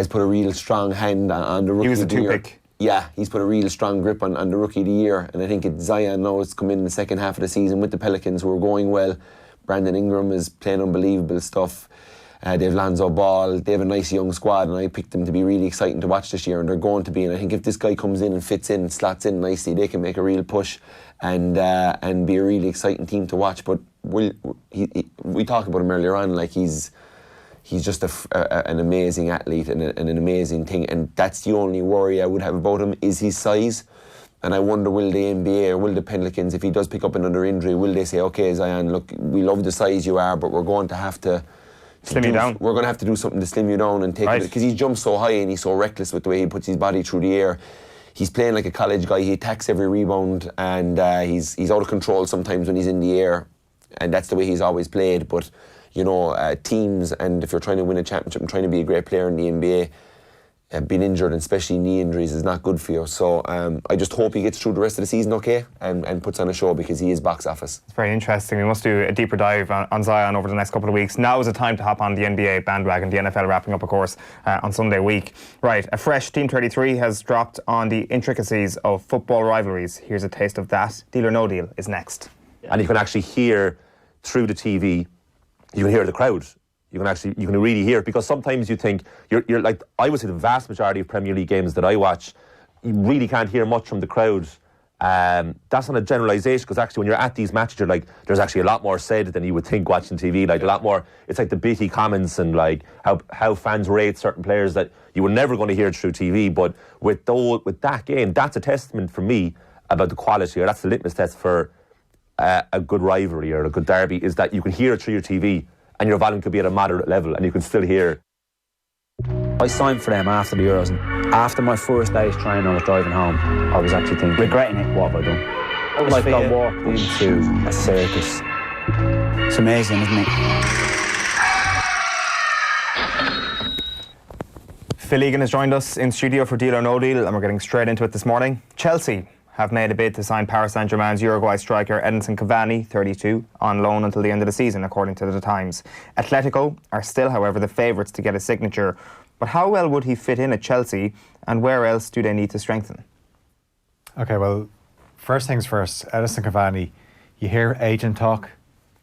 put a real strong hand on the rookie of the year. He was a 2-pick. Yeah, he's put a real strong grip on the rookie of the year, and I think Zion now has come in the second half of the season with the Pelicans, who are going well. Brandon Ingram is playing unbelievable stuff. They have Lonzo Ball. They have a nice young squad, and I picked them to be really exciting to watch this year, and they're going to be. And I think if this guy comes in and fits in and slots in nicely, they can make a real push and be a really exciting team to watch. But we talked about him earlier on, like he's just an amazing athlete and an amazing thing, and that's the only worry I would have about him is his size. And I wonder, will the NBA or will the Pelicans, if he does pick up another injury, will they say, okay, Zion, look, we love the size you are, but we're going to have to slim you down. We're going to have to do something to slim you down and take it, because he jumps so high and he's so reckless with the way he puts his body through the air. He's playing like a college guy. He attacks every rebound, and he's out of control sometimes when he's in the air, and that's the way he's always played. But teams, and if you're trying to win a championship and trying to be a great player in the NBA, being injured, and especially knee injuries, is not good for you. So I just hope he gets through the rest of the season okay and puts on a show, because he is box office. It's very interesting. We must do a deeper dive on Zion over the next couple of weeks. Now is the time to hop on the NBA bandwagon. The NFL wrapping up, of course, on Sunday week. Right, a fresh Team 33 has dropped on the intricacies of football rivalries. Here's a taste of that. Deal or No Deal is next. And you can actually hear through the TV, you can hear the crowd. You can really hear it, because sometimes you think you're like, I would say the vast majority of Premier League games that I watch, you really can't hear much from the crowd. That's not a generalisation, because actually when you're at these matches, you're like, there's actually a lot more said than you would think watching TV. Like a lot more, it's like the bitty comments and like how fans rate certain players that you were never going to hear through TV. But with that game, that's a testament for me about the quality, or that's the litmus test for a good rivalry or a good derby, is that you can hear it through your TV. And your volume could be at a moderate level and you can still hear. I signed for them after the Euros, and after my first day's training, I was driving home. I was actually thinking, regretting it. What have I done? Like I walked into a circus. It's amazing, isn't it? Phil Egan has joined us in studio for Deal or No Deal, and we're getting straight into it this morning. Chelsea have made a bid to sign Paris Saint-Germain's Uruguay striker Edinson Cavani, 32, on loan until the end of the season, according to The Times. Atletico are still, however, the favourites to get a signature. But how well would he fit in at Chelsea, and where else do they need to strengthen? OK, well, first things first, Edinson Cavani, you hear agent talk,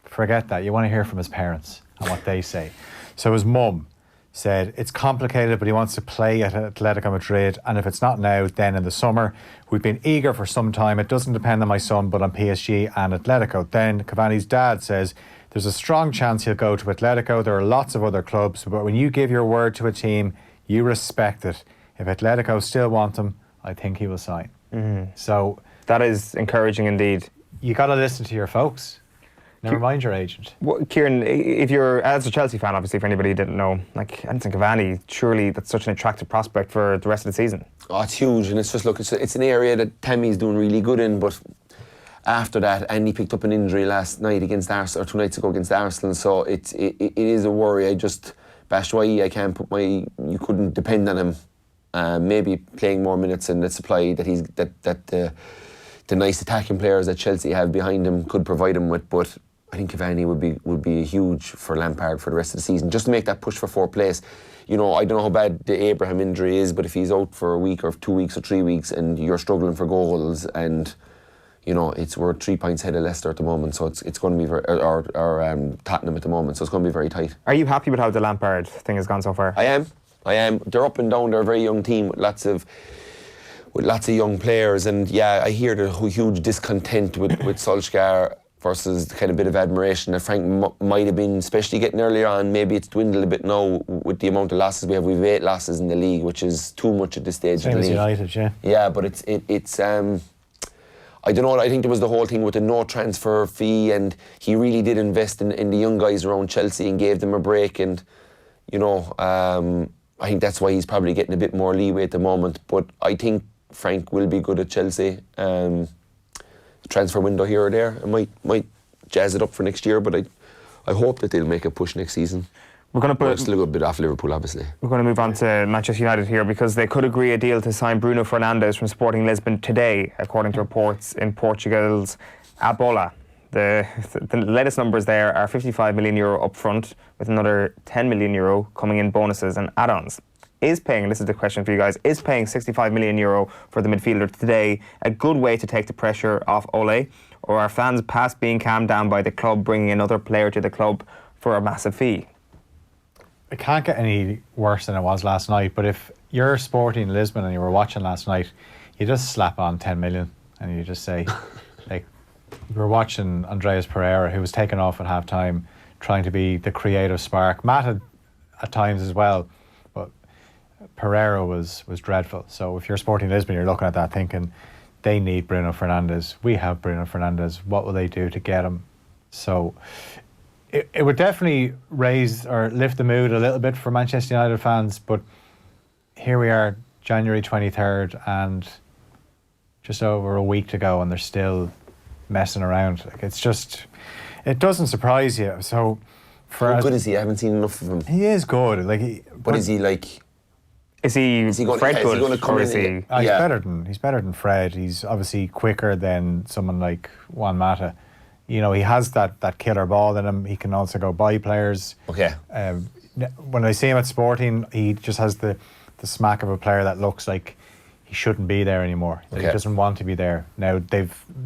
forget that. You want to hear from his parents and what they say. So his mum said it's complicated, but he wants to play at Atletico Madrid, and if it's not now, then in the summer. We've been eager for some time. It doesn't depend on my son, but on PSG and Atletico. Then Cavani's dad says there's a strong chance he'll go to Atletico. There are lots of other clubs, but when you give your word to a team, you respect it. If Atletico still want him, I think he will sign. So that is encouraging indeed. You got to listen to your folks. Never mind your agent. Well, Kieran, if you're, as a Chelsea fan, obviously, for anybody who didn't know, like Edinson Cavani, surely that's such an attractive prospect for the rest of the season. Oh, it's huge, and it's just, look, it's an area that Tammy's doing really good in, but after that, Andy picked up an injury last night against Arsenal, or 2 nights ago against Arsenal, so it is a worry. Batshuayi, I can't put you couldn't depend on him. Maybe playing more minutes and the supply that the nice attacking players that Chelsea have behind him could provide him with, but I think Cavani would be huge for Lampard for the rest of the season, just to make that push for fourth place. I don't know how bad the Abraham injury is, but if he's out for a week or 2 weeks or 3 weeks and you're struggling for goals, and we're 3 points ahead of Leicester at the moment, so it's going to be or Tottenham at the moment, so it's going to be very tight. Are you happy with how the Lampard thing has gone so far? I am. I am. They're up and down. They're a very young team with lots of young players, and I hear the huge discontent with Solskjaer versus the kind of bit of admiration that Frank might have been, especially getting earlier on. Maybe it's dwindled a bit now with the amount of losses we have. We've 8 losses in the league, which is too much at this stage of the league. United, yeah. Yeah, but it's I don't know. I think there was the whole thing with the no transfer fee, and he really did invest in the young guys around Chelsea and gave them a break. And I think that's why he's probably getting a bit more leeway at the moment. But I think Frank will be good at Chelsea. Transfer window here or there, it might jazz it up for next year. But I hope that they'll make a push next season. We're going to still a good bit off Liverpool, obviously. We're going to move on to Manchester United here, because they could agree a deal to sign Bruno Fernandes from Sporting Lisbon today, according to reports in Portugal's A Bola. The latest numbers there are €55 million up front, with another €10 million coming in bonuses and add-ons. Is paying, this is the question for you guys, is paying €65 million for the midfielder today a good way to take the pressure off Ole? Or are fans past being calmed down by the club bringing another player to the club for a massive fee? It can't get any worse than it was last night, but if you're Sporting Lisbon and you were watching last night, you just slap on 10 million and you just say, like, we were watching Andreas Pereira, who was taken off at half-time, trying to be the creative spark. Matt at times as well, but Pereira was dreadful. So if you're Sporting Lisbon, you're looking at that thinking, they need Bruno Fernandes. We have Bruno Fernandes. What will they do to get him? So it would definitely raise or lift the mood a little bit for Manchester United fans, but here we are, January 23rd, and just over a week to go, and they're still messing around. Like, it's just, it doesn't surprise you. So how good is he? I haven't seen enough of him. He is good. Like, but is he like? Is he going, Fred good? Is he going to come or in? Is he? He's better than Fred. He's obviously quicker than someone like Juan Mata. He has that killer ball in him. He can also go by players. Okay. When I see him at Sporting, he just has the smack of a player that looks like he shouldn't be there anymore. Okay. He doesn't want to be there. Now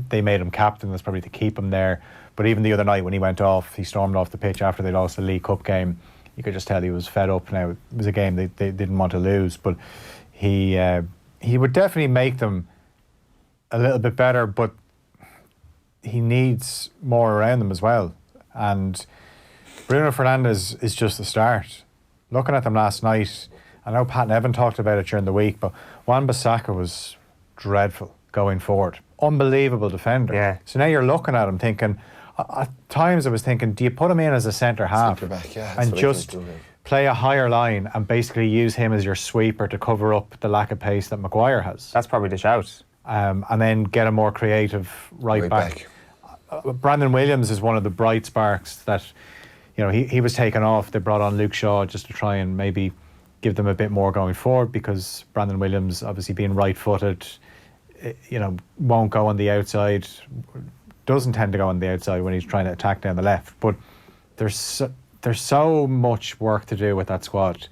they made him captain. That's probably to keep him there. But even the other night when he went off, he stormed off the pitch after they lost the League Cup game. You could just tell he was fed up. Now, it was a game they didn't want to lose, but he would definitely make them a little bit better, but he needs more around them as well. And Bruno Fernandes is just the start. Looking at them last night, I know Pat and Evan talked about it during the week, but Wan-Bissaka was dreadful going forward. Unbelievable defender. Yeah. So now you're looking at him thinking, at times I was thinking, do you put him in as a centre half and just play a higher line and basically use him as your sweeper to cover up the lack of pace that Maguire has? That's probably the shout. And then get a more creative right back. Brandon Williams is one of the bright sparks that, he was taken off. They brought on Luke Shaw just to try and maybe give them a bit more going forward, because Brandon Williams, obviously being right-footed, won't go on the outside, doesn't tend to go on the outside when he's trying to attack down the left. But there's so much work to do with that squad.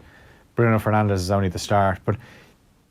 Bruno Fernandes is only the start, but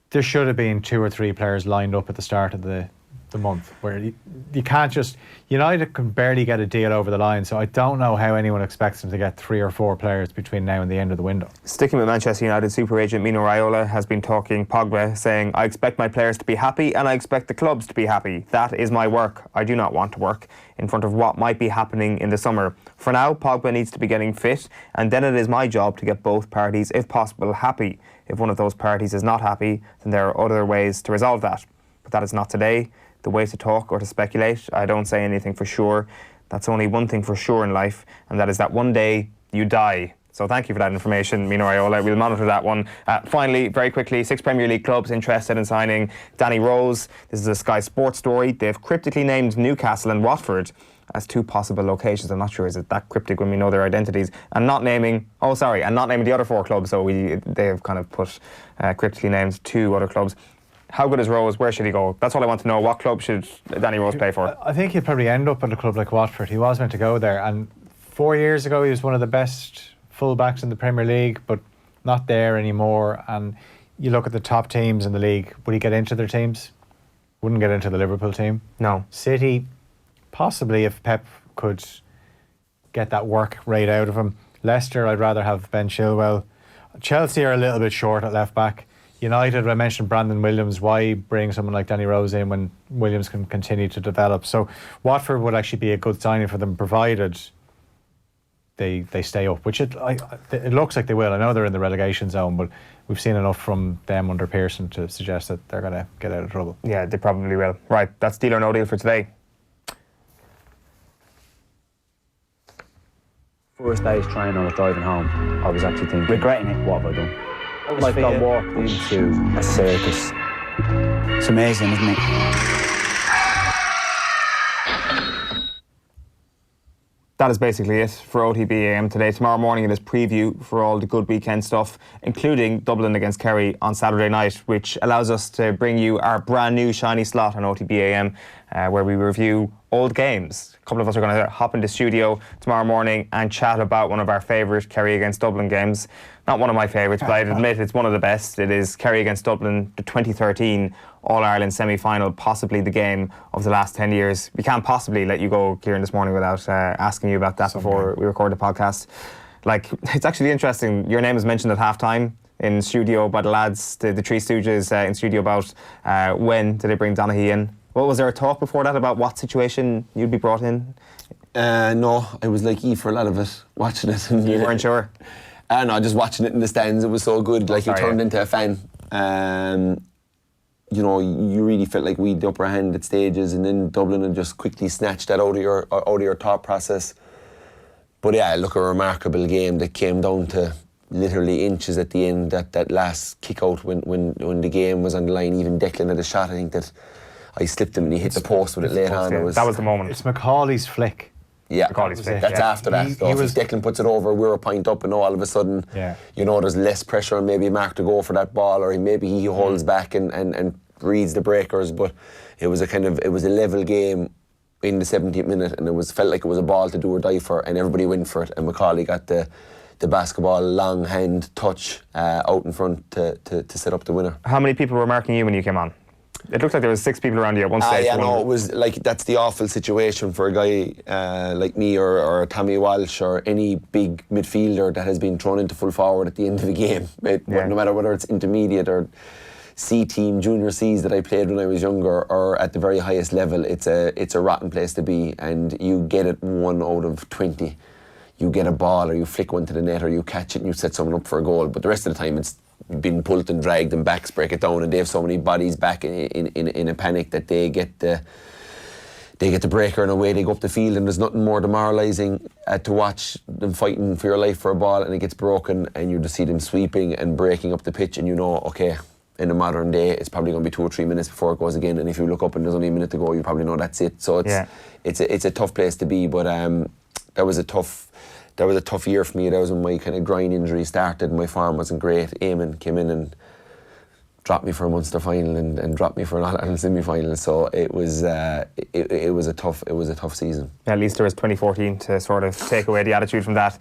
there should have been 2 or 3 players lined up at the start of the month, where you can't just... United can barely get a deal over the line, so I don't know how anyone expects them to get 3 or 4 players between now and the end of the window. Sticking with Manchester United, super agent Mino Raiola has been talking Pogba, saying, I expect my players to be happy and I expect the clubs to be happy. That is my work. I do not want to work in front of what might be happening in the summer. For now, Pogba needs to be getting fit, and then it is my job to get both parties, if possible, happy. If one of those parties is not happy, then there are other ways to resolve that. But that is not today the way to talk or to speculate. I don't say anything for sure. That's only one thing for sure in life, and that is that one day you die. So thank you for that information, Mino Raiola. We'll monitor that one. Finally, very quickly, 6 Premier League clubs interested in signing Danny Rose. This is a Sky Sports story. They've cryptically named Newcastle and Watford as 2 possible locations. I'm not sure, is it that cryptic when we know their identities? And not naming the other 4 clubs. So they've kind of put cryptically named 2 other clubs. How good is Rose? Where should he go? That's all I want to know. What club should Danny Rose play for? I think he'd probably end up at a club like Watford. He was meant to go there, and 4 years ago he was one of the best full-backs in the Premier League, but not there anymore. And you look at the top teams in the league, would he get into their teams? Wouldn't get into the Liverpool team. No. City, possibly, if Pep could get that work rate out of him. Leicester, I'd rather have Ben Chilwell. Chelsea are a little bit short at left back. United, I mentioned Brandon Williams. Why bring someone like Danny Rose in when Williams can continue to develop? So Watford would actually be a good signing for them, provided they stay up, which it looks like they will. I know they're in the relegation zone, but we've seen enough from them under Pearson to suggest that they're going to get out of trouble. Yeah, they probably will. Right, that's Deal or No Deal for today. First day's training, I was driving home. I was actually thinking, regretting it, what have I done? Like I walked into a circus. It's amazing, isn't it? That is basically it for OTB AM today. Tomorrow morning it is preview for all the good weekend stuff, including Dublin against Kerry on Saturday night, which allows us to bring you our brand new shiny slot on OTB AM, where we review old games. A couple of us are going to hop into studio tomorrow morning and chat about one of our favourite Kerry against Dublin games. Not one of my favourites, but I'd admit it's one of the best. It is Kerry against Dublin, the 2013 All-Ireland semi-final, possibly the game of the last 10 years. We can't possibly let you go, Kieran, this morning without asking you about that before we record the podcast. Like, it's actually interesting. Your name is mentioned at half-time in studio by the lads, the Three Stooges in studio about when did they bring Donaghy in. What was there a talk before that about what situation you'd be brought in? No, I was like for a lot of it, watching it. And you weren't sure? No, just watching it in the stands. It was so good. Like, you turned into a fan. You really felt like we had the upper hand at stages, and then Dublin had just quickly snatched that out of your thought process. But yeah, look, a remarkable game that came down to literally inches at the end. That last kick out when the game was on the line. Even Declan had a shot. I think that I slipped him and he hit the post with it later on. That was the moment. It's Macaulay's flick. Yeah, that's after that. If Declan puts it over, we're a point up, and all of a sudden, there's less pressure on maybe Mark to go for that ball, or maybe he holds back and reads the breakers. But it was a level game in the 70th minute, and felt like it was a ball to do or die for, and everybody went for it. And Macaulay got the basketball long hand touch out in front to set up the winner. How many people were marking you when you came on? It looked like there was 6 people around you at one stage. It was like, that's the awful situation for a guy like me or Tommy Walsh or any big midfielder that has been thrown into full forward at the end of the game. No matter whether it's intermediate or C team, junior C's that I played when I was younger, or at the very highest level, it's a rotten place to be, and you get it 1 out of 20. You get a ball, or you flick one to the net, or you catch it and you set someone up for a goal. But the rest of the time, it's been pulled and dragged, and backs break it down, and they have so many bodies back in a panic that they get the breaker, and away they go up the field, and there's nothing more demoralising to watch them fighting for your life for a ball, and it gets broken, and you just see them sweeping and breaking up the pitch, and okay, in the modern day it's probably going to be 2 or 3 minutes before it goes again, and if you look up and there's only a minute to go, you probably know that's it. So it's a tough place to be, but that was a tough year for me. That was when my kind of groin injury started. My form wasn't great. Eamon came in and dropped me for a Munster final and dropped me for an All-Ireland semi-final. So it was a tough season. Yeah, at least there was 2014 to sort of take away the attitude from that.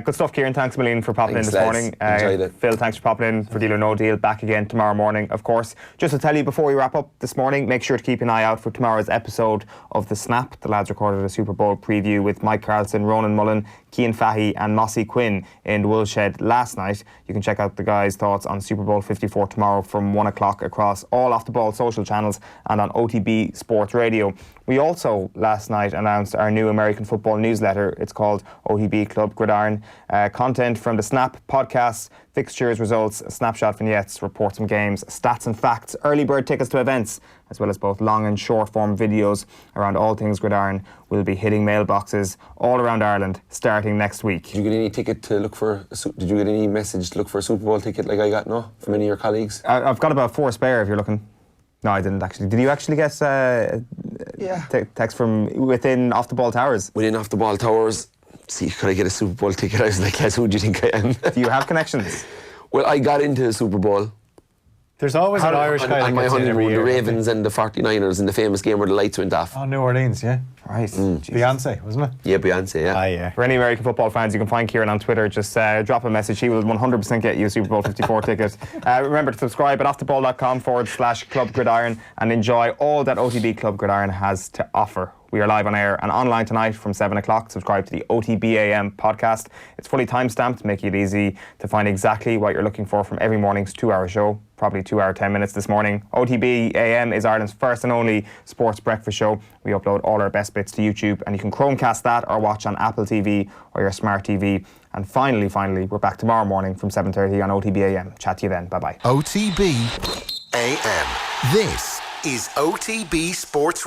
Good stuff, Kieran. Thanks a million for popping in this morning. Enjoyed it. Phil, thanks for popping in for Deal or No Deal. Back again tomorrow morning, of course. Just to tell you before we wrap up this morning, make sure to keep an eye out for tomorrow's episode of The Snap. The lads recorded a Super Bowl preview with Mike Carlson, Ronan Mullen, Cian Fahey and Mossy Quinn in the Woolshed last night. You can check out the guys' thoughts on Super Bowl 54 tomorrow from 1 o'clock across all Off The Ball social channels and on OTB Sports Radio. We also last night announced our new American football newsletter. It's called OTB Club Gridiron. Content from the Snap, podcasts, fixtures, results, snapshot vignettes, reports from games, stats and facts, early bird tickets to events, as well as both long and short form videos around all things Gridiron will be hitting mailboxes all around Ireland starting next week. Did you get any ticket to look for? Did you get any message to look for a Super Bowl ticket like I got? No, from any of your colleagues. I've got about 4 spare if you're looking. No, I didn't actually. Did you actually get text from within Off The Ball Towers? Within Off The Ball Towers. See, could I get a Super Bowl ticket? I was like, yes, who do you think I am? Do you have connections? Well, I got into a Super Bowl. There's always an Irish guy that my gets in every honeymoon, year. the Ravens and the 49ers in the famous game where the lights went off. Oh, New Orleans, yeah. Right. Beyonce, wasn't it? Yeah, Beyonce, yeah. Yeah. For any American football fans, you can find Kieran on Twitter. Just drop a message. He will 100% get you a Super Bowl 54 ticket. Remember to subscribe at offtheball.com/Club Gridiron and enjoy all that OTB Club Gridiron has to offer. We are live on air and online tonight from 7 o'clock. Subscribe to the OTB AM podcast. It's fully time-stamped, making it easy to find exactly what you're looking for from every morning's 2-hour show. Probably 2 hour 10 minutes this morning. OTB AM is Ireland's first and only sports breakfast show. We upload all our best bits to YouTube, and you can Chromecast that or watch on Apple TV or your smart TV. And finally, we're back tomorrow morning from 7:30 on OTB AM. Chat to you then. Bye-bye. OTB AM. This is OTB Sports